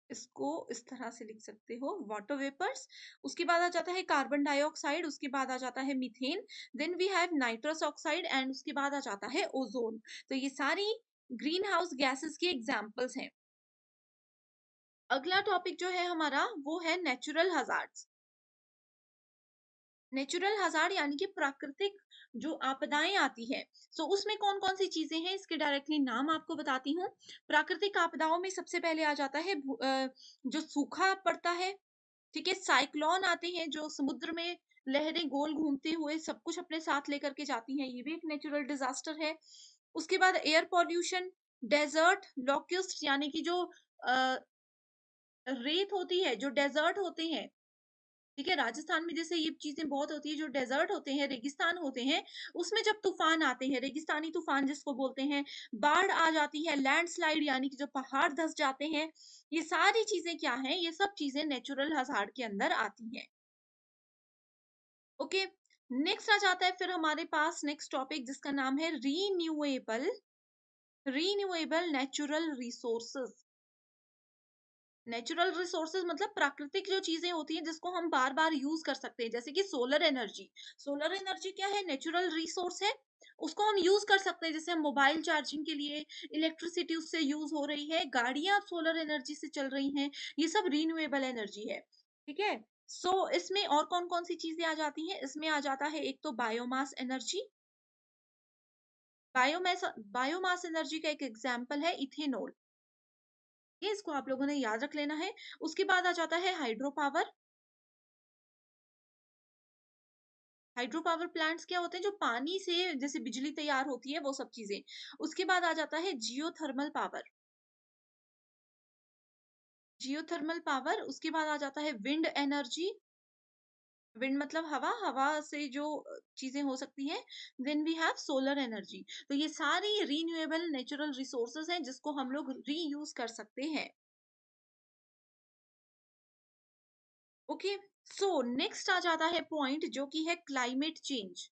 इसको इस तरह से लिख सकते हो, वाटर वेपर्स। उसके बाद आ जाता है कार्बन डाइऑक्साइड, उसके बाद आ जाता है methane, then we have nitrous oxide, and उसके बाद आ जाता है ओजोन। तो ये सारी ग्रीन हाउस गैसेस के एग्जाम्पल्स हैं। अगला टॉपिक जो है हमारा वो है नेचुरल हजार्ड्स। नेचुरल हजार्ड यानी कि प्राकृतिक जो आपदाएं आती है। सो उसमें कौन कौन सी चीजें हैं, इसके डायरेक्टली नाम आपको बताती हूँ। प्राकृतिक आपदाओं में सबसे पहले आ जाता है जो सूखा पड़ता है। ठीक है। साइक्लोन आते हैं जो समुद्र में लहरें गोल घूमते हुए सब कुछ अपने साथ लेकर के जाती हैं, ये भी एक नेचुरल डिजास्टर है। उसके बाद एयर पॉल्यूशन, डेजर्ट लॉक्यूस्ट यानी कि जो अ, रेत होती है, जो डेजर्ट होते हैं। ठीक है। राजस्थान में जैसे ये चीजें बहुत होती है, जो डेजर्ट होते हैं, रेगिस्तान होते हैं, उसमें जब तूफान आते हैं, रेगिस्तानी तूफान जिसको बोलते हैं, बाढ़ आ जाती है, लैंडस्लाइड यानी कि जो पहाड़ धंस जाते हैं, ये सारी चीजें क्या हैं? ये सब चीजें नेचुरल हजार्ड के अंदर आती हैं। ओके। नेक्स्ट आ जाता है फिर हमारे पास नेक्स्ट टॉपिक जिसका नाम है renewable natural resources. Natural resources मतलब प्राकृतिक जो चीजें होती हैं जिसको हम बार बार यूज कर सकते हैं, जैसे कि सोलर एनर्जी। सोलर एनर्जी क्या है? नेचुरल रिसोर्स है, उसको हम यूज कर सकते हैं। जैसे हम मोबाइल चार्जिंग के लिए इलेक्ट्रिसिटी उससे यूज हो रही है, गाड़ियां सोलर एनर्जी से चल रही हैं, ये सब रीन्यूएबल एनर्जी है। ठीक है। सो इसमें और कौन कौन सी चीजें आ जाती हैं? इसमें आ जाता है एक तो बायोमास एनर्जी। बायोमास एनर्जी का एक एग्जाम्पल है इथेनॉल, ये इसको आप लोगों ने याद रख लेना है। उसके बाद आ जाता है hydro power. Hydro power plants क्या होते हैं? जो पानी से जैसे बिजली तैयार होती है, वो सब चीजें। उसके बाद आ जाता है जियोथर्मल पावर। Geothermal power. उसके बाद आ जाता है विंड एनर्जी। विंड मतलब हवा, हवा से जो चीजें हो सकती हैं। Then we have solar energy. तो ये सारी रीन्यूएबल नेचुरल रिसोर्सेज हैं जिसको हम लोग रीयूज कर सकते हैं। ओके। सो नेक्स्ट आ जाता है पॉइंट जो कि है क्लाइमेट चेंज।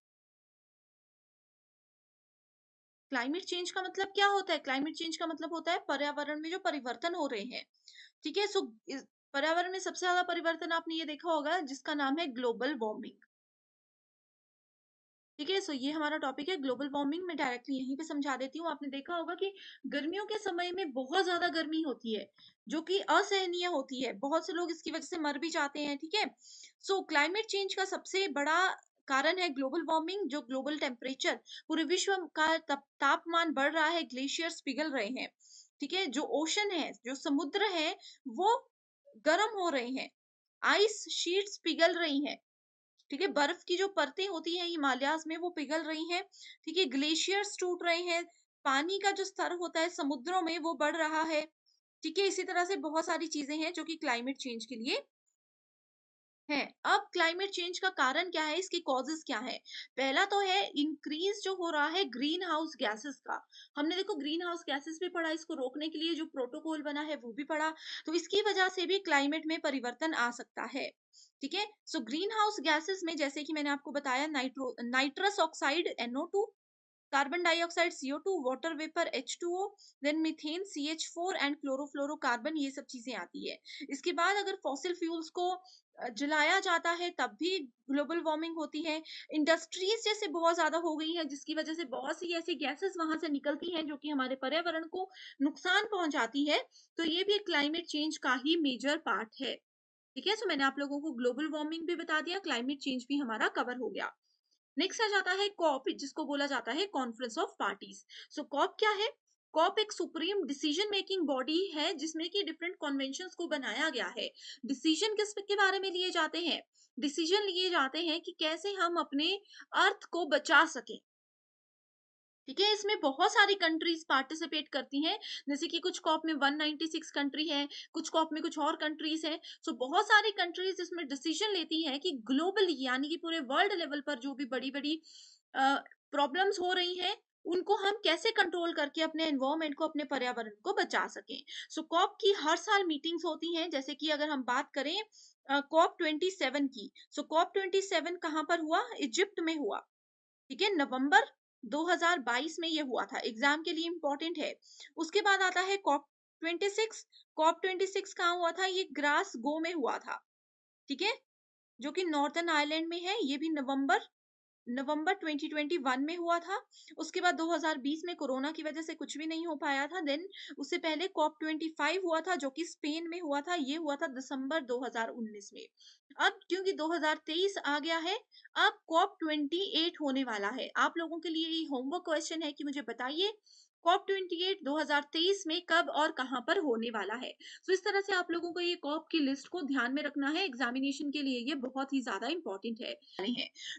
क्लाइमेट चेंज का मतलब क्या होता है? क्लाइमेट चेंज का मतलब होता है पर्यावरण में जो परिवर्तन हो रहे हैं। ठीक है। सो पर्यावरण में सबसे ज्यादा परिवर्तन आपने ये देखा होगा जिसका नाम है ग्लोबल वार्मिंग। ठीक है। सो ये हमारा टॉपिक है ग्लोबल वार्मिंग। मैं डायरेक्टली यहीं पे समझा देती हूँ। आपने देखा होगा कि गर्मियों के समय में बहुत ज्यादा गर्मी होती है, जो कि असहनीय होती है, बहुत से लोग इसकी वजह से मर भी जाते हैं। ठीक है। सो क्लाइमेट चेंज का सबसे बड़ा कारण है ग्लोबल वार्मिंग, जो ग्लोबल टेम्परेचर, पूरे विश्व का तापमान बढ़ रहा है, ग्लेशियर्स पिघल रहे हैं। ठीक है। जो ओशन है, जो समुद्र है, वो गर्म हो रहे हैं, आइस शीट्स पिघल रही हैं। ठीक है। बर्फ की जो परतें होती हैं हिमालयाज में, वो पिघल रही हैं। ठीक है। ग्लेशियर्स टूट रहे हैं, पानी का जो स्तर होता है समुद्रों में वो बढ़ रहा है। ठीक है। इसी तरह से बहुत सारी चीजें हैं जो कि क्लाइमेट चेंज के लिए है। अब क्लाइमेट चेंज का कारण क्या है, इसकी कॉजेस क्या है? पहला तो है इंक्रीज जो हो रहा है ग्रीन हाउस गैसेस का। हमने देखो ग्रीन हाउस गैसेस भी पढ़ा, इसको रोकने के लिए जो प्रोटोकॉल बना है वो भी पढ़ा। तो इसकी वजह से भी क्लाइमेट में परिवर्तन आ सकता है। ठीक है। सो ग्रीन हाउस गैसेस में जैसे कि मैंने आपको बताया, nitrous oxide NO2, carbon dioxide CO2, water vapour H2O, then methane CH4 and chlorofluorocarbon, ये सब चीजें आती है। इसके बाद अगर फॉसिल फ्यूल्स को जलाया जाता है तब भी ग्लोबल वार्मिंग होती है। इंडस्ट्रीज जैसे बहुत ज्यादा हो गई है जिसकी वजह से बहुत सी ऐसी गैसेस वहां से निकलती हैं जो कि हमारे पर्यावरण को नुकसान पहुंचाती है। तो ये भी क्लाइमेट चेंज का ही मेजर पार्ट है। ठीक है, सो मैंने आप लोगों को ग्लोबल वार्मिंग भी बता दिया, क्लाइमेट चेंज भी हमारा कवर हो गया। नेक्स्ट आ जाता है कॉप, जिसको बोला जाता है conference of parties. So COP क्या है? कॉप एक सुप्रीम डिसीजन मेकिंग बॉडी है जिसमें कि डिफरेंट कन्वेंशंस को बनाया गया है। डिसीजन किस के बारे में लिए जाते हैं? डिसीजन लिए जाते हैं कि कैसे हम अपने अर्थ को बचा सकें। ठीक है, इसमें बहुत सारी कंट्रीज पार्टिसिपेट करती हैं, जैसे कि कुछ कॉप में 196 कंट्री है, कुछ कॉप में कुछ और कंट्रीज है। सो बहुत सारी कंट्रीज इसमें डिसीजन लेती हैं कि ग्लोबली यानी कि पूरे वर्ल्ड लेवल पर जो भी बड़ी बड़ी प्रॉब्लम्स हो रही हैं उनको हम कैसे कंट्रोल करके अपने एनवायरमेंट को, अपने पर्यावरण को बचा सकें। सो कॉप की हर साल मीटिंग्स होती हैं, जैसे कि अगर हम बात करें कॉप 27 की। सो कॉप 27 कहाँ पर हुआ? इजिप्ट में हुआ। ठीक है, नवंबर 2022 में ये हुआ था, एग्जाम के लिए इंपॉर्टेंट है। उसके बाद आता है कॉप 26। कॉप 26 कहाँ हुआ था? ये ग्रास गो में हुआ था। ठीक है, जो कि नॉर्थर्न आयरलैंड में है। ये भी नवंबर नवंबर 2021 में हुआ था। उसके बाद 2020 में कोरोना की वजह से कुछ भी नहीं हो पाया था। देन उससे पहले कॉप 25 हुआ था जो कि स्पेन में हुआ था। ये हुआ था दिसंबर 2019 में। अब क्योंकि 2023 आ गया है, अब कॉप 28 होने वाला है। आप लोगों के लिए ये होमवर्क क्वेश्चन है कि मुझे बताइए कॉप 28 2023 में कब और कहां पर होने वाला है। तो इस तरह से आप लोगों को ये कॉप की लिस्ट को ध्यान में रखना है, एग्जामिनेशन के लिए ये बहुत ही ज्यादा इंपॉर्टेंट है।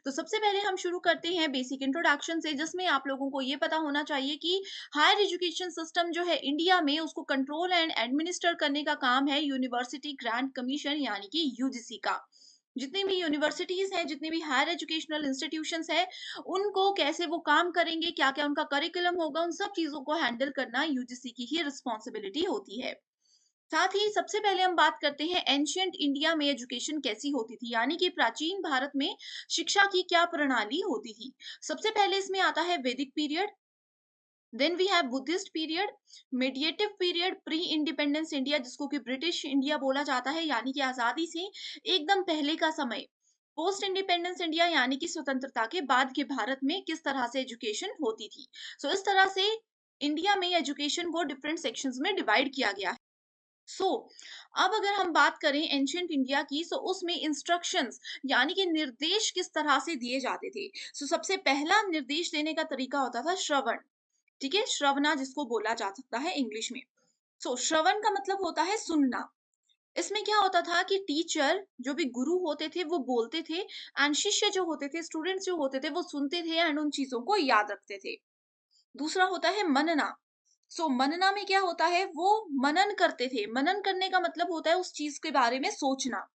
तो सबसे पहले हम शुरू करते हैं बेसिक इंट्रोडक्शन से, जिसमें आप लोगों को ये पता होना चाहिए कि हायर एजुकेशन सिस्टम जो है इंडिया में, उसको कंट्रोल एंड एडमिनिस्टर करने का काम है यूनिवर्सिटी ग्रांट कमीशन यानी कि यूजीसी का। जितनी भी यूनिवर्सिटीज हैं, जितने भी हायर एजुकेशनल इंस्टीट्यूशंस हैं, उनको कैसे वो काम करेंगे, क्या क्या उनका करिकुलम होगा, उन सब चीजों को हैंडल करना यूजीसी की ही रिस्पॉन्सिबिलिटी होती है। साथ ही सबसे पहले हम बात करते हैं एंशियंट इंडिया में एजुकेशन कैसी होती थी, यानी कि प्राचीन भारत में शिक्षा की क्या प्रणाली होती थी। सबसे पहले इसमें आता है Vedic period, then we have Buddhist period, mediative period, pre independence India जिसको कि ब्रिटिश इंडिया बोला जाता है यानी कि आजादी से एकदम पहले का समय, पोस्ट इंडिपेंडेंस इंडिया यानी कि स्वतंत्रता के बाद के भारत में किस तरह से एजुकेशन होती थी। सो इस तरह से इंडिया में एजुकेशन को डिफरेंट सेक्शंस में डिवाइड किया गया है। अब अगर हम बात करें एंशियंट इंडिया की, सो उसमें इंस्ट्रक्शंस यानी कि निर्देश किस तरह से दिए जाते थे। सबसे पहला निर्देश देने का तरीका होता था श्रवण। ठीक है, श्रवणा जिसको बोला जा सकता है इंग्लिश में। श्रवण का मतलब होता है सुनना। इसमें क्या होता था कि टीचर जो भी गुरु होते थे वो बोलते थे, एंड शिष्य जो होते थे, स्टूडेंट्स जो होते थे, वो सुनते थे एंड उन चीजों को याद रखते थे। दूसरा होता है मनना। मनना में क्या होता है? वो मनन करते थे। मनन करने का मतलब होता है उस चीज के बारे में सोचना।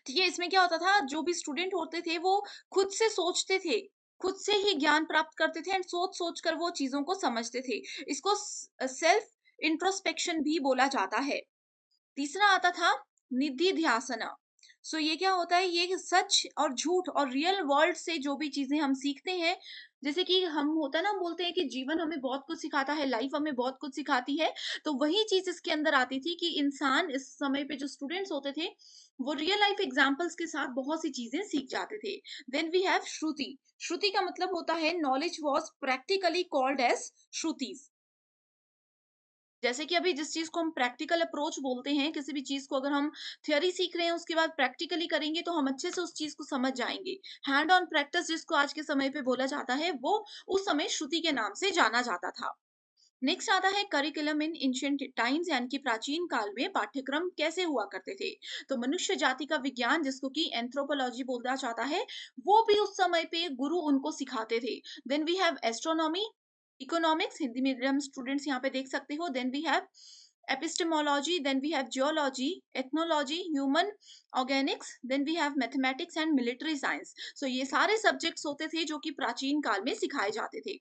ठीक है, इसमें क्या होता था, जो भी स्टूडेंट होते थे वो खुद से सोचते थे, खुद से ही ज्ञान प्राप्त करते थे एंड सोच सोच कर वो चीजों को समझते थे। इसको सेल्फ इंट्रोस्पेक्शन भी बोला जाता है। तीसरा आता था निधि ध्यासना। ये क्या होता है? ये सच और झूठ और रियल वर्ल्ड से जो भी चीजें हम सीखते हैं, जैसे कि हम होता है ना, हम बोलते हैं कि जीवन हमें बहुत कुछ सिखाता है, लाइफ हमें बहुत कुछ सिखाती है। तो वही चीज इसके अंदर आती थी कि इंसान इस समय पे जो स्टूडेंट्स होते थे वो रियल लाइफ एग्जांपल्स के साथ बहुत सी चीजें सीख जाते थे। Then we have shruti. Shruti का मतलब होता है knowledge was practically called as shrutis. जैसे कि अभी जिस चीज को हम प्रैक्टिकल अप्रोच बोलते हैं, किसी भी चीज को अगर हम थ्योरी सीख रहे हैं उसके बाद प्रैक्टिकली करेंगे तो हम अच्छे से उस चीज को समझ जाएंगे। हैंड ऑन प्रैक्टिस जिसको आज के समय पे बोला जाता है, वो उस समय श्रुति के नाम से जाना जाता था। नेक्स्ट आता है करिकुलम इन एंशिएंट टाइम्स, यानी कि प्राचीन काल में पाठ्यक्रम कैसे हुआ करते थे। तो मनुष्य जाति का विज्ञान जिसको कि एंथ्रोपोलॉजी बोला जाता है, वो भी उस समय पे गुरु उनको सिखाते थे। Then we have astronomy, economics, Hindi medium students यहाँ पे देख सकते हो। Then we have epistemology, then we have geology, ethnology, human organics, then we have mathematics and military science. ये सारे सब्जेक्ट्स होते थे जो कि प्राचीन काल में सिखाए जाते थे।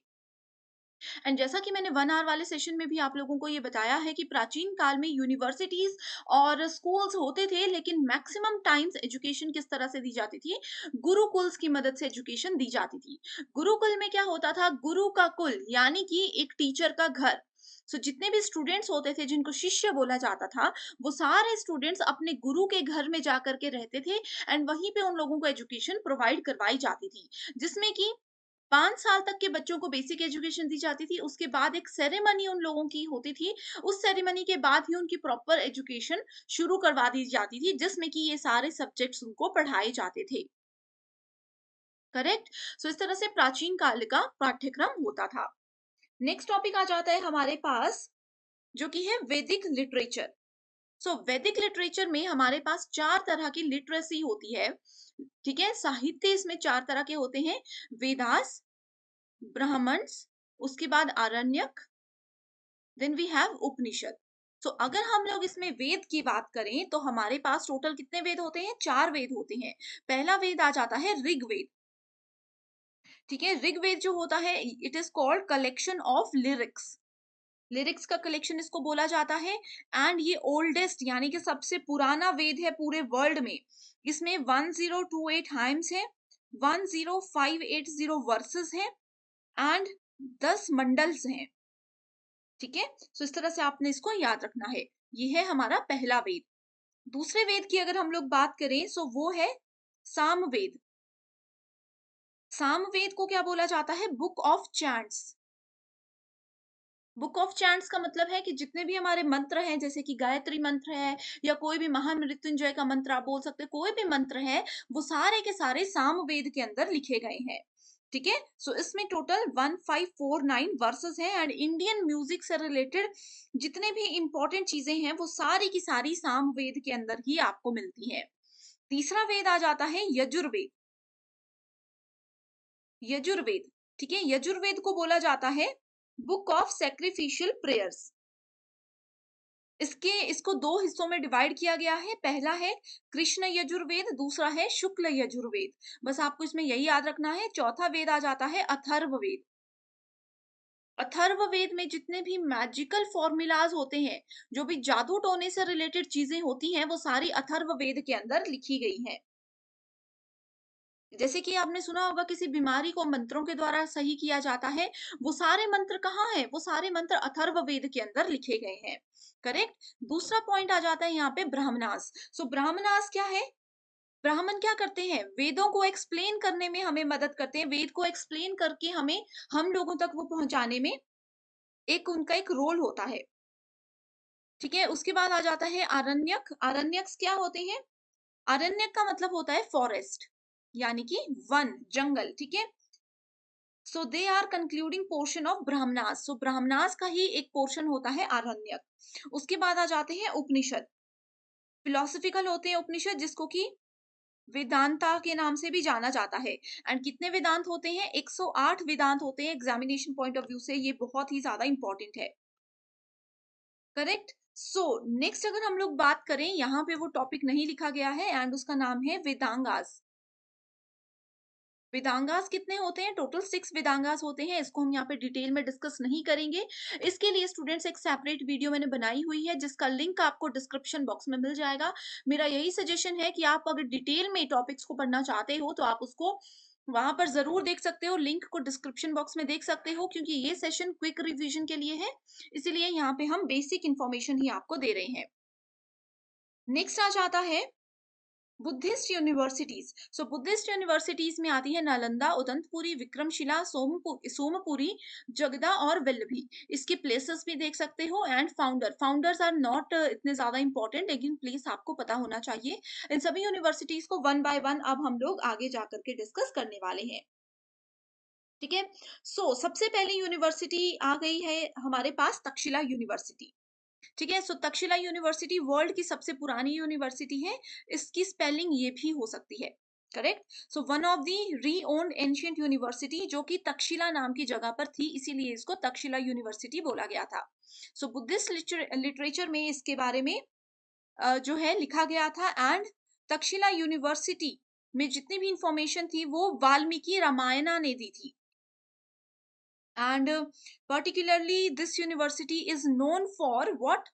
एंड जैसा कि मैंने 1 आवर वाले सेशन में भी आप लोगों को ये बताया है कि प्राचीन काल में यूनिवर्सिटीज और स्कूल्स होते थे, लेकिन मैक्सिमम टाइम्स एजुकेशन किस तरह से दी जाती थी? गुरुकुल्स की मदद से एजुकेशन दी जाती थी। गुरुकुल में क्या होता था? गुरु का कुल यानी कि एक टीचर का घर। जितने भी स्टूडेंट्स होते थे जिनको शिष्य बोला जाता था, वो सारे स्टूडेंट्स अपने गुरु के घर में जाकर के रहते थे एंड वहीं पे उन लोगों को एजुकेशन प्रोवाइड करवाई जाती थी, जिसमें कि 5 साल तक के बच्चों को बेसिक एजुकेशन दी जाती थी, उसके बाद एक सेरेमनी उन लोगों की होती थी, उस सेरेमनी के बाद ही उनकी प्रॉपर एजुकेशन शुरू करवा दी जाती थी, जिसमें कि ये सारे सब्जेक्ट्स उनको पढ़ाए जाते थे। करेक्ट? इस तरह से प्राचीन काल का पाठ्यक्रम होता था। नेक्स्ट टॉपिक आ जाता है हमारे पास, जो कि है वैदिक लिटरेचर। वैदिक लिटरेचर में हमारे पास 4 तरह की लिटरेसी होती है, ठीक है? साहित्य इसमें 4 तरह के होते हैं, वेदास, ब्राह्मण्स, उसके बाद आरण्यक, देन वी हैव उपनिषद। अगर हम लोग इसमें वेद की बात करें तो हमारे पास टोटल कितने वेद होते हैं? 4 वेद होते हैं। पहला वेद आ जाता है ऋग्वेद, ठीक है? ऋग्वेद जो होता है, it is called collection of lyrics. Lyrics का कलेक्शन इसको बोला जाता है एंड ये ओल्डेस्ट यानी कि सबसे पुराना वेद है पूरे वर्ल्ड में। इसमें 1028 हाइम्स है, 10580 वर्सेस है एंड 10 मंडल्स हैं, ठीक है? इस तरह से आपने इसको याद रखना है। ये है हमारा पहला वेद। दूसरे वेद की अगर हम लोग बात करें वो है सामवेद। सामवेद को क्या बोला जाता है? Book of chants. Book of chants का मतलब है कि जितने भी हमारे मंत्र हैं, जैसे कि गायत्री मंत्र है या कोई भी महामृत्युंजय का मंत्र आप बोल सकते हैं, कोई भी मंत्र है, वो सारे के सारे सामवेद के अंदर लिखे गए हैं, ठीक है? इसमें टोटल 1549 वर्सेस हैं एंड इंडियन म्यूजिक से रिलेटेड जितने भी इंपॉर्टेंट चीजें हैं वो सारी की सारी सामवेद के अंदर ही आपको मिलती है। तीसरा वेद आ जाता है यजुर्वेद। यजुर्वेद, ठीक है? यजुर्वेद को बोला जाता है बुक ऑफ सैक्रिफिशियल प्रेयर्स। इसको 2 हिस्सों में डिवाइड किया गया है। पहला है कृष्ण यजुर्वेद, दूसरा है शुक्ल यजुर्वेद। बस आपको इसमें यही याद रखना है। चौथा वेद आ जाता है अथर्ववेद। अथर्ववेद में जितने भी मैजिकल फॉर्मूलाज होते हैं, जो भी जादू टोने से रिलेटेड चीजें होती हैं, वो सारी अथर्ववेद के अंदर लिखी गई हैं। जैसे कि आपने सुना होगा किसी बीमारी को मंत्रों के द्वारा सही किया जाता है, वो सारे मंत्र कहाँ हैं? वो सारे मंत्र अथर्ववेद के अंदर लिखे गए हैं। करेक्ट? दूसरा पॉइंट आ जाता है यहाँ पे ब्राह्मणास। ब्राह्मणास क्या है? ब्राह्मण क्या करते हैं? वेदों को एक्सप्लेन करने में हमें मदद करते हैं। वेद को एक्सप्लेन करके हमें हम लोगों तक वो पहुंचाने में एक उनका एक रोल होता है, ठीक है? उसके बाद आ जाता है आरण्यक। आरण्यक क्या होते हैं? आरण्यक का मतलब होता है फॉरेस्ट, यानी कि वन, जंगल, ठीक है? They are concluding portion of Brahmanas. Brahmanas का ही एक पोर्शन होता है आरण्यक। उसके बाद आ जाते हैं उपनिषद। फिलोसफिकल होते हैं उपनिषद, जिसको कि वेदांता के नाम से भी जाना जाता है। एंड कितने वेदांत होते हैं? 108 वेदांत होते हैं। एग्जामिनेशन पॉइंट ऑफ व्यू से ये बहुत ही ज्यादा इंपॉर्टेंट है। करेक्ट? नेक्स्ट अगर हम लोग बात करें, यहाँ पे वो टॉपिक नहीं लिखा गया है एंड उसका नाम है वेदांगास। वेदांगास कितने होते हैं? टोटल 6 वेदांगास होते हैं। इसको हम यहाँ पे डिटेल में डिस्कस नहीं करेंगे। इसके लिए स्टूडेंट्स एक सेपरेट वीडियो मैंने बनाई हुई है, जिसका लिंक आपको डिस्क्रिप्शन बॉक्स में मिल जाएगा। मेरा यही सजेशन है कि आप अगर डिटेल में टॉपिक्स को पढ़ना चाहते हो तो आप उसको वहां पर जरूर देख सकते हो। लिंक को डिस्क्रिप्शन बॉक्स में देख सकते हो, क्योंकि ये सेशन क्विक रिविजन के लिए है, इसीलिए यहाँ पे हम बेसिक इंफॉर्मेशन ही आपको दे रहे हैं। नेक्स्ट आ जाता है बुद्धिस्ट यूनिवर्सिटीज। बुद्धिस्ट यूनिवर्सिटीज में आती है नालंदा, उदंतपुरी, विक्रमशिला, सोमपुरी, जगदा और वल्लभी। इसके प्लेसेस भी देख सकते हो एंड फाउंडर्स आर नॉट इतने ज्यादा इंपॉर्टेंट, लेकिन प्लेस आपको पता होना चाहिए। इन सभी यूनिवर्सिटीज को वन बाय वन अब हम लोग आगे जाकर के डिस्कस करने वाले हैं, ठीक है? सबसे पहली यूनिवर्सिटी आ गई है हमारे पास तक्षशिला यूनिवर्सिटी, ठीक है? तक्षशिला यूनिवर्सिटी वर्ल्ड की सबसे पुरानी यूनिवर्सिटी है। इसकी स्पेलिंग ये भी हो सकती है, करेक्ट? वन ऑफ दी री ओन्ड एंशियंट यूनिवर्सिटी, जो कि तक्षशिला नाम की जगह पर थी, इसीलिए इसको तक्षशिला यूनिवर्सिटी बोला गया था। बुद्धिस्ट लिटरेचर में इसके बारे में जो है लिखा गया था एंड तक्षशिला यूनिवर्सिटी में जितनी भी इंफॉर्मेशन थी वो वाल्मीकि रामायणा ने दी थी। and particularly this university is known for what?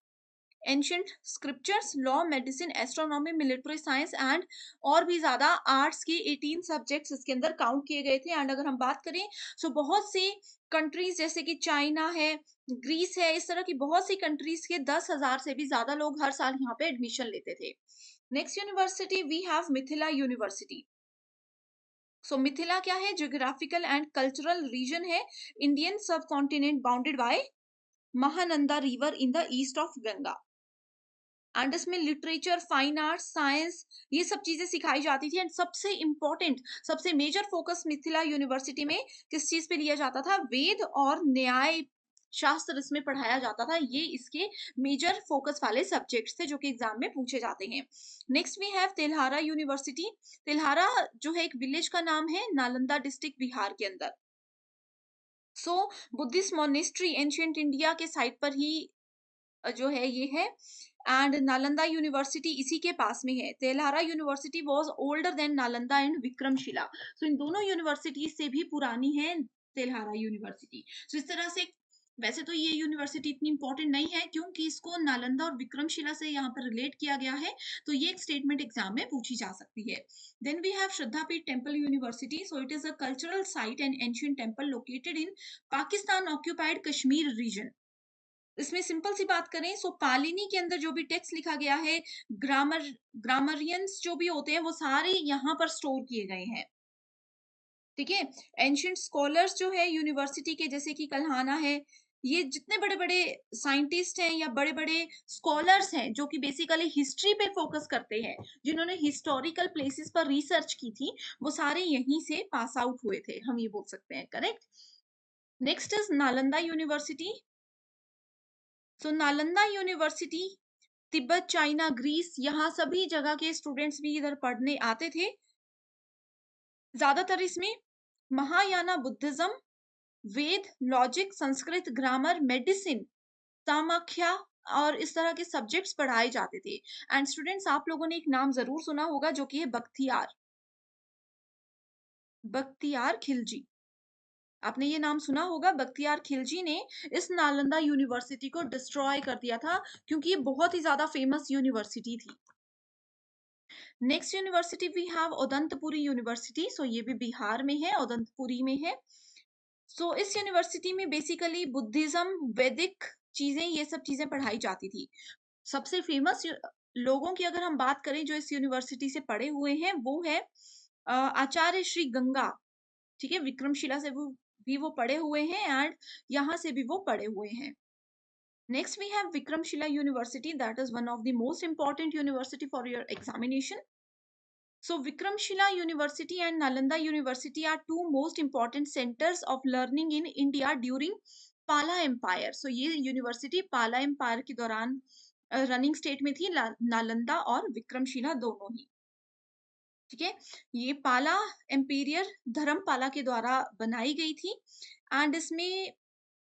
Ancient scriptures, law, medicine, astronomy, military science and और भी ज्यादा आर्ट्स के 18 सब्जेक्ट्स इसके अंदर काउंट किए गए थे। एंड अगर हम बात करें सो बहुत सी कंट्रीज जैसे कि चाइना है, ग्रीस है, इस तरह की बहुत सी कंट्रीज के 10,000 से भी ज्यादा लोग हर साल यहाँ पे एडमिशन लेते थे। Next university we have Mithila university. So Mithila क्या है? ज्योग्राफिकल एंड कल्चरल रीजन है, Indian sub continent bounded by Mahananda river in the east of Ganga. And इसमें लिटरेचर, फाइन आर्ट्स, साइंस, ये सब चीजें सिखाई जाती थी। एंड सबसे इंपॉर्टेंट, सबसे मेजर फोकस मिथिला यूनिवर्सिटी में किस चीज पे लिया जाता था? वेद और न्याय शास्त्र इसमें पढ़ाया जाता था। ये इसके मेजर फोकस वाले सब्जेक्ट्स थे जो कि एग्जाम में पूछे जाते हैं। Next we have Telhara university. Telhara जो है एक विलेज का नाम है, नालंदा डिस्ट्रिक्ट, बिहार के अंदर। So Buddhist monastery ancient India के साइट पर ही जो है ये है। एंड नालंदा यूनिवर्सिटी इसी के पास में है। Telhara university was older than Nalanda and Vikramshila. So इन दोनों यूनिवर्सिटी से भी पुरानी है तेल्हारा यूनिवर्सिटी। सो इस तरह से वैसे तो ये यूनिवर्सिटी इतनी इंपॉर्टेंट नहीं है क्योंकि इसको नालंदा और विक्रमशिला से यहाँ पर रिलेट किया गया है, तो ये एक स्टेटमेंट एग्जाम में पूछी जा सकती है। Then we have Sharda Peeth temple university. So it is a cultural site and ancient temple located in Pakistan occupied Kashmir region. इसमें सिंपल सी बात करें सो पालिनी के अंदर जो भी टेक्स्ट लिखा गया है, ग्रामरियंस जो भी होते हैं वो सारे यहाँ पर स्टोर किए गए हैं। ठीक है। एंशियंट स्कॉलर्स जो है यूनिवर्सिटी के, जैसे कि कल्हाना है, ये जितने बड़े बड़े साइंटिस्ट हैं या बड़े बड़े स्कॉलर्स हैं जो कि बेसिकली हिस्ट्री पे फोकस करते हैं, जिन्होंने हिस्टोरिकल प्लेसेस पर रिसर्च की थी, वो सारे यहीं से पास आउट हुए थे, हम ये बोल सकते हैं। Correct. Next is Nalanda university. So Nalanda university Tibet, China, Greece, यहाँ सभी जगह के स्टूडेंट्स भी इधर पढ़ने आते थे। ज्यादातर इसमें महायाना बुद्धिज्म, वेद, लॉजिक, संस्कृत, ग्रामर, मेडिसिन, सामाख्या और इस तरह के सब्जेक्ट्स पढ़ाए जाते थे। एंड स्टूडेंट्स, आप लोगों ने एक नाम जरूर सुना होगा जो कि है बख्तियार, बख्तियार खिलजी। आपने ये नाम सुना होगा। बख्तियार खिलजी ने इस नालंदा यूनिवर्सिटी को डिस्ट्रॉय कर दिया था क्योंकि ये बहुत ही ज्यादा फेमस यूनिवर्सिटी थी। Next university we have Udantapuri university. So ये भी बिहार में है, उदंतपुरी में है। सो इस यूनिवर्सिटी में बेसिकली बुद्धिज्म, वैदिक चीजें, ये सब चीजें पढ़ाई जाती थी। सबसे फेमस लोगों की अगर हम बात करें जो इस यूनिवर्सिटी से पढ़े हुए हैं, वो है आचार्य श्री गंगा। ठीक है, विक्रमशिला से वो पढ़े हुए हैं एंड यहाँ से भी वो पढ़े हुए हैं। Next we have Vikramshila university, that is one of the most important university for your examination. So Vikramshila University and Nalanda University are two most important centers of learning in India during Pala Empire. So ये university पाला empire के दौरान running state में थी, नालंदा और विक्रमशिला दोनों ही। ठीक है। ये पाला एम्पीरियर धर्मपाला के द्वारा बनाई गई थी। एंड इसमें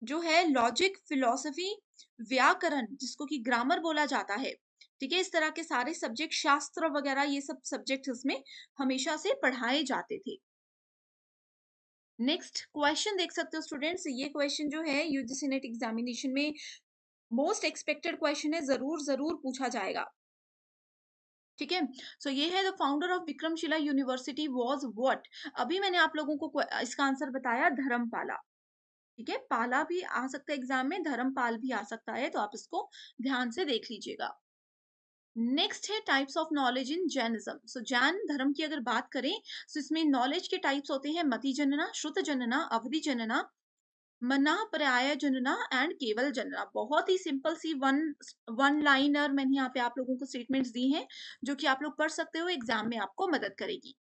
जो है लॉजिक, फिलोसफी, व्याकरण जिसको कि ग्रामर बोला जाता है, ठीक है, इस तरह के सारे सब्जेक्ट, शास्त्र वगैरह, ये सब सब्जेक्ट इसमें हमेशा से पढ़ाए जाते थे। नेक्स्ट क्वेश्चन देख सकते हो स्टूडेंट्स, ये क्वेश्चन जो है यूजीसी नेट एग्जामिनेशन में मोस्ट एक्सपेक्टेड क्वेश्चन है, जरूर जरूर पूछा जाएगा। ठीक है। सो ये है, the founder of Vikramshila university was what. अभी मैंने आप लोगों को इसका आंसर बताया, धर्मपाला। ठीक है, पाला भी आ सकता है एग्जाम में, धर्मपाल भी आ सकता है, तो आप इसको ध्यान से देख लीजिएगा। नेक्स्ट है types of knowledge in Jainism. So Jain धर्म की अगर बात करें तो इसमें नॉलेज के टाइप्स होते हैं मति जनना, श्रुत जनना, अवधि जनना, मना पर्याय जनना एंड केवल जनना। बहुत ही सिंपल सी वन लाइनर मैंने यहाँ पे आप लोगों को स्टेटमेंट्स दी हैं जो कि आप लोग पढ़ सकते हो, एग्जाम में आपको मदद करेगी।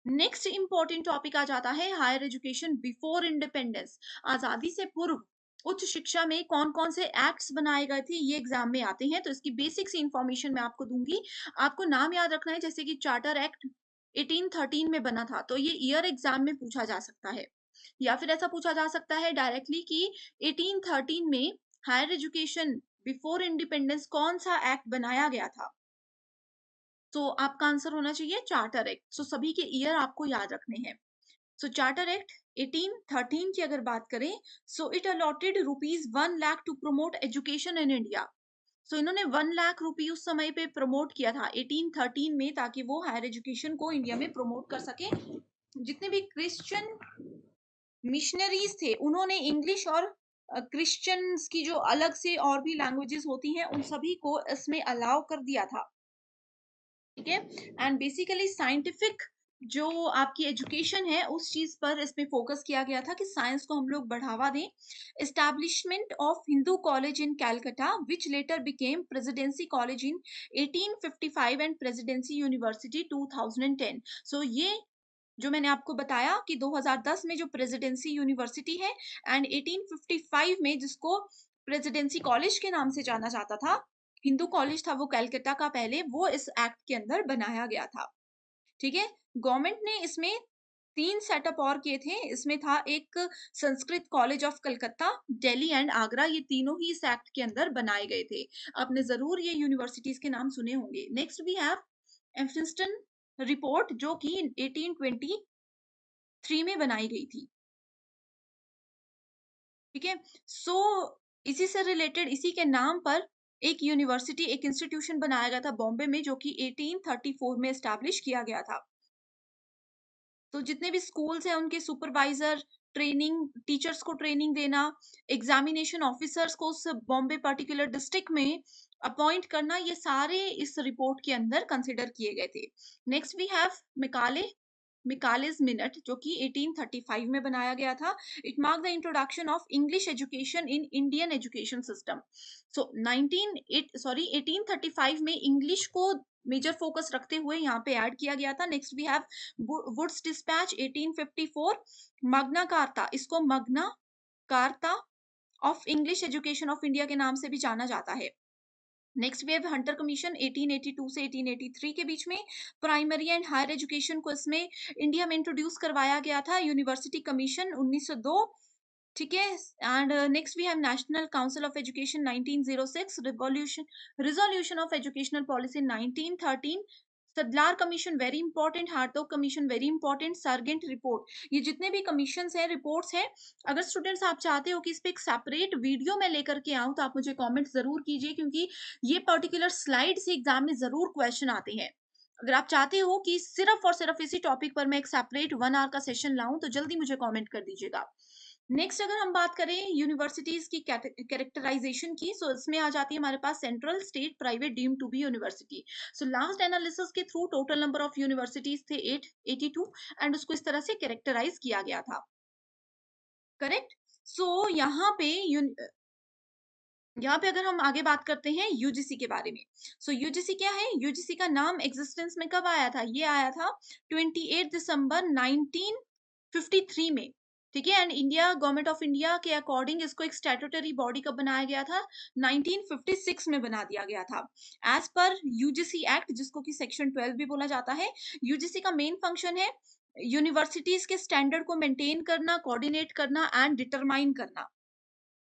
नेक्स्ट इंपॉर्टेंट टॉपिक आ जाता है हायर एजुकेशन बिफोर इंडिपेंडेंस। आजादी से पूर्व उच्च शिक्षा में कौन कौन से एक्ट्स बनाए गए थे, ये एग्जाम में आते हैं, तो इसकी बेसिक सी इंफॉर्मेशन मैं आपको दूंगी। आपको नाम याद रखना है, जैसे कि चार्टर एक्ट 1813 में बना था, तो ये ईयर एग्जाम में पूछा जा सकता है। या फिर ऐसा पूछा जा सकता है डायरेक्टली कि 1813 में हायर एजुकेशन बिफोर इंडिपेंडेंस कौन सा एक्ट बनाया गया था, तो आपका आंसर होना चाहिए चार्टर एक्ट। सो सभी के ईयर आपको याद रखने हैं। सो चार्टर एक्ट 1813 की अगर बात करें, so it allotted ₹1 lakh to promote education in India. So इन्होंने 1 लाख रुपी उस समय पे प्रमोट किया था 1813 में, ताकि वो हायर एजुकेशन को इंडिया में प्रमोट कर सके। जितने भी क्रिश्चियन मिशनरीज थे उन्होंने इंग्लिश और क्रिश्चियंस की जो अलग से और भी लैंग्वेजेस होती हैं उन सभी को इसमें अलाउ कर दिया था, ठीक है। एंड बेसिकली साइंटिफिक जो आपकी एजुकेशन है उस चीज पर इसमें फोकस किया गया था कि साइंस को हम लोग बढ़ावा दें। Establishment of Hindu college in Calcutta which letter became presidency college in 1855 and presidency university 2010। सो ये जो मैंने आपको बताया कि 2010 में जो प्रेसिडेंसी यूनिवर्सिटी है एंड 1855 में जिसको प्रेसिडेंसी कॉलेज के नाम से जाना जाता था, हिंदू कॉलेज था वो कैलकाटा का पहले, वो इस एक्ट के अंदर बनाया गया था, ठीक है। गवर्नमेंट ने इसमें 3 सेटअप और किए थे। इसमें था एक Sanskrit college of Calcutta, Delhi and Agra, ये तीनों ही इस एक्ट के अंदर बनाए गए थे। आपने जरूर ये यूनिवर्सिटीज के नाम सुने होंगे। नेक्स्ट वी हैव एम्फिंस्टन रिपोर्ट जो कि 1823 में बनाई गई थी, ठीक है। सो इसी से रिलेटेड इसी के नाम पर एक यूनिवर्सिटी एक इंस्टीट्यूशन बनाया गया था बॉम्बे में, जो कि 1834 में एस्टैब्लिश किया गया था। तो जितने भी स्कूल्स हैं उनके सुपरवाइजर, ट्रेनिंग, टीचर्स को ट्रेनिंग देना, एग्जामिनेशन ऑफिसर्स को उस बॉम्बे पर्टिकुलर डिस्ट्रिक्ट में अपॉइंट करना, ये सारे इस रिपोर्ट के अंदर कंसिडर किए गए थे। Next we have Macaulay's minute जो कि 1835 में बनाया गया था। It mark the introduction of English education in Indian education system. So 1835 में इंग्लिश को मेजर फोकस रखते हुए यहाँ पे ऐड किया गया था। Next we have Wood's despatch 1854, Magna Carta, इसको Magna Carta of English education of India के नाम से भी जाना जाता है। Next we have Hunter commission 1882 से 1883 के बीच में प्राइमरी एंड हायर एजुकेशन को इसमें इंडिया में इंट्रोड्यूस करवाया गया था। यूनिवर्सिटी कमीशन 1902, ठीक है। And next we have national council of education 1906, resolution of educational policy 1913, Sadler commission very important, Hartog commission very important, Sargent report. ये जितने भी कमीशंस हैं, रिपोर्ट्स हैं, अगर स्टूडेंट्स आप चाहते हो कि इस पे एक सेपरेट वीडियो मैं लेकर के आऊं तो आप मुझे कमेंट जरूर कीजिए, क्योंकि ये पर्टिकुलर स्लाइड से एग्जाम में जरूर क्वेश्चन आते हैं। अगर आप चाहते हो कि सिर्फ और सिर्फ इसी टॉपिक पर मैं एक सेपरेट 1 आवर का सेशन लाऊं तो जल्दी मुझे कमेंट कर दीजिएगा। नेक्स्ट अगर हम बात करें यूनिवर्सिटीज की कैरेक्टराइजेशन की, सो इसमें आ जाती है हमारे पास central, state, private, deemed to be university. So last analysis के through total number of universities थे 882 एंड उसको इस तरह से कैरेक्टराइज किया गया था, करेक्ट। सो यहाँ पे अगर हम आगे बात करते हैं यूजीसी के बारे में। सो यूजीसी क्या है? यूजीसी का नाम एग्जिस्टेंस में कब आया था? ये आया था 28 दिसंबर 1953 में, ठीक है। And India government of India के अकॉर्डिंग इसको एक स्टैट्यूटरी बॉडी कब बनाया गया था? 1956 में बना दिया गया था एज पर यूजीसी एक्ट, जिसको कि सेक्शन 12 भी बोला जाता है। यूजीसी का मेन फंक्शन है यूनिवर्सिटीज के स्टैंडर्ड को मेंटेन करना, कोऑर्डिनेट करना एंड डिटरमाइन करना।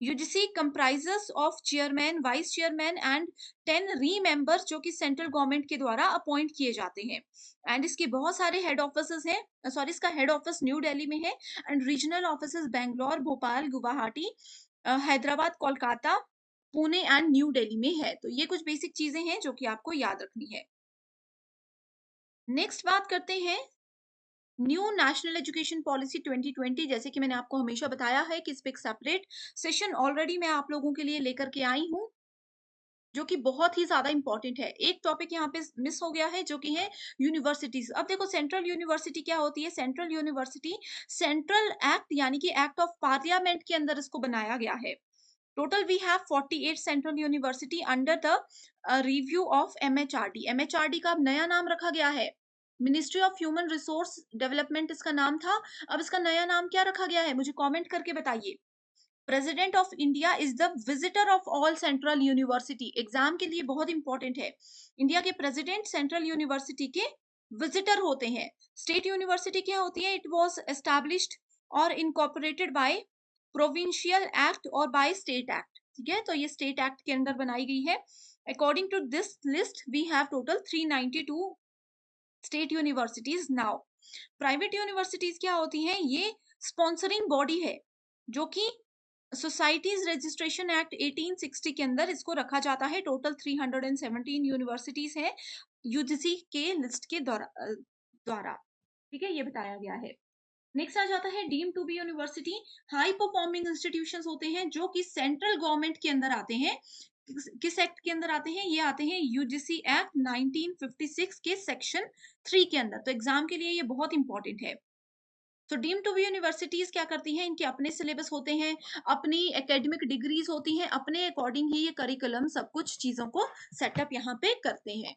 UGC comprises of chairman, vice chairman and 10 री मेंबर्स जो कि सेंट्रल गवर्नमेंट के द्वारा अपॉइंट किए जाते हैं। एंड इसके बहुत सारे हेड ऑफिस हैं, सॉरी इसका हेड ऑफिस न्यू दिल्ली में है and regional office Bangalore, Bhopal, Guwahati, Hyderabad, Kolkata, Pune and new Delhi में है। तो ये कुछ बेसिक चीजें हैं जो कि आपको याद रखनी है। नेक्स्ट बात करते हैं न्यू नेशनल एजुकेशन पॉलिसी 2020। जैसे कि मैंने आपको हमेशा बताया है कि इस पे एक सेपरेट सेशन ऑलरेडी मैं आप लोगों के लिए लेकर के आई हूं, जो कि बहुत ही ज्यादा इंपॉर्टेंट है। एक टॉपिक यहाँ पे मिस हो गया है जो कि है यूनिवर्सिटीज। अब देखो सेंट्रल यूनिवर्सिटी क्या होती है? सेंट्रल यूनिवर्सिटी सेंट्रल एक्ट यानी कि एक्ट ऑफ पार्लियामेंट के अंदर इसको बनाया गया है। Total we have 48 central university under the review of MHRD. MHRD का अब नया नाम रखा गया है, ministry of human resource development इसका नाम था। अब इसका नया नाम क्या रखा गया है? मुझे कमेंट करके बताइए। President of India is the visitor of all central university. Exam के लिए बहुत इंपॉर्टेंट है। इंडिया के प्रेसिडेंट सेंट्रल यूनिवर्सिटी के विजिटर होते हैं। स्टेट यूनिवर्सिटी क्या होती है? इट वॉज एस्टैब्लिश्ड और इनकॉर्पोरेटेड बाय प्रोविंशियल एक्ट और बाय स्टेट एक्ट, ठीक है। तो ये स्टेट एक्ट के अंदर बनाई गई है। According to this list we have total 392 state universities now. Private universities क्या होती हैं? ये स्पॉन्सरिंग बॉडी है जो कि सोसाइटीज रजिस्ट्रेशन एक्ट 1860 के अंदर इसको रखा जाता है। टोटल 317 यूनिवर्सिटीज है यूजीसी के लिस्ट के द्वारा, ठीक है, ये बताया गया है। नेक्स्ट आ जाता है deem to be university. High performing institutions होते हैं जो कि सेंट्रल गवर्नमेंट के अंदर आते हैं। किस एक्ट के अंदर आते हैं? ये आते हैं यूजीसी एक्ट 1956 के सेक्शन 3 के अंदर। तो एग्जाम के लिए ये बहुत इंपॉर्टेंट है। तो डीम टू बी यूनिवर्सिटीज क्या करती हैं? इनके अपने सिलेबस होते हैं, अपनी एकेडमिक डिग्रीज होती हैं, अपने अकॉर्डिंग ही ये करिकुलम सब कुछ चीजों को सेटअप यहाँ पे करते हैं।